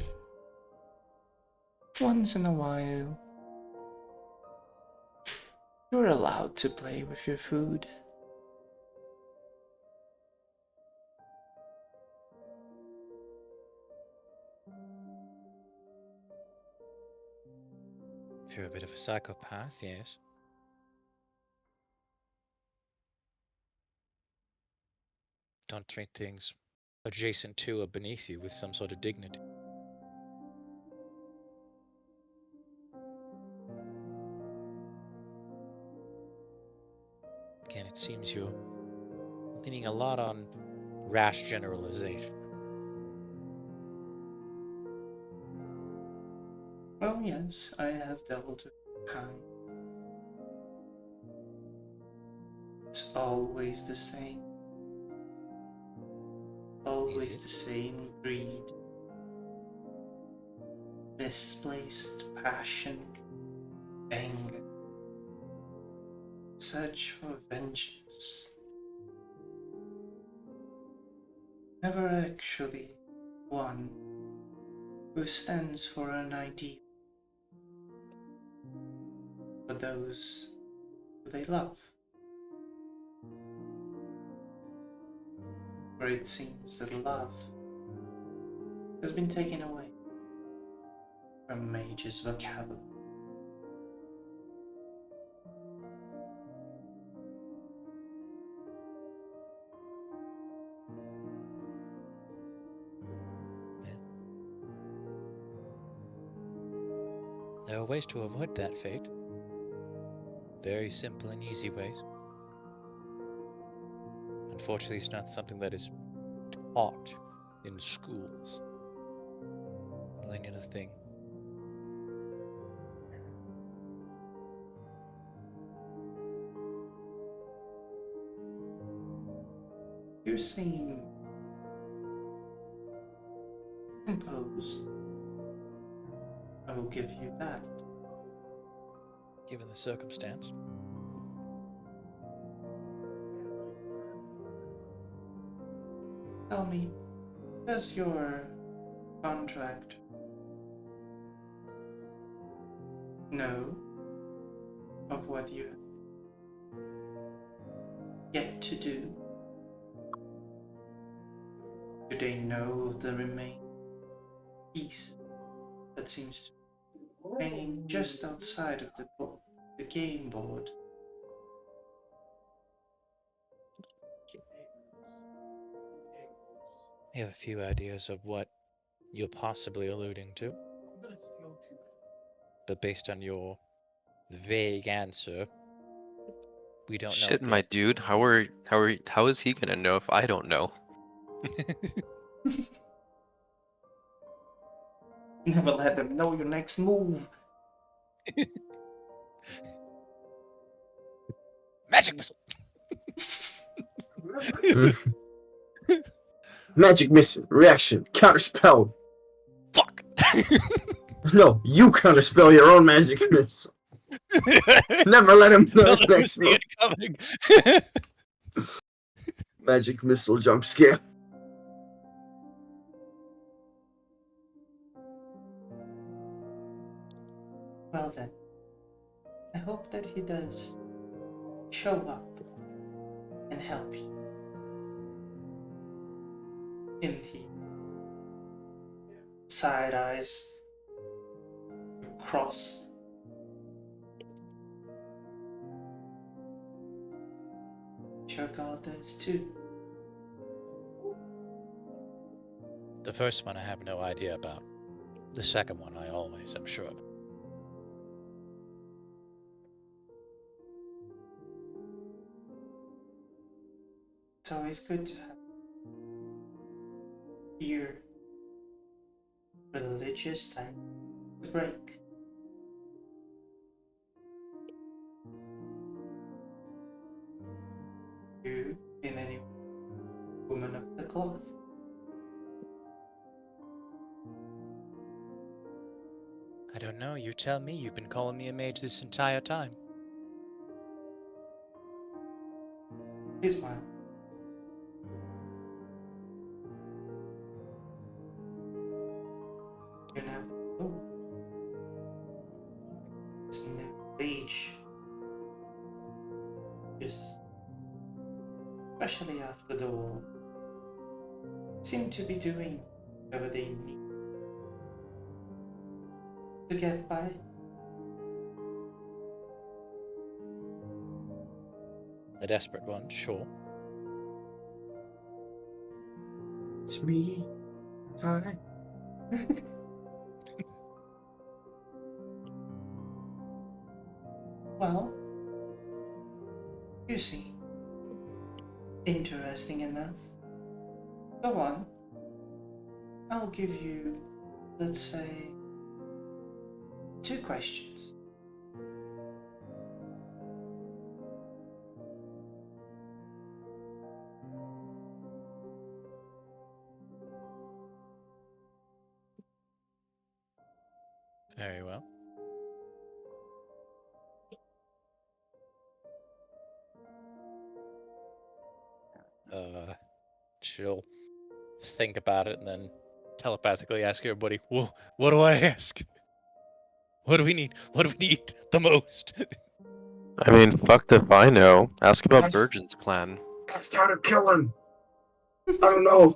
Speaker 2: Once in a while, you're allowed to play with your food.
Speaker 3: If you're a bit of a psychopath, yes. Don't treat things adjacent to or beneath you with some sort of dignity. Again, it seems you're leaning a lot on rash generalization.
Speaker 2: Well, yes, I have dealt with kind. It's always the same. Always the same greed. Misplaced passion, anger. Search for vengeance. Never actually one who stands for an ideal. For those who they love. For it seems that love has been taken away from mage's vocabulary.
Speaker 3: There are ways to avoid that fate. Very simple and easy ways. Unfortunately, it's not something that is taught in schools. Only another thing.
Speaker 2: You seem composed. I will give you that.
Speaker 3: Given the circumstance.
Speaker 2: Tell me, does your contract know of what you have yet to do? Do they know of the remaining piece that seems to be hanging just outside of the game board?
Speaker 3: I have a few ideas of what you're possibly alluding to. But based on your vague answer, we don't know.
Speaker 7: Shit, my dude. How is he gonna know if I don't know?
Speaker 2: Never let them know your next move.
Speaker 3: Magic missile.
Speaker 1: Magic missile, reaction, counterspell.
Speaker 3: Fuck.
Speaker 1: No, you counterspell your own magic missile. Never let him know
Speaker 3: Don't let me
Speaker 1: next
Speaker 3: see
Speaker 1: move.
Speaker 3: it coming.
Speaker 1: Magic missile jump scare.
Speaker 2: Well then, I hope that he does show up and help you in the side eyes cross. Your god does too.
Speaker 3: The first one I have no idea about. The second one I always am sure about.
Speaker 2: It's always good to have your religious time to break. You in any woman of the cloth.
Speaker 3: I don't know, you tell me. You've been calling me a mage this entire time.
Speaker 2: Here's one. You never know. This new age. Just especially after the war, seem to be doing whatever they need to get by.
Speaker 3: The desperate one, sure.
Speaker 1: It's me. Hi.
Speaker 2: Well, you see, interesting enough. Go on. I'll give you, let's say, 2 questions.
Speaker 3: Very well. She'll think about it and then telepathically ask everybody, well, what do I ask? What do we need? What do we need the most?
Speaker 7: I mean, fucked if I know. Ask about
Speaker 1: Yes.
Speaker 7: Virgin's plan.
Speaker 1: Ask how to kill him. I don't know.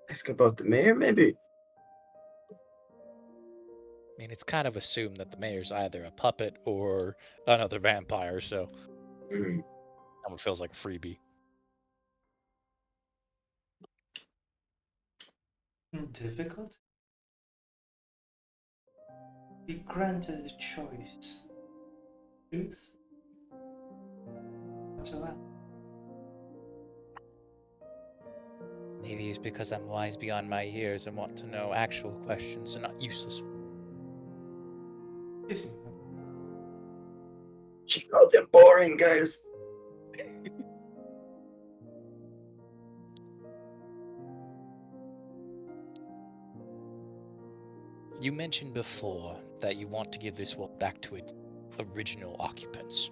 Speaker 1: Ask about the mayor, maybe.
Speaker 3: I mean, it's kind of assumed that the mayor's either a puppet or another vampire, so
Speaker 1: Mm.
Speaker 3: that one feels like a freebie.
Speaker 2: Difficult? Be granted a choice. Truth? Not so well.
Speaker 3: Maybe it's because I'm wise beyond my years and want to know actual questions and not useless.
Speaker 2: Is
Speaker 1: She called them boring, guys.
Speaker 3: You mentioned before that you want to give this world back to its original occupants,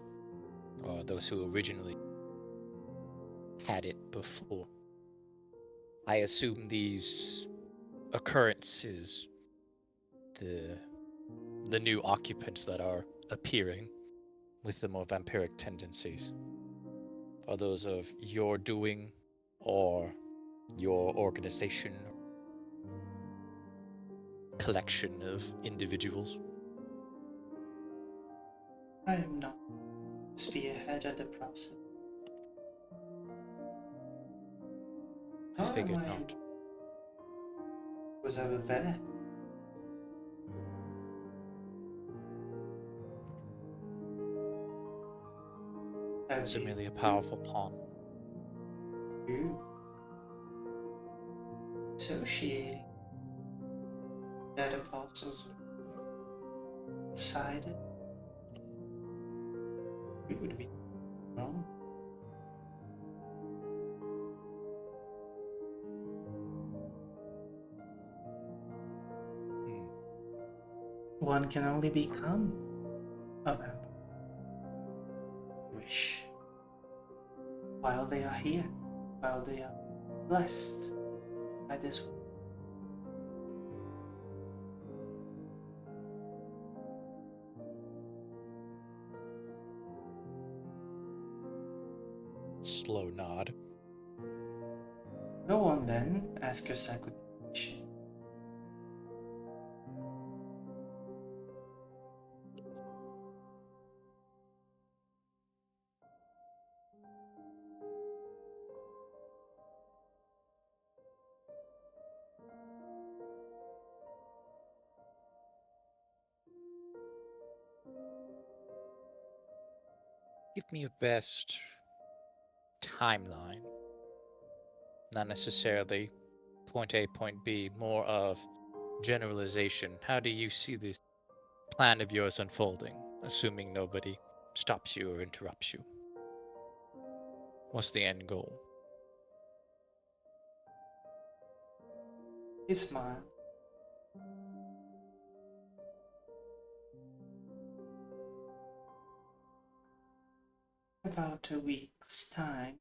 Speaker 3: or those who originally had it before. I assume these occurrences, the new occupants that are appearing with the more vampiric tendencies, are those of your doing or your organization, collection of individuals?
Speaker 2: I am not spearheaded the process.
Speaker 3: I
Speaker 2: However,
Speaker 3: figured
Speaker 2: my
Speaker 3: not.
Speaker 2: was over there.
Speaker 3: It's merely a powerful pawn.
Speaker 2: You associating that apostles inside it, it would be wrong.
Speaker 3: Hmm.
Speaker 2: One can only become a vampire. Wish. While they are here, while they are blessed by this world.
Speaker 3: Slow nod.
Speaker 2: Go on then, ask your second question.
Speaker 3: Give me a best timeline. Not necessarily point A, point B, more of generalization. How do you see this plan of yours unfolding, assuming nobody stops you or interrupts you? What's the end goal?
Speaker 2: He smiled. About a week's time,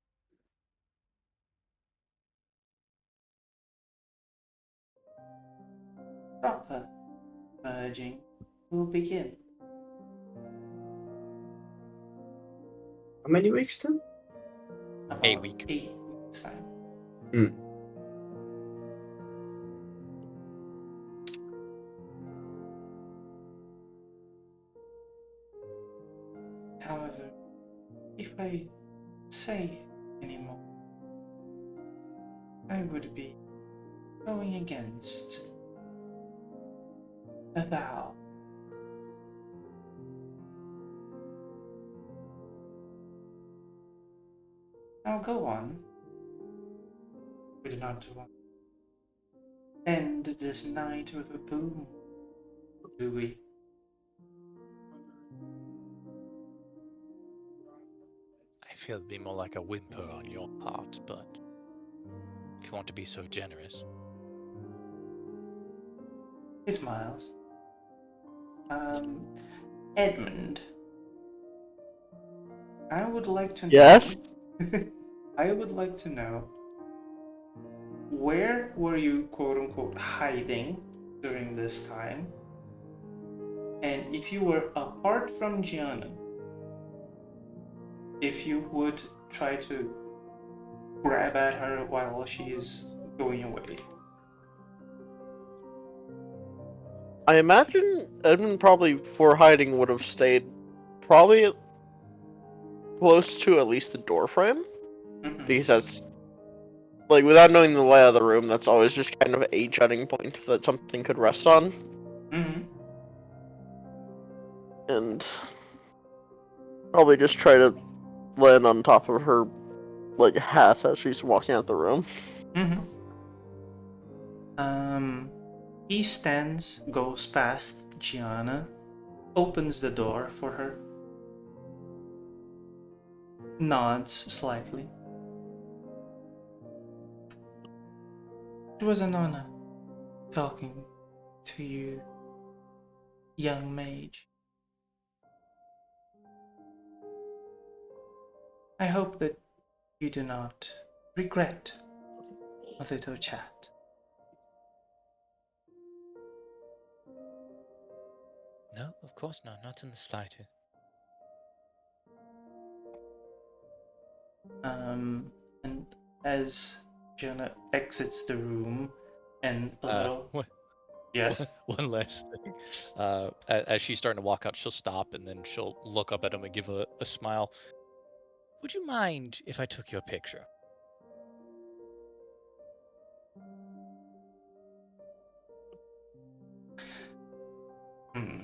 Speaker 2: proper merging will begin.
Speaker 1: How many weeks then?
Speaker 2: About
Speaker 3: A week.
Speaker 2: 8 weeks time. However, if I say any more, I would be going against a vow. Now go on. We do not want to end this night with a boom, do we?
Speaker 3: I feel it'd be more like a whimper on your part, but if you want to be so generous.
Speaker 2: He smiles. Edmund, I would like to know.
Speaker 6: Yes?
Speaker 2: I would like to know, where were you quote unquote hiding during this time? And if you were apart from Gianna, if you would try to grab at her while she's going away.
Speaker 6: I imagine Edmund probably, for hiding, would have stayed probably close to at least the door frame.
Speaker 2: Mhm.
Speaker 6: Because that's, like, without knowing the layout of the room, that's always just kind of a jutting point that something could rest on.
Speaker 2: Mhm.
Speaker 6: And probably just try to land on top of her, like, hat as she's walking out the room.
Speaker 2: Mhm. He stands, goes past Gianna, opens the door for her, nods slightly. It was an honor talking to you, young mage. I hope that you do not regret a little chat.
Speaker 3: No, of course not. Not in the slightest.
Speaker 2: And as Gianna exits the room and a little... Yes?
Speaker 3: One last thing. As she's starting to walk out, she'll stop and then she'll look up at him and give a smile. Would you mind if I took your picture?
Speaker 2: Hmm.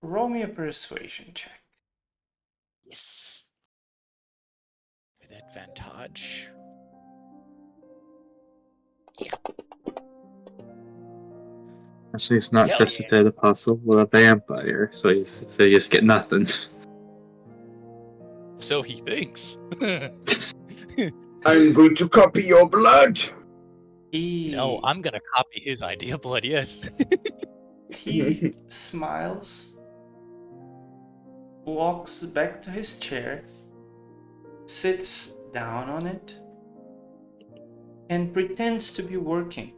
Speaker 2: Roll me a persuasion check.
Speaker 3: Yes. With advantage.
Speaker 5: Actually, it's not
Speaker 3: Hell
Speaker 5: just
Speaker 3: yeah.
Speaker 5: a dead apostle, but a vampire, so you just get nothing.
Speaker 3: So he thinks.
Speaker 1: I'm going to copy your blood.
Speaker 3: No, I'm gonna copy his idea blood, yes.
Speaker 2: He smiles, walks back to his chair, sits down on it, and pretends to be working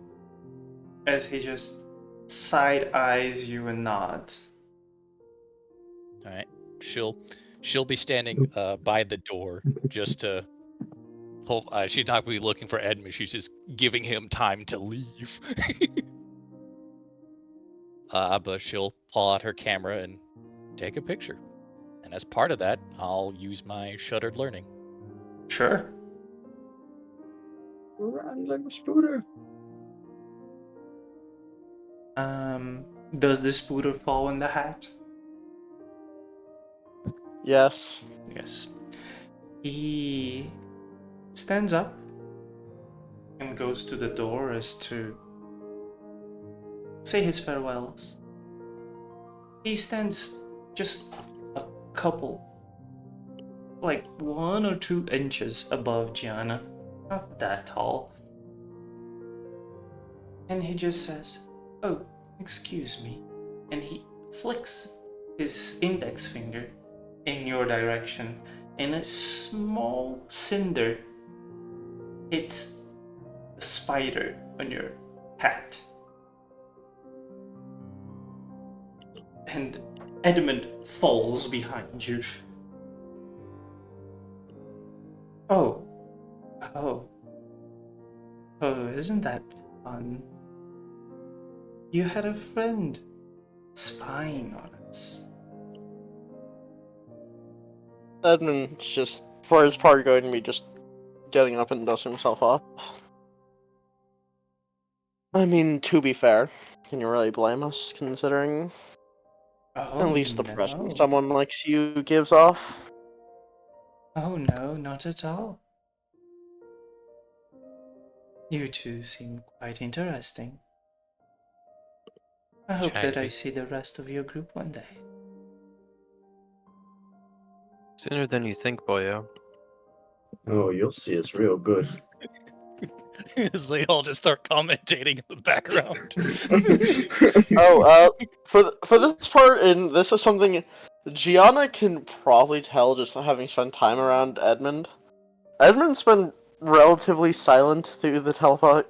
Speaker 2: as he just side eyes you and nods.
Speaker 3: Alright. She'll be standing by the door just to she's not gonna be looking for Edmund, she's just giving him time to leave. But she'll pull out her camera and take a picture. And as part of that, I'll use my shuttered learning.
Speaker 2: Sure.
Speaker 1: Run like a spooter.
Speaker 2: Does the spooter fall in the hat?
Speaker 6: Yes.
Speaker 2: Yes. He stands up and goes to the door as to say his farewells. He stands just a couple, like 1 or 2 inches above Gianna, not that tall. And he just says, "Oh, excuse me." And he flicks his index finger in your direction, and a small cinder hits the spider on your hat. And Edmund falls behind you. Oh, isn't that fun? You had a friend spying on us.
Speaker 6: Edmund's just, for his part, going to be just getting up and dusting himself off. I mean, to be fair, can you really blame us, considering
Speaker 2: Oh,
Speaker 6: at least the
Speaker 2: no.
Speaker 6: impression someone like you gives off?
Speaker 2: Oh no, not at all. You two seem quite interesting. I hope
Speaker 3: Try
Speaker 2: that
Speaker 3: to
Speaker 2: I
Speaker 3: be.
Speaker 2: see the rest of your group one day.
Speaker 7: Sooner than you think, boyo.
Speaker 1: Oh, you'll see it's real good.
Speaker 3: As they all just start commentating in the background.
Speaker 6: Oh, for this part, and this is something Gianna can probably tell just having spent time around Edmund. Edmund's been relatively silent through the teleport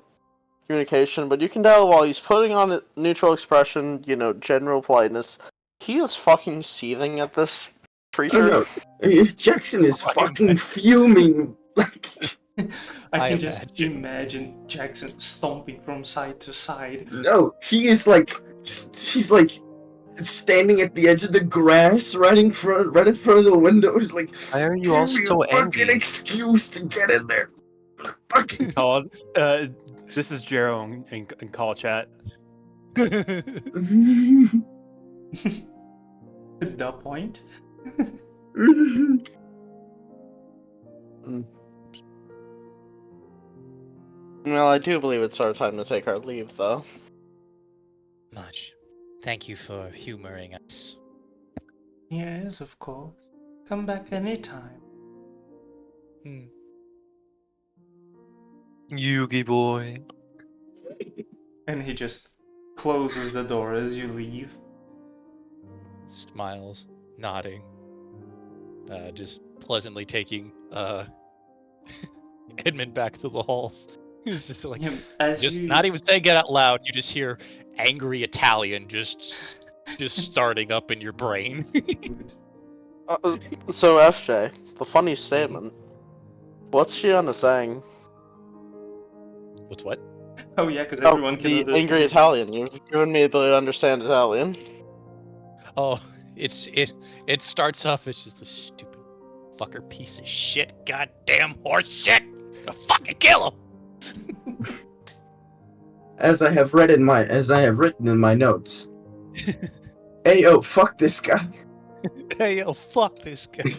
Speaker 6: communication, but you can tell while he's putting on a neutral expression, general politeness, he is fucking seething at this
Speaker 1: Oh
Speaker 6: creature.
Speaker 1: no, Jackson is
Speaker 3: I
Speaker 1: fucking
Speaker 3: imagine.
Speaker 1: fuming.
Speaker 2: I
Speaker 3: I
Speaker 2: can just
Speaker 3: imagine.
Speaker 2: imagine Jackson stomping from side to side.
Speaker 1: No, he's like standing at the edge of the grass, right in front of the window. He's like,
Speaker 7: Why are you
Speaker 1: "Give
Speaker 7: all
Speaker 1: me
Speaker 7: so
Speaker 1: a fucking
Speaker 7: angry?
Speaker 1: excuse to get in there." Fucking.
Speaker 8: Called. This is Jero in call chat.
Speaker 2: The point?
Speaker 6: Well, I do believe it's our time to take our leave, though.
Speaker 3: Much. Thank you for humoring us.
Speaker 2: Yes, of course. Come back anytime.
Speaker 7: Yugi boy.
Speaker 2: And he just closes the door as you leave.
Speaker 3: Smiles, nodding, just pleasantly taking Edmund back to the halls. He's just like,
Speaker 2: Yeah, as
Speaker 3: just
Speaker 2: you
Speaker 3: not even saying it out loud. You just hear angry Italian just starting up in your brain.
Speaker 6: So, FJ, the funny statement. What's Gianna saying?
Speaker 3: What's what?
Speaker 2: Oh yeah, because everyone can
Speaker 6: the
Speaker 2: understand.
Speaker 6: angry Italian. You've given me the ability to understand Italian.
Speaker 3: Oh, it starts off as just a stupid fucker piece of shit, goddamn horse shit. Gonna fucking kill him.
Speaker 1: As I have written in my notes. Hey yo, fuck this guy.
Speaker 3: Hey yo, fuck this guy.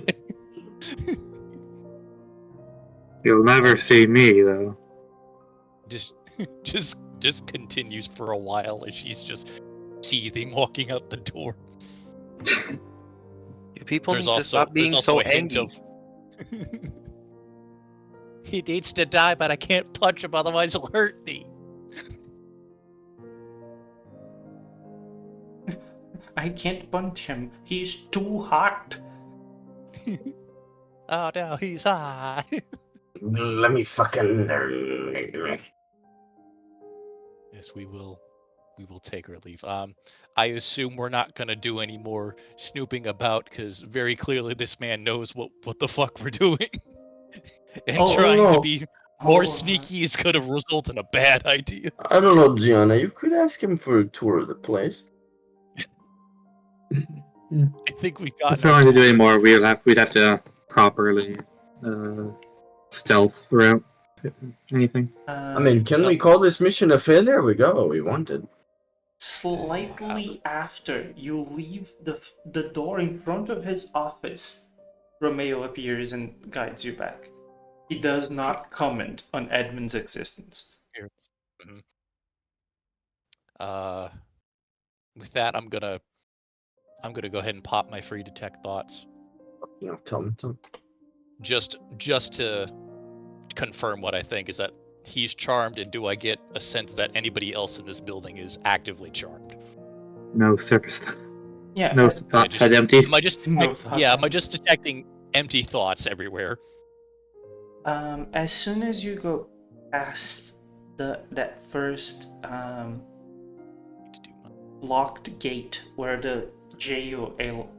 Speaker 5: You'll never see me though.
Speaker 3: Just just continues for a while as she's just seething walking out the door.
Speaker 7: People need to stop being so angry.
Speaker 3: He needs to die, but I can't punch him, otherwise he'll hurt me.
Speaker 2: I can't punch him. He's too hot.
Speaker 3: Oh no, he's hot.
Speaker 1: Let me fucking.
Speaker 3: Yes, we will take her leave. I assume we're not gonna do any more snooping about, because very clearly this man knows what the fuck we're doing. And trying to be more sneaky is gonna result in a bad idea.
Speaker 1: I don't know, Gianna. You could ask him for a tour of the place.
Speaker 3: I think we got.
Speaker 5: If we're going to do any more, we'd have to properly stealth throughout anything.
Speaker 1: I mean, can we call this mission a failure? We got what we wanted.
Speaker 2: Slightly after you leave the door in front of his office, Romeo appears and guides you back. He does not comment on Edmund's existence.
Speaker 3: Mhm. With that, I'm gonna go ahead and pop my free detect thoughts,
Speaker 1: You know, Tom.
Speaker 3: just to confirm what I think is that he's charmed, and do I get a sense that anybody else in this building is actively charmed?
Speaker 5: No surface.
Speaker 2: Yeah.
Speaker 5: No thoughts had empty.
Speaker 3: Am I just
Speaker 2: No thoughts
Speaker 3: am I
Speaker 2: had-
Speaker 3: just detecting empty thoughts everywhere?
Speaker 2: As soon as you go past that first locked gate where the jail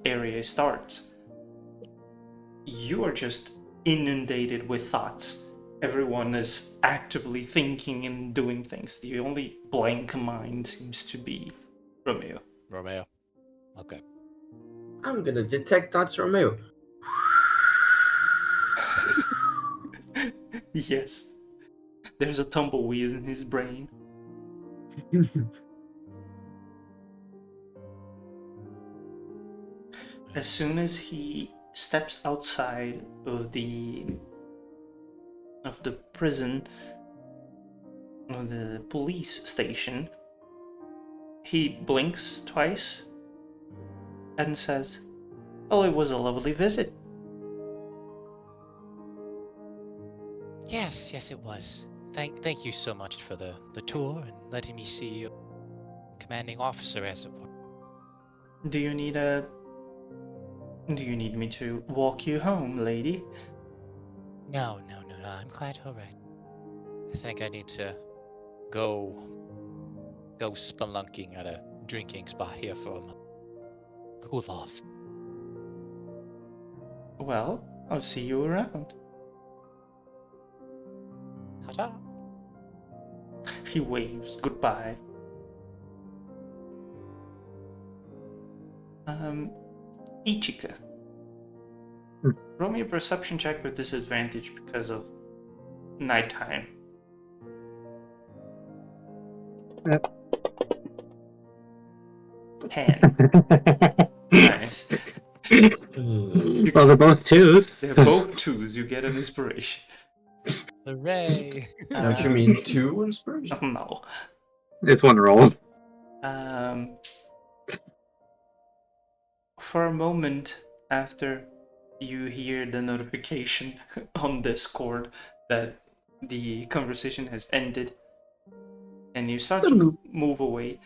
Speaker 2: area starts, you are just inundated with thoughts. Everyone is actively thinking and doing things. The only blank mind seems to be Romeo.
Speaker 3: Okay.
Speaker 1: I'm gonna detect thoughts, Romeo.
Speaker 2: Yes. There's a tumbleweed in his brain. As soon as he steps outside of the prison, of the police station, he blinks twice and says, "Oh, it was a lovely visit."
Speaker 3: Yes, it was. Thank you so much for the tour and letting me see your commanding officer, as it were.
Speaker 2: Do you need me to walk you home, lady?
Speaker 3: No, I'm quite alright. I think I need to go spelunking at a drinking spot here for a moment. Cool off.
Speaker 2: Well, I'll see you around.
Speaker 3: Ta-ta.
Speaker 2: He waves goodbye. Ichika. Roll me a perception check with disadvantage because of nighttime.
Speaker 5: Yep.
Speaker 2: 10. Nice.
Speaker 5: Well, they're both twos.
Speaker 2: They're both twos. You get an inspiration.
Speaker 3: Hooray!
Speaker 1: Don't you mean 2 inspiration?
Speaker 2: No.
Speaker 5: It's one roll.
Speaker 2: For a moment after you hear the notification on Discord that the conversation has ended and you start to move away,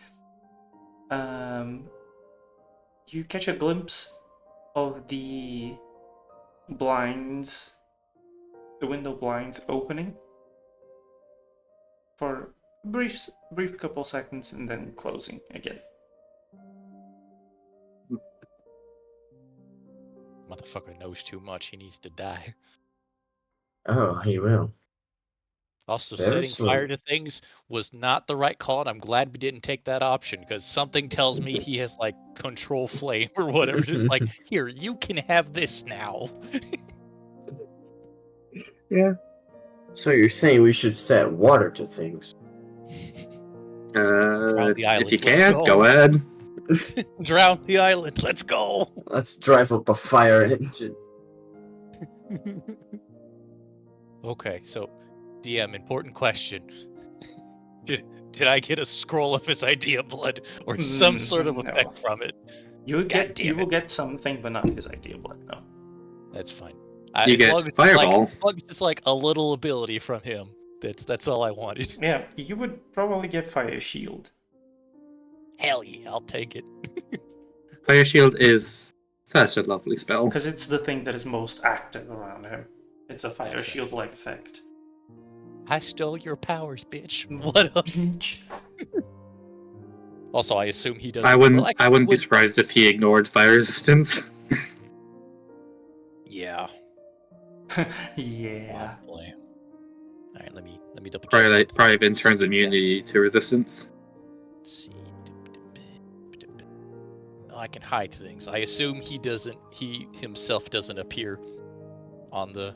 Speaker 2: you catch a glimpse of the window blinds opening for a brief couple seconds and then closing again.
Speaker 3: Motherfucker knows too much. He needs to die.
Speaker 1: Oh, he will.
Speaker 3: Also,
Speaker 1: Very
Speaker 3: setting
Speaker 1: soon.
Speaker 3: fire to things was not the right call, and I'm glad we didn't take that option, because something tells me he has, like, control flame or whatever. Just like, here, you can have this now.
Speaker 5: Yeah.
Speaker 1: So you're saying we should set water to things?
Speaker 3: Drown the island.
Speaker 5: If you
Speaker 3: Let's
Speaker 5: can, go ahead.
Speaker 3: Drown the island. Let's go.
Speaker 1: Let's drive up a fire engine.
Speaker 3: Okay, so DM, important question. Did I get a scroll of his idea blood or some sort of
Speaker 2: No.
Speaker 3: effect from it?
Speaker 2: You would
Speaker 3: God
Speaker 2: get
Speaker 3: damn
Speaker 2: you will
Speaker 3: it.
Speaker 2: get something, but not his idea blood. No.
Speaker 3: That's fine.
Speaker 5: You
Speaker 3: As
Speaker 5: get
Speaker 3: long as it's
Speaker 5: Fireball.
Speaker 3: Like, as long as it's like a little ability from him. That's all I wanted.
Speaker 2: Yeah, you would probably get Fire Shield.
Speaker 3: Hell yeah, I'll take it.
Speaker 5: Fire Shield is such a lovely spell.
Speaker 2: Because it's the thing that is most active around him. It's a Fire
Speaker 3: That's right.
Speaker 2: Shield-like effect.
Speaker 3: I stole your powers, bitch. What up? Also, I assume he doesn't.
Speaker 5: I wouldn't.
Speaker 3: well,
Speaker 5: I wouldn't be
Speaker 3: would-
Speaker 5: surprised if he ignored fire resistance.
Speaker 3: Yeah.
Speaker 2: Yeah.
Speaker 3: Probably. All right, let me double check.
Speaker 5: Probably been turns
Speaker 3: Yeah.
Speaker 5: immunity to resistance.
Speaker 3: Let's see. Oh, I can hide things. I assume he doesn't. He himself doesn't appear on the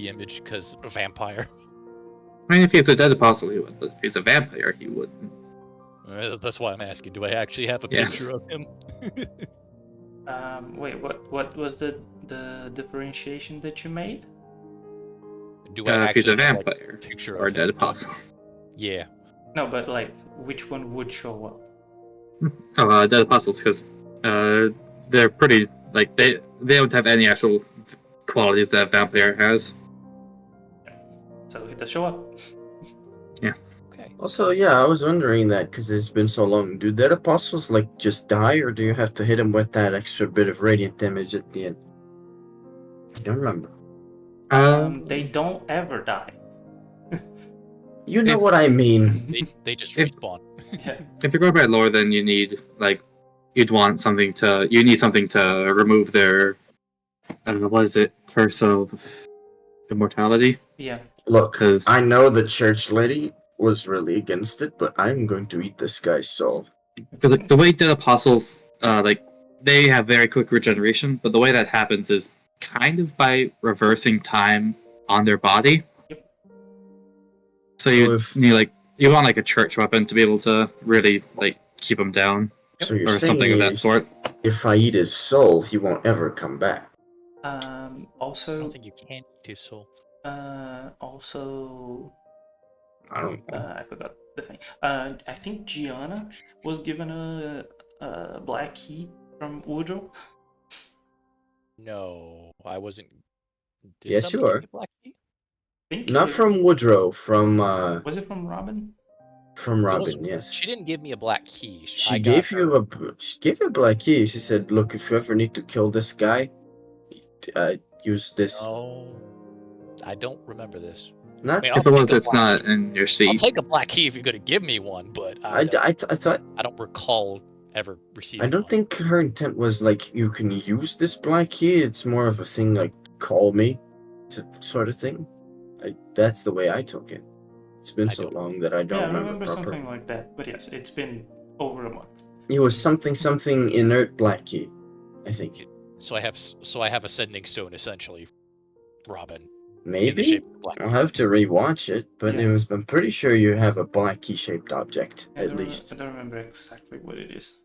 Speaker 3: image because vampire.
Speaker 5: I mean, if he's a dead apostle, he would. But if he's a vampire, he wouldn't.
Speaker 3: That's why I'm asking. Do I actually have a
Speaker 5: Yeah.
Speaker 3: picture of him?
Speaker 2: Wait, what was the differentiation that you made?
Speaker 3: Do I
Speaker 5: If he's a
Speaker 3: actually have, like,
Speaker 5: vampire
Speaker 3: a picture
Speaker 5: or a
Speaker 3: of
Speaker 5: dead
Speaker 3: him?
Speaker 5: apostle.
Speaker 3: Yeah.
Speaker 2: No, but like, which one would show up?
Speaker 5: Oh, dead apostles, because they're pretty like they don't have any actual qualities that a vampire has.
Speaker 2: So it does show up.
Speaker 3: Okay.
Speaker 1: Also, yeah, I was wondering that because it's been so long. Do dead apostles like just die, or do you have to hit them with that extra bit of radiant damage at the end? I don't remember.
Speaker 2: They don't ever die.
Speaker 1: You know
Speaker 5: If-
Speaker 1: what I mean.
Speaker 3: They just
Speaker 5: If-
Speaker 3: respawn.
Speaker 2: Yeah.
Speaker 5: If you're going by lore, then you need something to remove their what is it, curse of immortality?
Speaker 2: Yeah.
Speaker 1: Look,
Speaker 5: Because
Speaker 1: I know the church lady was really against it, but I'm going to eat this guy's soul.
Speaker 5: like, the way dead apostles they have very quick regeneration, but the way that happens is kind of by reversing time on their body.
Speaker 2: Yep.
Speaker 5: So
Speaker 1: if-
Speaker 5: you want like a church weapon to be able to really like keep them down,
Speaker 1: So you're
Speaker 5: or
Speaker 1: saying
Speaker 5: something of that sort.
Speaker 1: if I eat his soul, he won't ever come back.
Speaker 3: I don't
Speaker 2: Also,
Speaker 3: think you can eat his soul.
Speaker 2: also,
Speaker 1: I don't know.
Speaker 2: I forgot the thing. I think Gianna was given a black key from Woodrow.
Speaker 3: No, I wasn't. Did
Speaker 1: Yes, you
Speaker 3: somebody
Speaker 1: are.
Speaker 3: give me a black key?
Speaker 2: Think
Speaker 1: Not
Speaker 2: it-
Speaker 1: from Woodrow, from
Speaker 2: Was it from Robin?
Speaker 3: It wasn't-
Speaker 1: Robin. Yes.
Speaker 3: She didn't give me a black key.
Speaker 1: She gave you a black key. She said, "Look, if you ever need to kill this guy, use this."
Speaker 3: No, I don't remember this.
Speaker 1: Not.
Speaker 3: Wait,
Speaker 5: If
Speaker 3: I'll
Speaker 5: it was,
Speaker 3: take a
Speaker 5: it's
Speaker 3: black
Speaker 5: not in your seat.
Speaker 3: I'll take a black key if you're gonna give me one, but
Speaker 1: I thought.
Speaker 3: I don't recall ever receiving.
Speaker 1: I don't
Speaker 3: one.
Speaker 1: think her intent was like you can use this black key. It's more of a thing like call me, sort of thing. That's the way I took it. It's been
Speaker 3: I
Speaker 1: so
Speaker 3: don't-
Speaker 1: long that I don't
Speaker 2: Yeah, I
Speaker 1: remember
Speaker 2: remember
Speaker 1: proper.
Speaker 2: something like that. But yes, it's been over a month.
Speaker 1: It was something inert black key, I think.
Speaker 3: So I have a sending stone essentially, Robin. In the
Speaker 1: Maybe
Speaker 3: shape of a black
Speaker 1: I'll
Speaker 3: key.
Speaker 1: have to rewatch it, but
Speaker 2: Yeah.
Speaker 1: I'm pretty sure you have a black key shaped object
Speaker 2: I
Speaker 1: at
Speaker 2: don't
Speaker 1: least.
Speaker 2: I don't remember exactly what it is.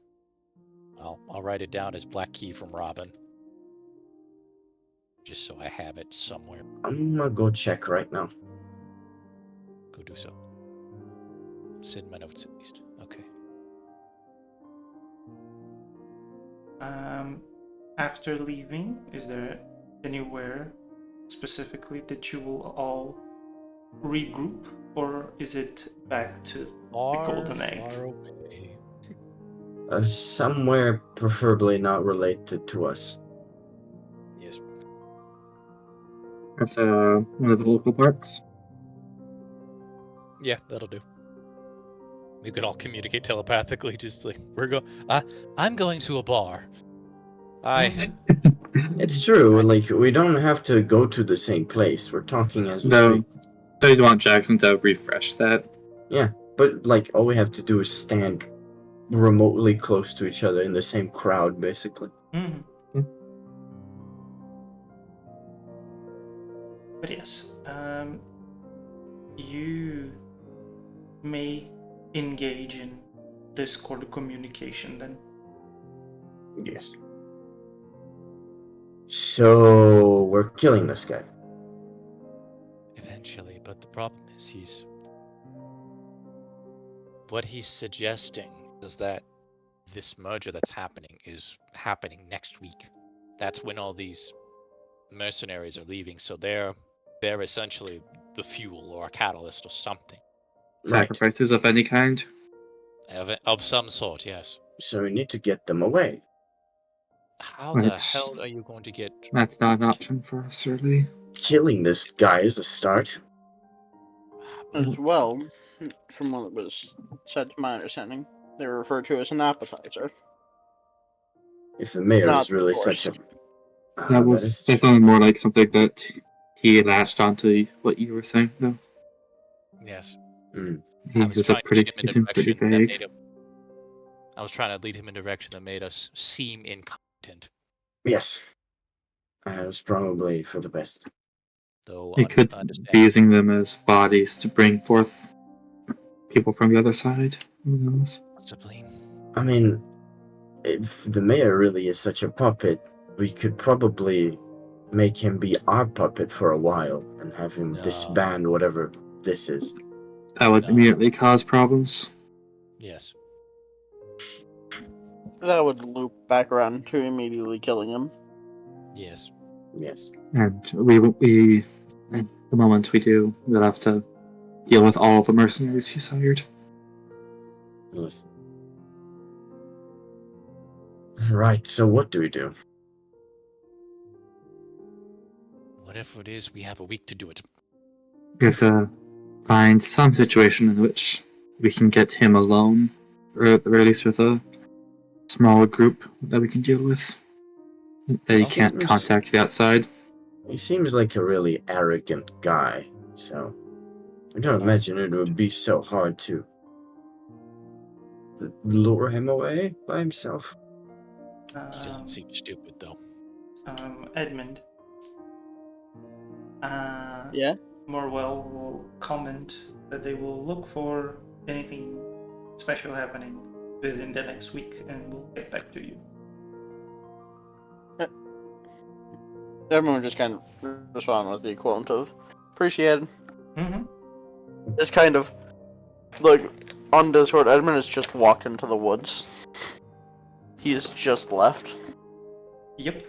Speaker 3: I'll write it down as black key from Robin, just so I have it somewhere.
Speaker 1: I'm gonna go check right now.
Speaker 3: Go do so. Send my notes at least. Okay.
Speaker 2: After leaving, is there anywhere specifically that you will all regroup, or is it back to
Speaker 3: Far,
Speaker 2: golden egg.
Speaker 3: far away.
Speaker 1: Somewhere preferably not related to us.
Speaker 3: Yes.
Speaker 5: That's one of the local parks.
Speaker 3: Yeah, that'll do. We could all communicate telepathically, just like I'm going to a bar.
Speaker 1: It's true, like we don't have to go to the same place. We're talking as we
Speaker 5: No,
Speaker 1: speak.
Speaker 5: so you'd want Jackson to refresh that.
Speaker 1: But like all we have to do is stand remotely close to each other in the same crowd, basically.
Speaker 2: Mhm.
Speaker 5: Hmm.
Speaker 2: But yes, you may engage in Discord communication then.
Speaker 1: Yes. So we're killing this guy.
Speaker 3: Eventually, but the problem is what he's suggesting is that this merger that's happening is happening next week. That's when all these mercenaries are leaving, so they're essentially the fuel or a catalyst or something
Speaker 5: Sacrifices of any kind.
Speaker 3: of some sort. Yes.
Speaker 1: So we need to get them away.
Speaker 3: How the
Speaker 5: Which-
Speaker 3: hell are you going to get?
Speaker 5: That's not an option for us, really.
Speaker 1: Killing this guy is a start.
Speaker 6: As well, from what was said to my understanding, they were referred to as an appetizer.
Speaker 1: If the mayor
Speaker 6: Not
Speaker 1: is really
Speaker 6: the
Speaker 1: such a...
Speaker 6: course.
Speaker 5: That sounded more like something that he latched onto what you were saying, though.
Speaker 3: Yes.
Speaker 1: Mm,
Speaker 3: I was trying to lead him in
Speaker 5: He
Speaker 3: a
Speaker 5: seemed pretty
Speaker 3: direction that
Speaker 5: vague.
Speaker 3: made him. I was trying to lead him in a direction that made us seem incompetent,
Speaker 1: yes. It was probably for the best.
Speaker 3: though.
Speaker 5: He could be using them as bodies to bring forth people from the other side. Who knows?
Speaker 3: Possibly.
Speaker 1: I mean, if the mayor really is such a puppet, we could probably make him be our puppet for a while and have him
Speaker 3: No.
Speaker 1: disband whatever this is.
Speaker 5: That would
Speaker 3: No.
Speaker 5: immediately cause problems.
Speaker 3: Yes.
Speaker 6: That would loop back around to immediately killing him.
Speaker 3: Yes.
Speaker 1: Yes.
Speaker 5: And we at the moment we do, we'll have to deal with all the mercenaries he's hired.
Speaker 1: Yes. Right, so what do we do?
Speaker 3: Whatever it is, we have a week to do it.
Speaker 5: We have to find some situation in which we can get him alone, or at least with a smaller group that we can deal with. That he can't
Speaker 1: Seems-
Speaker 5: contact the outside.
Speaker 1: He seems like a really arrogant guy, so I don't imagine it would be so hard to lure him away by himself.
Speaker 3: He doesn't seem stupid, though.
Speaker 2: Edmund.
Speaker 6: Yeah?
Speaker 2: Morwell will comment that they will look for anything special happening within the next week and we'll get back to you.
Speaker 6: Everyone just kind of responded with the equivalent of appreciated.
Speaker 2: Mm-hmm.
Speaker 6: Just kind of like on Discord, Edmund has just walked into the woods. He's just left.
Speaker 2: Yep.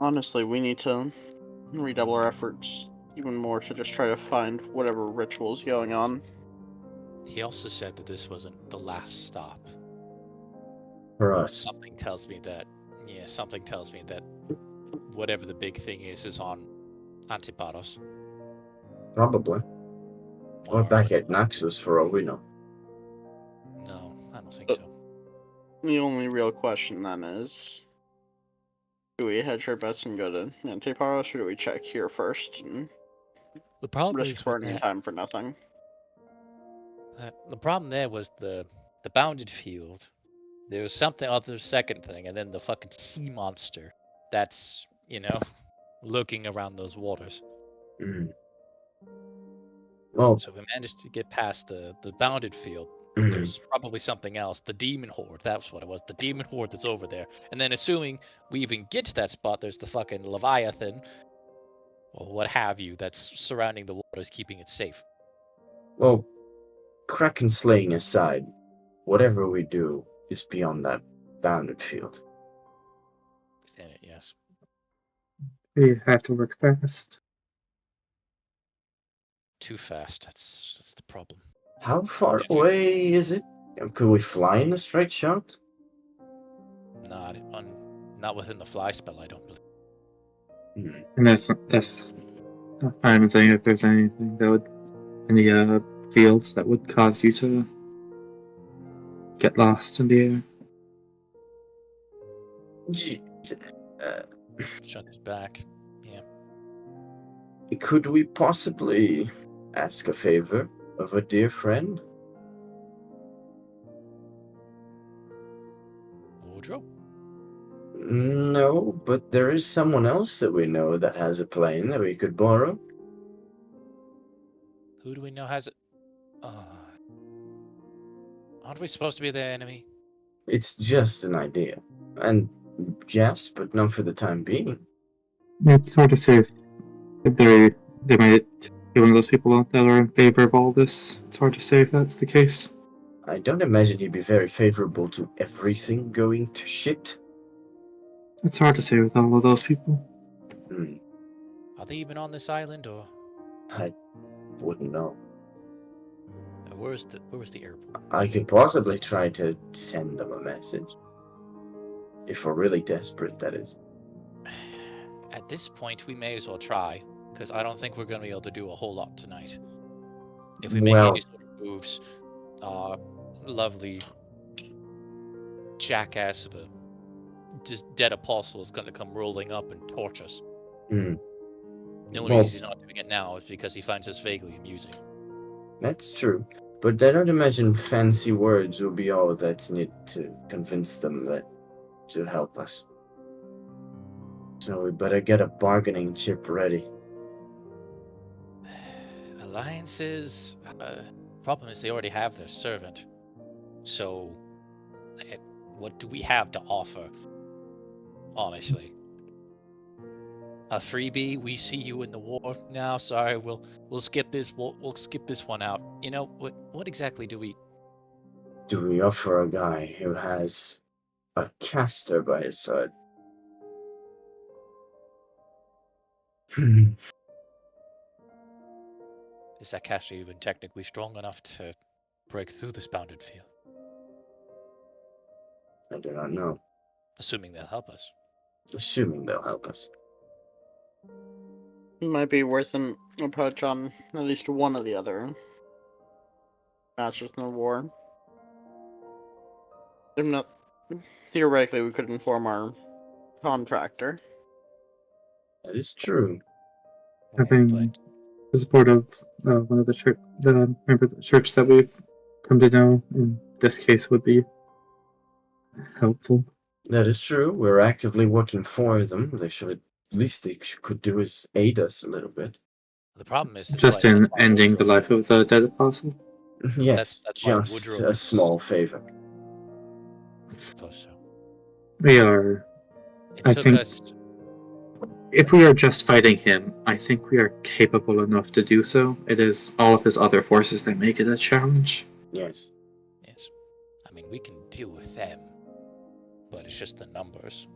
Speaker 6: Honestly, we need to redouble our efforts even more to just try to find whatever ritual's going on.
Speaker 3: He also said that this wasn't the last stop.
Speaker 1: For us.
Speaker 3: Something tells me that whatever the big thing is on Antiparos.
Speaker 1: Probably. Or back
Speaker 3: let's
Speaker 1: at
Speaker 3: not-
Speaker 1: Naxos for all we know.
Speaker 3: No, I don't think so.
Speaker 6: The only real question then is, do we hedge our bets and go to Antiparos, or do we check here first and
Speaker 3: The problem
Speaker 6: risk
Speaker 3: is with
Speaker 6: burning
Speaker 3: that,
Speaker 6: time for nothing?
Speaker 3: the problem there was the bounded field. There was something other second thing, and then the fucking sea monster that's, looking around those waters.
Speaker 1: Mm. Well,
Speaker 3: So if we managed to get past the bounded field,
Speaker 1: mm,
Speaker 3: there's probably something else. The demon horde, that's what it was. The demon horde that's over there. And then assuming we even get to that spot, there's the fucking Leviathan, or what have you, that's surrounding the waters, keeping it safe.
Speaker 1: well, Kraken slaying aside, whatever we do is beyond that bounded field.
Speaker 3: Within it, yes.
Speaker 5: We have to work fast.
Speaker 3: Too fast, that's the problem.
Speaker 1: How far
Speaker 3: If you-
Speaker 1: away is it? Could we fly in a straight shot?
Speaker 3: Not within the fly spell, I don't believe.
Speaker 1: Hmm.
Speaker 5: And that's I'm saying if there's anything that would any fields that would cause you to get lost in the air.
Speaker 3: Shut it back. Yeah.
Speaker 1: Could we possibly ask a favor of a dear friend?
Speaker 3: Woodrow?
Speaker 1: No, but there is someone else that we know that has a plane that we could borrow.
Speaker 3: Who do we know has it? Aren't we supposed to be their enemy?
Speaker 1: It's just an idea. And Yes, but not for the time being.
Speaker 5: It's hard to say if they might be one of those people that are in favor of all this. It's hard to say if that's the case.
Speaker 1: I don't imagine he'd be very favorable to everything going to shit.
Speaker 5: It's hard to say with all of those people.
Speaker 1: Hmm,
Speaker 3: Are they even on this island, or
Speaker 1: I wouldn't know.
Speaker 3: where's the airport?
Speaker 1: I could possibly try to send them a message. If we're really desperate, that is.
Speaker 3: At this point, we may as well try, because I don't think we're going to be able to do a whole lot tonight. If we make
Speaker 1: Well-
Speaker 3: any sort of moves, lovely jackass of a just dead apostle is going to come rolling up and torch us.
Speaker 1: Hmm.
Speaker 3: The only
Speaker 1: Well-
Speaker 3: reason he's not doing it now is because he finds us vaguely amusing.
Speaker 1: That's true. But I don't imagine fancy words will be all that's needed to convince them that to help us. So we better get a bargaining chip ready.
Speaker 3: Alliances. Problem is they already have their servant. So, what do we have to offer? Honestly, a freebie. We see you in the war. No, sorry. We'll skip this. We'll skip this one out. You know what exactly do we?
Speaker 1: Do we offer a guy who has a caster by his side?
Speaker 3: Is that caster even technically strong enough to break through this bounded field?
Speaker 1: I do not know.
Speaker 3: Assuming they'll help us.
Speaker 1: Assuming they'll help us.
Speaker 6: It might be worth an approach on at least one of the other masters in the war. If not, theoretically, we could inform our contractor.
Speaker 1: That is true.
Speaker 5: Having
Speaker 3: But
Speaker 5: the support of one of the member of the church that we've come to know in this case would be helpful.
Speaker 1: That is true. We're actively working for them. They should at least they could do is aid us a little bit.
Speaker 3: the problem is this
Speaker 5: Just in ending the life of the dead apostle.
Speaker 1: Yes,
Speaker 3: that's why
Speaker 1: just
Speaker 3: Woodrow
Speaker 1: a
Speaker 3: is-
Speaker 1: small favor.
Speaker 3: I suppose so.
Speaker 5: We are.
Speaker 3: It
Speaker 5: I
Speaker 3: took
Speaker 5: think-
Speaker 3: us.
Speaker 5: If we are just fighting him, I think we are capable enough to do so. It is all of his other forces that make it a challenge.
Speaker 1: Yes.
Speaker 3: Yes, I mean we can deal with them, but it's just the numbers.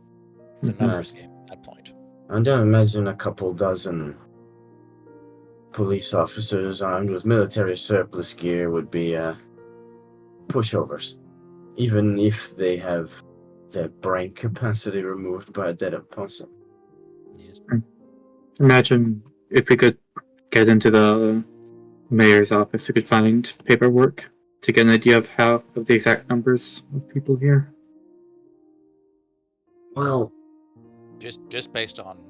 Speaker 3: It's a numbers game at that point.
Speaker 1: I don't imagine a couple dozen police officers armed with military surplus gear would be pushovers, even if they have their brain capacity removed by a dead apostle.
Speaker 3: Yes.
Speaker 5: Imagine if we could get into the mayor's office, we could find paperwork to get an idea of the exact numbers of people here.
Speaker 1: Well,
Speaker 3: Just based on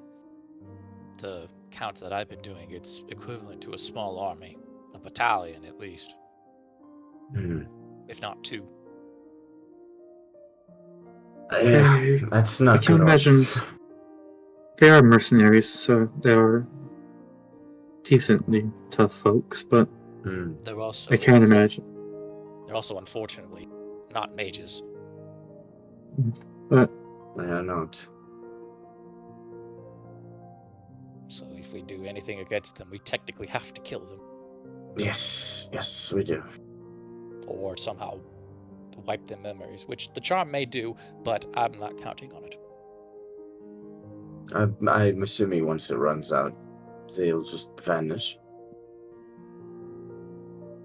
Speaker 3: the count that I've been doing, it's equivalent to a small army, a battalion at least, if not two.
Speaker 1: That's
Speaker 5: I
Speaker 1: not
Speaker 5: can't
Speaker 1: good.
Speaker 5: imagine. They are mercenaries, so they are decently tough folks, but
Speaker 3: They're also.
Speaker 5: I can't imagine.
Speaker 3: They're also unfortunately not mages.
Speaker 5: But
Speaker 1: They are not.
Speaker 3: So if we do anything against them, we technically have to kill them,
Speaker 1: Yes, we do.
Speaker 3: or somehow wipe their memories, which the charm may do, but I'm not counting on it.
Speaker 1: I'm assuming once it runs out, they'll just vanish.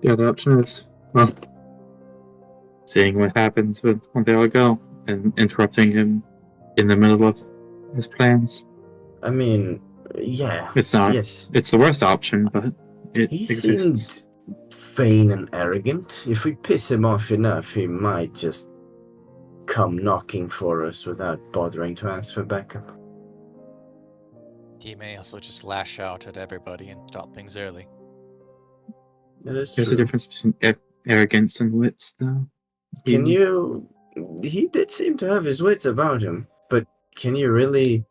Speaker 5: the other option is, well, seeing what happens when they all go and interrupting him in the middle of his plans.
Speaker 1: I mean, yeah.
Speaker 5: It's not.
Speaker 1: Yes.
Speaker 5: It's the worst option, but it
Speaker 1: He
Speaker 5: exists.
Speaker 1: seemed vain and arrogant. If we piss him off enough, he might just come knocking for us without bothering to ask for backup.
Speaker 3: He may also just lash out at everybody and start things early.
Speaker 1: That is
Speaker 5: There's
Speaker 1: true.
Speaker 5: a difference between arrogance and wits, though.
Speaker 1: Can you... He did seem to have his wits about him, but can you really...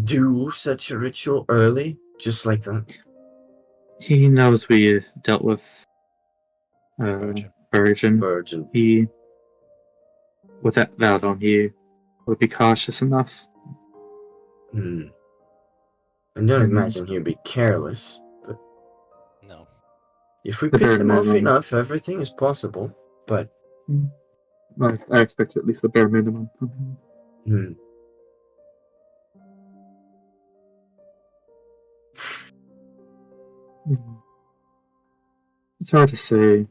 Speaker 1: do such a ritual early? Just like that?
Speaker 5: He knows we dealt with
Speaker 3: Virgin.
Speaker 5: Virgin.
Speaker 1: Virgin.
Speaker 5: He with that on you, would be cautious enough.
Speaker 1: I don't imagine he'd be careless, but
Speaker 3: No.
Speaker 1: if we
Speaker 5: The
Speaker 1: piss
Speaker 5: bare
Speaker 1: him off
Speaker 5: minimum.
Speaker 1: enough, everything is possible. But
Speaker 5: I expect at least the bare minimum. It's hard to say,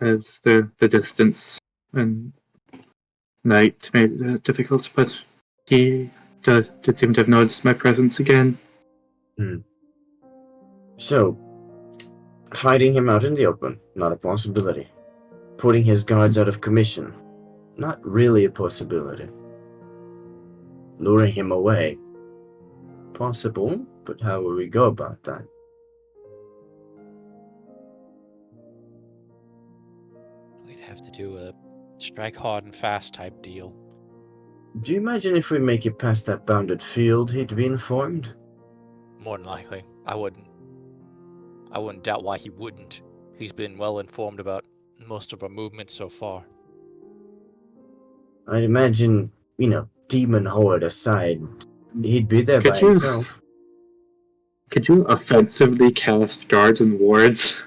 Speaker 5: as the distance and night made it difficult, but he did seem to have noticed my presence again.
Speaker 1: So, fighting him out in the open, not a possibility. Putting his guards out of commission, not really a possibility. Luring him away, possible, but how will we go about that?
Speaker 3: We'd have to do a strike hard and fast type deal.
Speaker 1: Do you imagine if we make it past that bounded field, he'd be informed?
Speaker 3: More than likely. I wouldn't doubt why he wouldn't. He's been well informed about most of our movements so far.
Speaker 1: I'd imagine, demon horde aside, he'd be there
Speaker 5: Could
Speaker 1: by
Speaker 5: you-
Speaker 1: himself.
Speaker 5: Could you offensively cast guards and wards?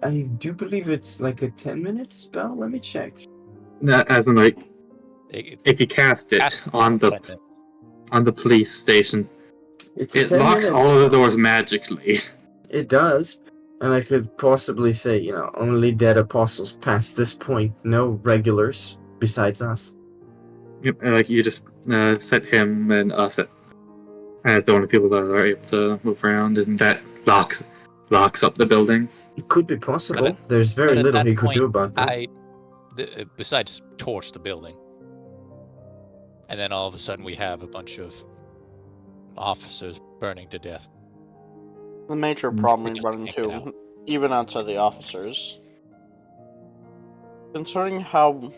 Speaker 1: I do believe it's like a 10-minute spell. Let me check.
Speaker 5: As in, like,
Speaker 3: It-
Speaker 5: if you cast it
Speaker 3: Cast
Speaker 5: on the
Speaker 3: 10 minutes.
Speaker 5: police station,
Speaker 1: It's a
Speaker 5: it
Speaker 1: 10
Speaker 5: locks
Speaker 1: minutes.
Speaker 5: all of the doors magically.
Speaker 1: It does. And I could possibly say, only dead apostles past this point. No regulars besides us.
Speaker 5: Yep, and, like, you just set him and us as the only people that are able to move around, and that locks up the building.
Speaker 1: It could be possible.
Speaker 3: But
Speaker 1: There's very
Speaker 3: but at
Speaker 1: little
Speaker 3: that
Speaker 1: he could do
Speaker 3: point,
Speaker 1: about that.
Speaker 3: Besides torch the building. And then all of a sudden we have a bunch of officers burning to death.
Speaker 6: The major
Speaker 5: Mm.
Speaker 6: problem we
Speaker 3: Just
Speaker 6: run
Speaker 3: can't get
Speaker 6: into, even outside the officers, concerning how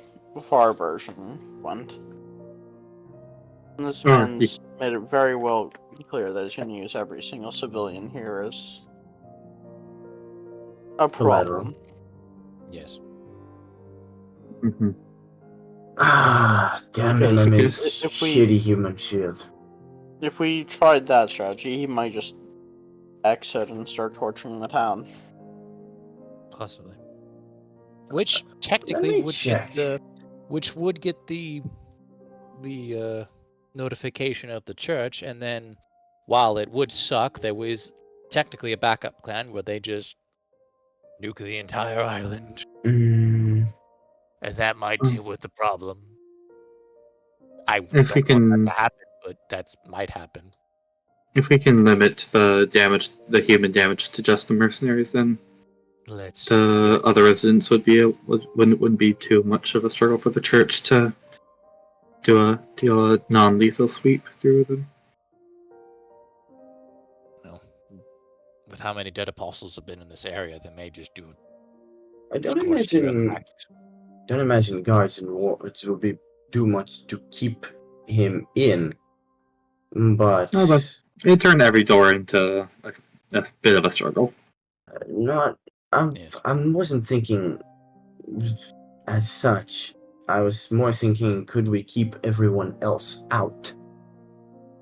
Speaker 6: far version went, and this
Speaker 5: Oh,
Speaker 6: man's made it very well clear that he's going to use every single civilian here as a
Speaker 1: Collateral.
Speaker 6: problem.
Speaker 3: Yes.
Speaker 5: Mm-hmm.
Speaker 1: Damn him
Speaker 5: If
Speaker 1: and
Speaker 5: we-
Speaker 1: his
Speaker 6: if we-
Speaker 1: shitty human shield.
Speaker 6: If we tried that strategy, he might just exit and start torturing the town.
Speaker 3: Possibly. Which technically
Speaker 1: me
Speaker 3: would
Speaker 1: check.
Speaker 3: get the notification of the church, and then while it would suck, there was technically a backup plan where they just nuke the entire island, and that might deal with the problem. I
Speaker 5: If we
Speaker 3: don't want
Speaker 5: can-
Speaker 3: that to happen, but that might happen.
Speaker 5: If we can limit the human damage to just the mercenaries, then
Speaker 3: Let's
Speaker 5: the other residents wouldn't be too much of a struggle for the church to do a non-lethal sweep through them.
Speaker 3: with how many dead apostles have been in this area, they may just do.
Speaker 1: I don't
Speaker 3: scorched earth
Speaker 1: imagine
Speaker 3: practice.
Speaker 1: guards and wards will do much to keep him in. But
Speaker 5: No, but it turned every door into a bit of a struggle.
Speaker 1: not.
Speaker 3: Yes.
Speaker 1: I wasn't thinking as such. I was more thinking, could we keep everyone else out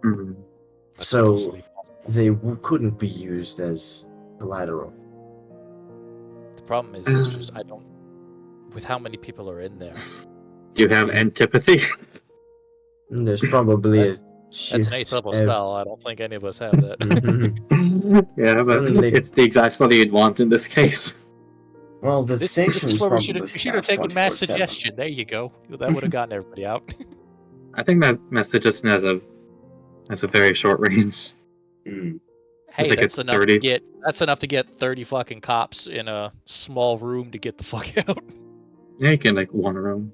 Speaker 5: Mm.
Speaker 3: That's
Speaker 1: so
Speaker 3: mostly-
Speaker 1: they couldn't be used as collateral?
Speaker 3: the problem is, it's just I don't. With how many people are in there,
Speaker 5: Do you have antipathy?
Speaker 1: There's probably a
Speaker 3: that's an
Speaker 1: shift
Speaker 3: 8th level
Speaker 1: ev-
Speaker 3: spell. I don't think any of us have that.
Speaker 1: Mhm.
Speaker 5: Yeah, but
Speaker 1: Only-
Speaker 5: it's the exact spell you'd want in this case.
Speaker 1: Well, the
Speaker 3: This
Speaker 1: station's
Speaker 3: is where we
Speaker 1: probably
Speaker 3: should have
Speaker 1: staffed
Speaker 3: taken mass
Speaker 1: 24/7.
Speaker 3: suggestion. There you go. That would have gotten everybody out.
Speaker 5: I think Mass Suggestion has a very short range.
Speaker 1: Mm.
Speaker 3: Hey,
Speaker 5: like a
Speaker 3: that's enough
Speaker 5: 30.
Speaker 3: to get. That's enough to get 30 fucking cops in a small room to get the fuck out.
Speaker 5: Yeah, you can like one room.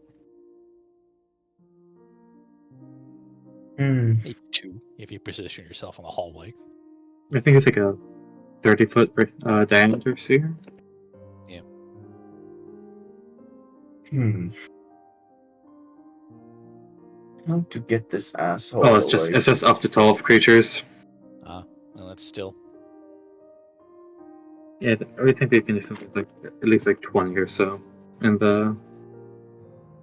Speaker 1: Mm.
Speaker 3: Maybe 2 if you position yourself in the hallway.
Speaker 5: I think it's like a 30-foot diameter sphere.
Speaker 1: Hmm. How to get this asshole?
Speaker 5: Oh, it's just up to 12 creatures.
Speaker 3: Well, that's still.
Speaker 5: Yeah, I think they can do something like at least like 20 or so. in the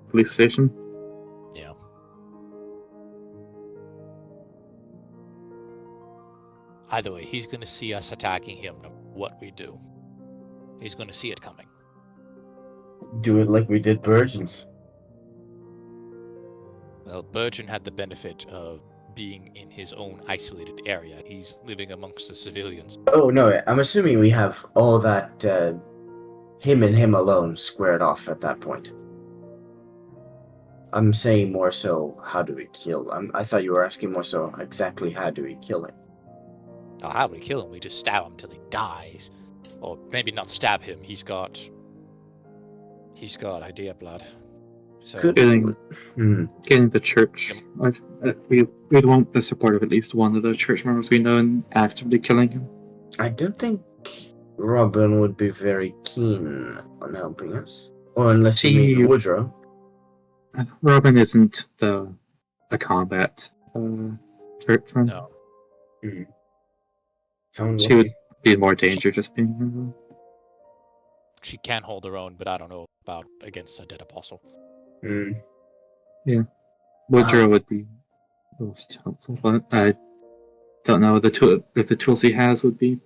Speaker 5: police station.
Speaker 3: Yeah. Either way, he's going to see us attacking him no matter what we do. He's going to see it coming.
Speaker 1: Do it like we did Burgeons.
Speaker 3: Well, Burgeon had the benefit of being in his own isolated area. He's living amongst the civilians.
Speaker 1: Oh no, I'm assuming we have all that him and him alone squared off at that point. I'm saying more so, how do we kill? I thought you were asking more so exactly how do we kill him.
Speaker 3: Oh, how do we kill him? We just stab him till he dies. Or maybe not stab him. He's got idea blood. So
Speaker 1: Could
Speaker 5: Getting,
Speaker 1: Hmm.
Speaker 5: getting the church. We'd want the support of at least one of the church members we know and actively killing him.
Speaker 1: I don't think Robin would be very keen on helping us. Or unless you mean
Speaker 5: She-
Speaker 1: Woodrow.
Speaker 5: Robin isn't a combat church member.
Speaker 3: no.
Speaker 1: How unlucky.
Speaker 5: She would be in more danger just being around.
Speaker 3: She can hold her own, but I don't know about against a dead apostle.
Speaker 1: Hmm.
Speaker 5: Woodrow would be most helpful, but I don't know if the tools he has would be.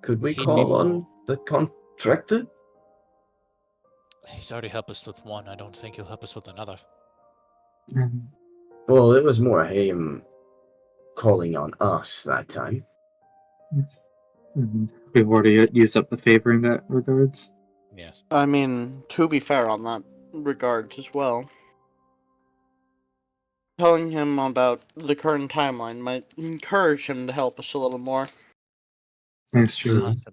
Speaker 1: Could we
Speaker 3: He'd be
Speaker 1: call
Speaker 3: more-
Speaker 1: on the contractor?
Speaker 3: He's already helped us with one. I don't think he'll help us with another.
Speaker 1: Well, it was more him calling on us that time.
Speaker 5: We've already used up the favor in that regards.
Speaker 3: Yes.
Speaker 6: I mean, to be fair on that regards as well, telling him about the current timeline might encourage him to help us a little more.
Speaker 5: That's true.
Speaker 3: Possible.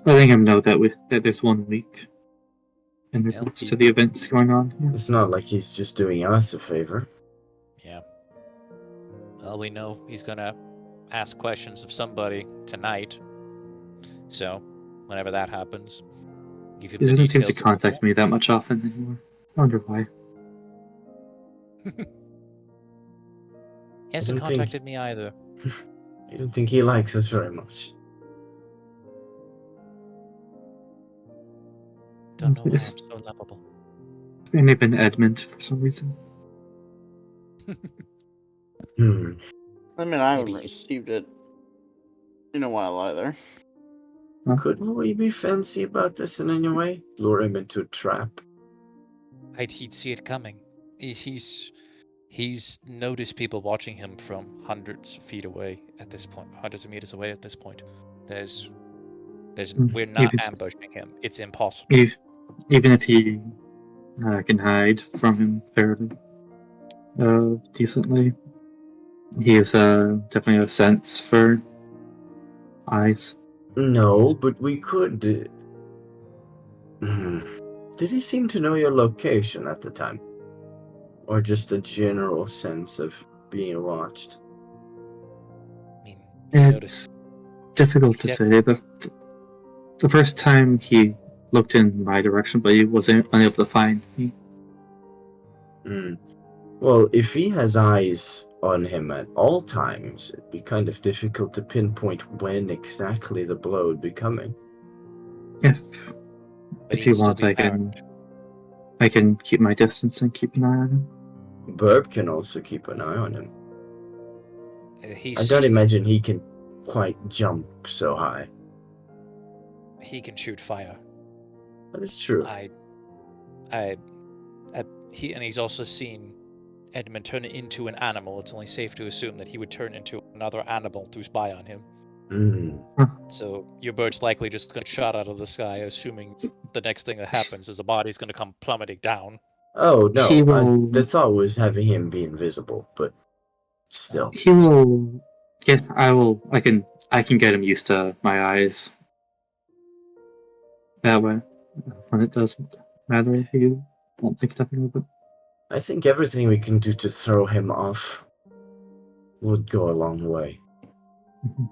Speaker 5: Letting him know that there's 1 week in
Speaker 3: Yeah,
Speaker 5: regards
Speaker 3: he-
Speaker 5: to the events going on here.
Speaker 1: It's not like he's just doing us a favor.
Speaker 3: Yeah. Well, we know he's gonna ask questions of somebody tonight. So, whenever that happens, give him
Speaker 5: He
Speaker 3: the
Speaker 5: doesn't seem to
Speaker 3: details of
Speaker 5: contact me that much often anymore. I wonder why.
Speaker 3: He hasn't
Speaker 1: don't think-
Speaker 3: contacted me either.
Speaker 1: I don't think he likes us very much.
Speaker 3: Don't know why I'm
Speaker 5: It's-
Speaker 3: so lovable.
Speaker 5: It may have been Edmund for some reason.
Speaker 1: Hmm.
Speaker 6: I mean, I haven't
Speaker 3: Maybe he-
Speaker 6: received it in a while either.
Speaker 1: Could we be fancy about this in any way? Lure him into a trap?
Speaker 3: He'd see it coming. He's noticed people watching him from hundreds of feet away at this point, hundreds of meters away at this point. We're not
Speaker 5: Even-
Speaker 3: ambushing him. It's impossible.
Speaker 5: Even if he can hide from him fairly decently, he has definitely a sense for eyes.
Speaker 1: No, but we could. Did he seem to know your location at the time? Or just a general sense of being watched?
Speaker 3: I mean, he
Speaker 5: It's
Speaker 3: noticed.
Speaker 5: difficult to
Speaker 3: Yeah.
Speaker 5: say. The first time he looked in my direction, but he wasn't unable to find me.
Speaker 1: Hmm. Well, if he has eyes on him at all times, it'd be kind of difficult to pinpoint when exactly the blow would be coming.
Speaker 5: If
Speaker 3: But
Speaker 5: you
Speaker 3: he'd still
Speaker 5: want,
Speaker 3: be
Speaker 5: I can keep my distance and keep an eye on him.
Speaker 1: Burb can also keep an eye on him.
Speaker 3: He's
Speaker 1: I don't imagine he can quite jump so high.
Speaker 3: he can shoot fire.
Speaker 1: That is true.
Speaker 3: He's also seen Edmund turn into an animal. It's only safe to assume that he would turn into another animal to spy on him.
Speaker 1: Hmm.
Speaker 3: So your bird's likely just going to shot out of the sky, assuming the next thing that happens is a body's going to come plummeting down.
Speaker 1: Oh no!
Speaker 5: He will-
Speaker 1: The thought was having him be invisible, but still.
Speaker 5: He will get. I can get him used to my eyes. That way, when it does matter, he won't think nothing of it.
Speaker 1: I think everything we can do to throw him off would go a long way.
Speaker 5: Mhm.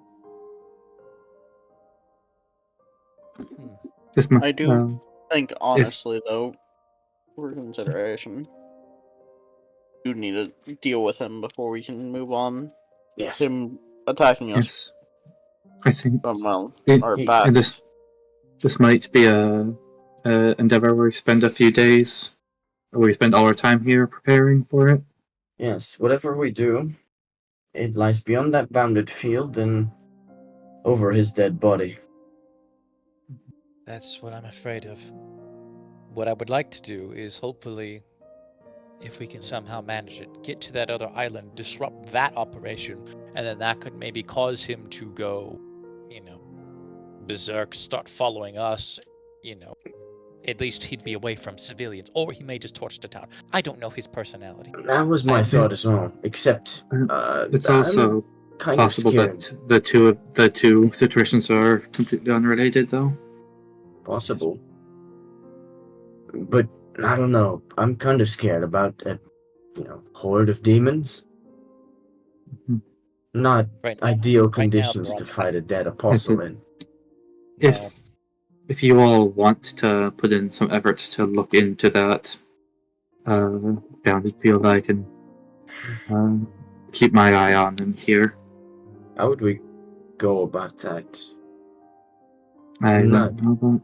Speaker 3: Hmm.
Speaker 5: This might,
Speaker 6: I do I think honestly though, for consideration, you need to deal with him before we can move on.
Speaker 1: Yes.
Speaker 6: Him attacking us
Speaker 5: yes, I think
Speaker 6: from
Speaker 5: it-
Speaker 6: our
Speaker 1: he-
Speaker 6: backs.
Speaker 5: and this might be a endeavor where we spend a few days, where we spend all our time here preparing for it?
Speaker 1: Yes, whatever we do, it lies beyond that bounded field and over his dead body.
Speaker 3: That's what I'm afraid of. What I would like to do is hopefully, if we can somehow manage it, get to that other island, disrupt that operation, and then that could maybe cause him to go, berserk, start following us, At least he'd be away from civilians, or he may just torch the town. I don't know his personality.
Speaker 1: That was my
Speaker 3: I-
Speaker 1: thought as well, except
Speaker 5: It's
Speaker 1: I'm
Speaker 5: also
Speaker 1: kind of
Speaker 5: possible
Speaker 1: scared.
Speaker 5: that the two situations are completely unrelated, though.
Speaker 1: Possible. But I don't know. I'm kind of scared about a horde of demons.
Speaker 5: Mhm.
Speaker 1: Not
Speaker 3: Right-
Speaker 1: ideal
Speaker 3: right now,
Speaker 1: conditions
Speaker 3: they're
Speaker 1: to
Speaker 3: on the
Speaker 1: fight a dead apostle in.
Speaker 3: No.
Speaker 5: If you all want to put in some efforts to look into that bounded field, I can keep my eye on them here.
Speaker 1: How would we go about that?
Speaker 5: I
Speaker 1: Not-
Speaker 5: don't know that.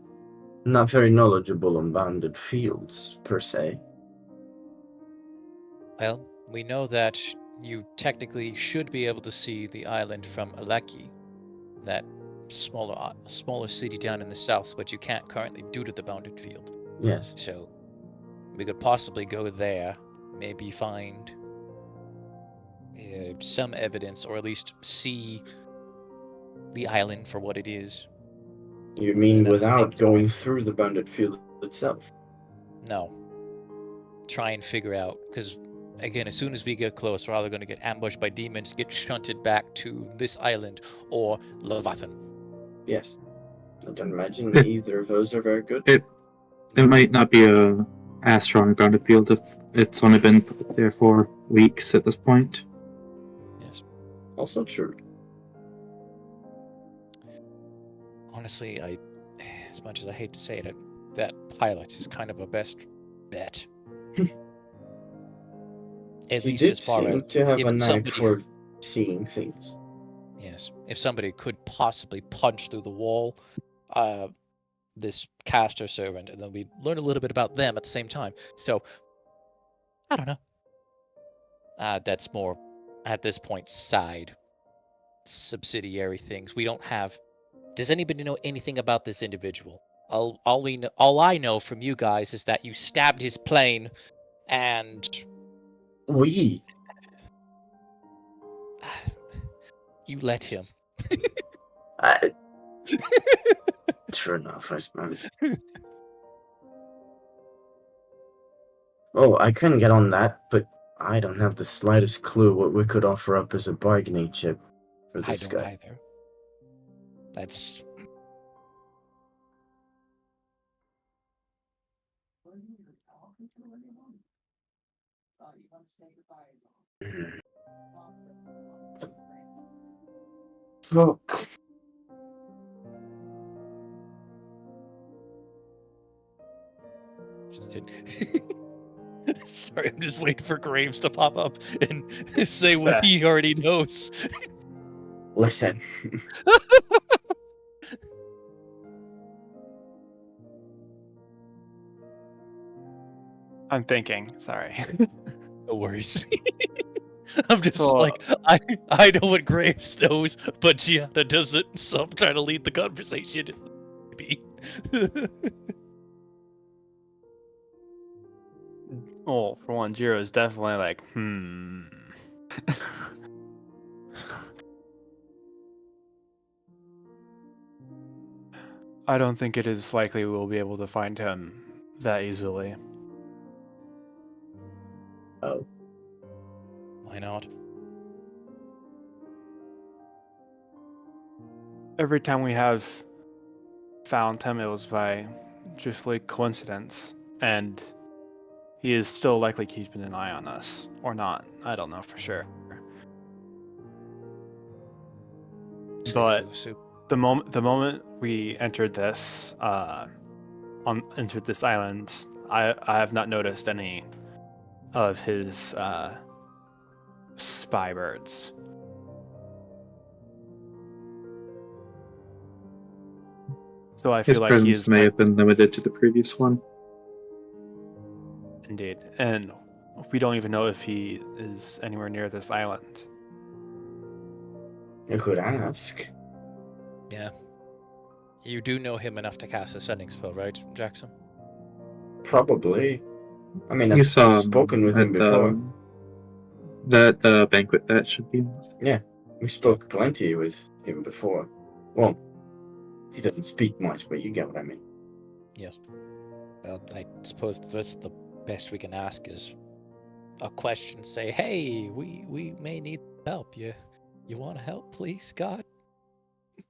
Speaker 1: Not very knowledgeable on bounded fields, per se.
Speaker 3: Well, we know that you technically should be able to see the island from Aleki, that smaller city down in the south, but you can't currently due to the bounded field.
Speaker 1: Yes.
Speaker 3: So we could possibly go there, maybe find some evidence, or at least see the island for what it is.
Speaker 1: You
Speaker 3: And
Speaker 1: mean
Speaker 3: then at the same
Speaker 1: without going
Speaker 3: time-
Speaker 1: through the bounded field itself?
Speaker 3: No. Try and figure out, because again, as soon as we get close, we're either going to get ambushed by demons, get shunted back to this island, or Leviathan.
Speaker 1: Yes. I don't imagine
Speaker 5: It-
Speaker 1: either of those are very good.
Speaker 5: It might not be as strong a bounded field if it's only been there for weeks at this point.
Speaker 3: Yes.
Speaker 1: Also true.
Speaker 3: Honestly, as much as I hate to say it, that pilot is kind of a best bet. At
Speaker 1: He
Speaker 3: least
Speaker 1: did
Speaker 3: as far
Speaker 1: seem
Speaker 3: as
Speaker 1: to have
Speaker 3: if
Speaker 1: a knack
Speaker 3: somebody-
Speaker 1: for seeing things.
Speaker 3: Yes, if somebody could possibly punch through the wall, this caster servant, and then we learn a little bit about them at the same time. So, I don't know. That's more, at this point, side subsidiary things. We don't have. Does anybody know anything about this individual? All I know from you guys is that you stabbed his plane, and
Speaker 1: We.
Speaker 3: you let him.
Speaker 1: True enough, I suppose. Oh, I couldn't get on that, but I don't have the slightest clue what we could offer up as a bargaining chip for
Speaker 3: I
Speaker 1: this
Speaker 3: don't
Speaker 1: guy.
Speaker 3: either. That's
Speaker 1: Look.
Speaker 3: just did. Sorry, I'm just waiting for Graves to pop up and say what he already knows.
Speaker 1: Listen.
Speaker 4: I'm thinking. Sorry.
Speaker 3: No worries. I'm just
Speaker 4: So,
Speaker 3: like, I know what Graves knows, but Gianna doesn't, so I'm trying to lead the conversation. Maybe.
Speaker 4: Well, for one, Jiro is definitely like, I don't think it is likely we'll be able to find him that easily.
Speaker 1: Oh.
Speaker 3: Why not?
Speaker 4: Every time we have found him, it was by truthfully coincidence, and he is still likely keeping an eye on us, or not. I don't know for sure. But the moment we entered this entered this island, I have not noticed any of his spy birds. So I
Speaker 7: His
Speaker 4: feel like he
Speaker 7: presence
Speaker 4: is
Speaker 7: may have been limited to the previous one.
Speaker 4: indeed, and we don't even know if he is anywhere near this island.
Speaker 1: I could ask.
Speaker 3: Yeah. You do know him enough to cast a sending spell, right, Jackson?
Speaker 1: Probably. I mean,
Speaker 7: You
Speaker 1: I've
Speaker 7: saw him
Speaker 1: spoken with him
Speaker 7: at
Speaker 1: before.
Speaker 7: the banquet that should be.
Speaker 1: We spoke plenty with him before. Well, he doesn't speak much, but you get what I mean.
Speaker 3: Yes. Well, I suppose that's the best we can ask is a question. Say, hey, we may need help. You want to help, please, God?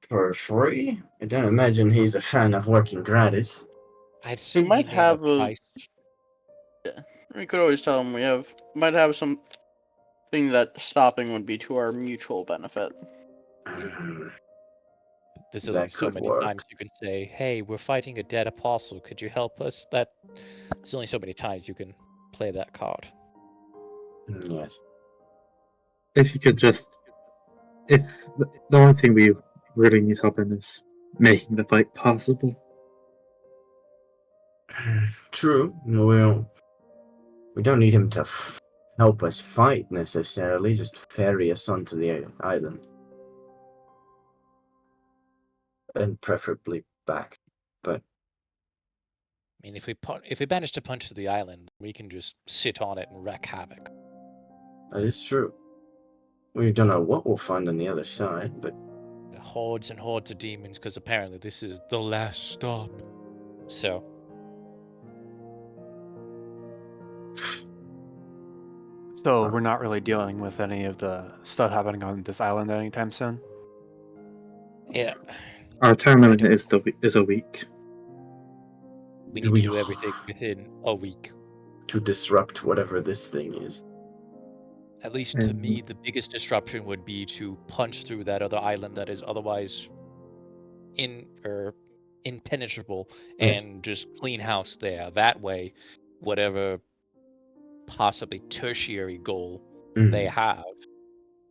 Speaker 1: For free? I don't imagine he's a fan of working gratis.
Speaker 3: I'd assume
Speaker 6: might
Speaker 3: he'd name a
Speaker 6: have a-
Speaker 3: price.
Speaker 6: We could always tell him might have something that stopping would be to our mutual benefit.
Speaker 3: There's only
Speaker 1: That
Speaker 3: so
Speaker 1: could
Speaker 3: many
Speaker 1: work.
Speaker 3: times you can say, hey, we're fighting a dead apostle. Could you help us? There's only so many times you can play that card.
Speaker 1: Yes.
Speaker 7: If you could just, if the only thing we really need help in is making the fight possible.
Speaker 1: True. Well, we don't need him to help us fight necessarily, just ferry us onto the island. And preferably back. But
Speaker 3: I mean, if we manage to punch to the island, we can just sit on it and wreak havoc.
Speaker 1: that is true. We don't know what we'll find on the other side, but
Speaker 3: The hordes and hordes of demons, because apparently this is the last stop. So,
Speaker 4: So we're not really dealing with any of the stuff happening on this island anytime soon.
Speaker 3: yeah,
Speaker 7: Our time limit is a week.
Speaker 3: we need to do everything within a week.
Speaker 1: to disrupt whatever this thing is.
Speaker 3: At least to me, the biggest disruption would be to punch through that other island that is otherwise impenetrable
Speaker 1: Yes.
Speaker 3: and just clean house there. That way, whatever possibly tertiary goal they have,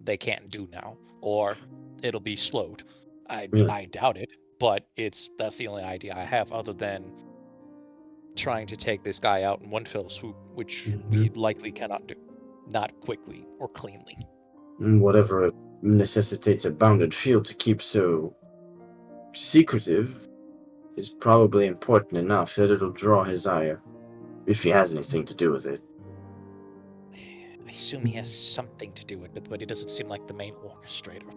Speaker 3: they can't do now, or it'll be slowed. I doubt it, but that's the only idea I have other than trying to take this guy out in one fell swoop, which we likely cannot do, not quickly or cleanly.
Speaker 1: Whatever necessitates a bounded field to keep so secretive is probably important enough that it'll draw his ire, if he has anything to do with it.
Speaker 3: I assume he has something to do with it, but he doesn't seem like the main orchestrator.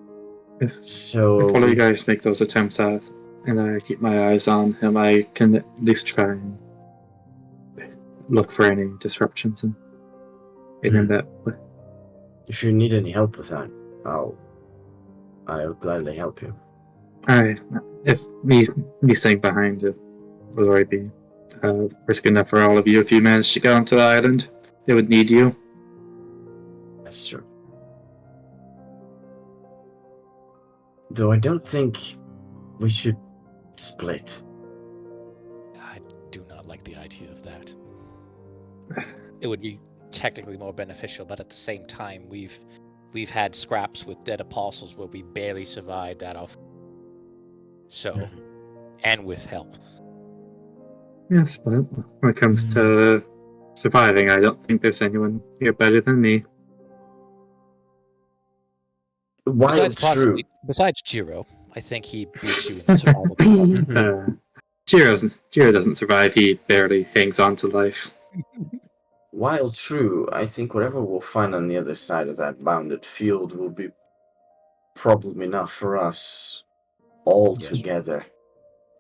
Speaker 7: If
Speaker 1: So
Speaker 7: all you guys make those attempts at, and I keep my eyes on him, I can at least try and look for any disruptions in him that way.
Speaker 1: if you need any help with that, I'll gladly help you.
Speaker 7: If me staying behind it would already be risk enough for all of you if you managed to get onto the island. They would need you.
Speaker 1: That's true. Though I don't think we should split.
Speaker 3: I do not like the idea of that. It would be technically more beneficial, but at the same time, we've had scraps with dead apostles where we barely survived that off. So, and with help.
Speaker 7: Yes, but when it comes to surviving, I don't think there's anyone here better than me.
Speaker 1: While true,
Speaker 3: Besides Jiro, I think he beats you in the survival department.
Speaker 7: Jiro doesn't survive. He barely hangs on to life.
Speaker 1: While true, I think whatever we'll find on the other side of that bounded field will be problem enough for us all together,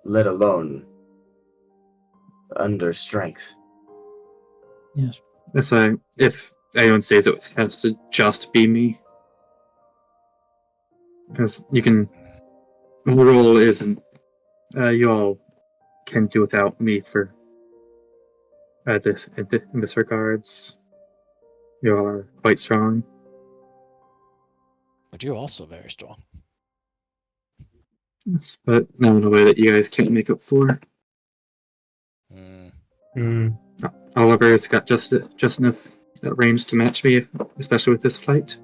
Speaker 1: let alone under strength.
Speaker 3: Yes.
Speaker 7: So if anyone says it has to just be me, because you can, the role isn't. You all can do without me for in this regards. You all are quite strong.
Speaker 3: But you're also very strong.
Speaker 7: Yes, but not in a way that you guys can't make up for. Oliver's got just enough range to match me, especially with this fight.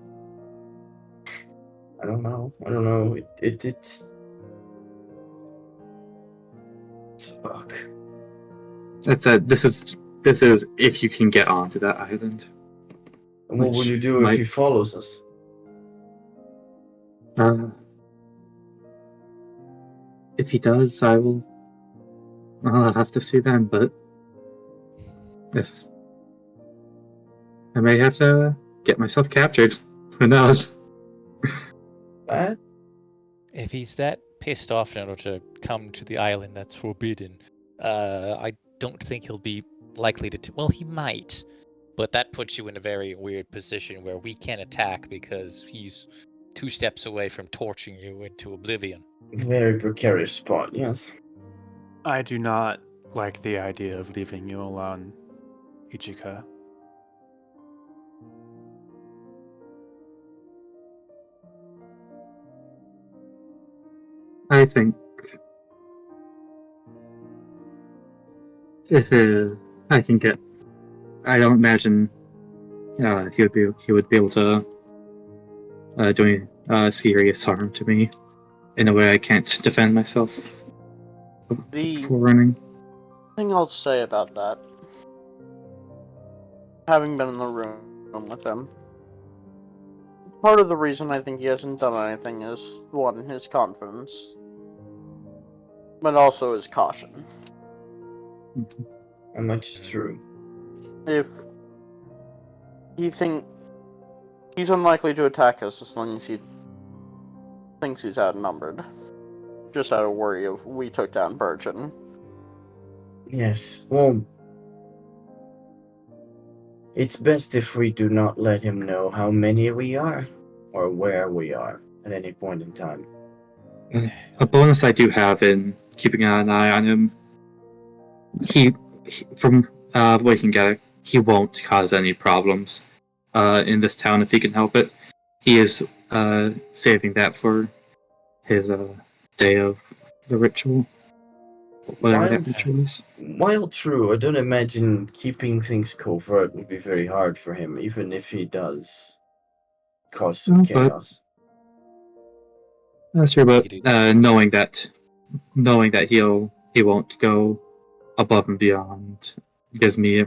Speaker 1: I don't know. It's Fuck.
Speaker 7: That's a, this is if you can get onto that island.
Speaker 1: And what will
Speaker 7: Which
Speaker 1: you do if
Speaker 7: might-
Speaker 1: he follows us?
Speaker 7: If he does, I'll have to see then. But if I may have to get myself captured, who knows?
Speaker 1: What?
Speaker 3: If he's that pissed off in order to come to the island that's forbidden, I don't think he'll be likely to. Well, he might, but that puts you in a very weird position where we can't attack because he's 2 steps away from torching you into oblivion.
Speaker 1: Very precarious spot, yes.
Speaker 8: I do not like the idea of leaving you alone, Ichika.
Speaker 7: I think if I can get, I don't imagine he would be able to do any serious harm to me in a way I can't defend myself
Speaker 6: The
Speaker 7: before running.
Speaker 6: thing I'll say about that, having been in the room with him, part of the reason I think he hasn't done anything is, one, his confidence, but also his caution.
Speaker 1: And much is true.
Speaker 6: If he's unlikely to attack us as long as he thinks he's outnumbered. Just out of worry of we took down Burgeon.
Speaker 1: Yes, well, it's best if we do not let him know how many we are, or where we are, at any point in time.
Speaker 7: A bonus I do have in keeping an eye on him, he from what we can gather, he won't cause any problems in this town if he can help it. He is saving that for his day of the ritual, whatever that ritual is.
Speaker 1: While true, I don't imagine keeping things covert would be very hard for him, even if he does cause some
Speaker 7: No, but-
Speaker 1: chaos.
Speaker 7: That's true, but
Speaker 3: He could
Speaker 7: knowing that he won't go above and beyond gives me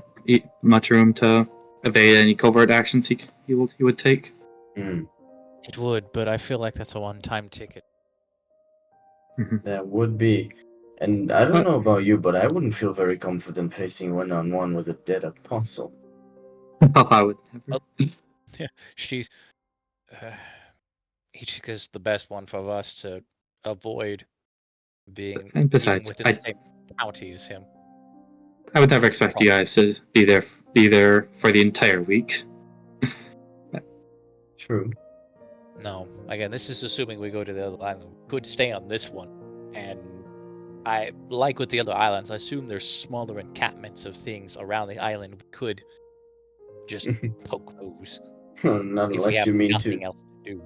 Speaker 7: much room to evade any covert actions he would take.
Speaker 1: Mm,
Speaker 3: It would, but I feel like that's a one-time ticket.
Speaker 1: that would be. And I don't
Speaker 7: But-
Speaker 1: know about you, but I wouldn't feel very confident facing one-on-one with a dead apostle.
Speaker 7: I would never.
Speaker 3: She's Ichika's the best one for us to avoid being
Speaker 7: And besides,
Speaker 3: even within the same county as him.
Speaker 7: I would never expect you guys to be there for the entire week.
Speaker 1: True.
Speaker 3: No, again, this is assuming we go to the other island. We could stay on this one, and I like with the other islands. I assume there's smaller encampments of things around the island. We could just poke those
Speaker 1: Not
Speaker 3: if we
Speaker 1: unless
Speaker 3: have
Speaker 1: you mean
Speaker 3: nothing
Speaker 1: to.
Speaker 3: else to do.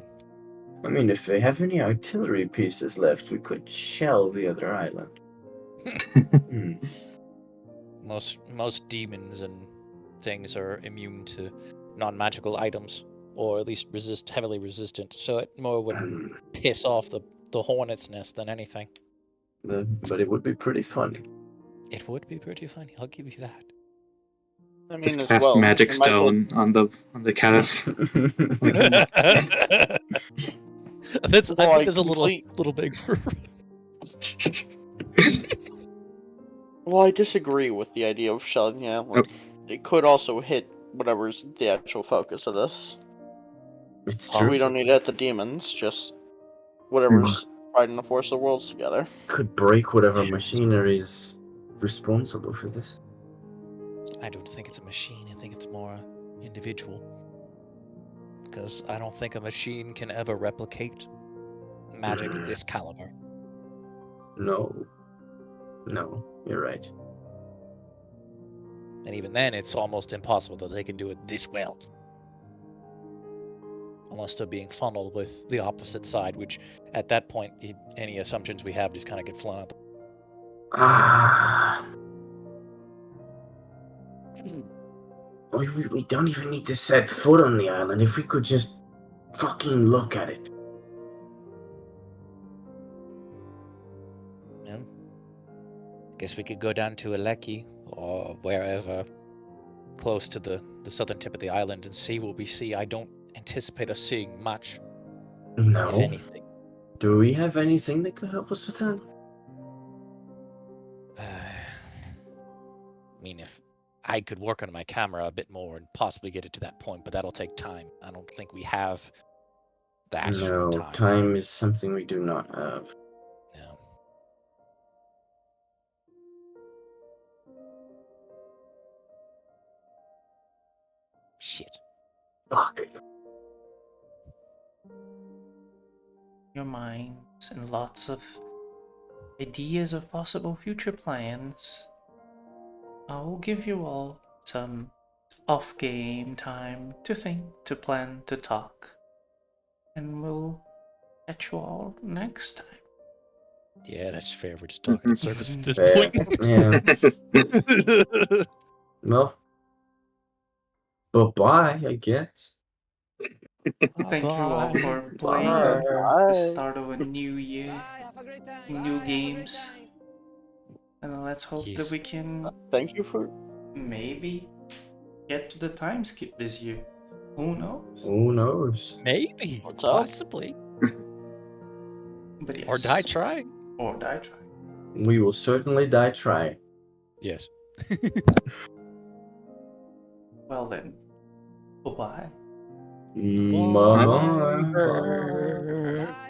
Speaker 1: I mean, if they have any artillery pieces left, we could shell the other island. Hmm.
Speaker 3: Most demons and things are immune to non-magical items, or at least heavily resistant. So it more would
Speaker 1: Um,
Speaker 3: piss off the hornet's nest than anything.
Speaker 1: but it would be pretty funny.
Speaker 3: It would be pretty funny. I'll give you that.
Speaker 6: I mean,
Speaker 7: Just
Speaker 6: as
Speaker 7: cast
Speaker 6: well,
Speaker 7: magic
Speaker 6: we might as well-
Speaker 7: stone on the cat.
Speaker 3: I think
Speaker 6: Well,
Speaker 3: that's a
Speaker 6: complete-
Speaker 3: little big for.
Speaker 6: Well, I disagree with the idea of shelling the island. It could also hit whatever's the actual focus of this.
Speaker 1: It's
Speaker 3: Oh,
Speaker 1: true.
Speaker 6: We don't need it at the demons, just whatever's fighting the force of the worlds together.
Speaker 1: Could break whatever machinery is responsible for this.
Speaker 3: I don't think it's a machine. I think it's more individual. Because I don't think a machine can ever replicate magic of this caliber.
Speaker 1: No. No, you're right.
Speaker 3: And even then, it's almost impossible that they can do it this well. Unless they're being funneled with the opposite side, which at that point, any assumptions we have just kind of get flown out.
Speaker 1: Ah. We don't even need to set foot on the island if we could just fucking look at it.
Speaker 3: Guess we could go down to Aleki or wherever close to the southern tip of the island and see what we see. I don't anticipate us seeing much, if
Speaker 1: No.
Speaker 3: anything.
Speaker 1: Do we have anything that could help us with that?
Speaker 3: I mean, if I could work on my camera a bit more and possibly get it to that point, but that'll take time. I don't think we have that
Speaker 1: No,
Speaker 3: time.
Speaker 1: time is something we do not have.
Speaker 3: No. Shit.
Speaker 1: Fuck.
Speaker 2: Your minds and lots of ideas of possible future plans. I will give you all some off-game time to think, to plan, to talk. And we'll catch you all next time.
Speaker 3: Yeah, that's fair. We're just talking in circles at this
Speaker 1: Fair.
Speaker 3: point.
Speaker 1: Yeah. Well, bye-bye, I guess.
Speaker 2: Thank you all for playing the start of a new year, new games. And let's hope that we can
Speaker 6: Thank you for.
Speaker 2: maybe get to the time skip this year. Who knows?
Speaker 1: Who knows?
Speaker 3: Maybe.
Speaker 6: What's up?
Speaker 3: Possibly.
Speaker 2: But yes.
Speaker 3: Or die trying.
Speaker 2: Or die trying.
Speaker 1: We will certainly die trying.
Speaker 3: Yes.
Speaker 2: Well then, bye-bye.
Speaker 1: Bye.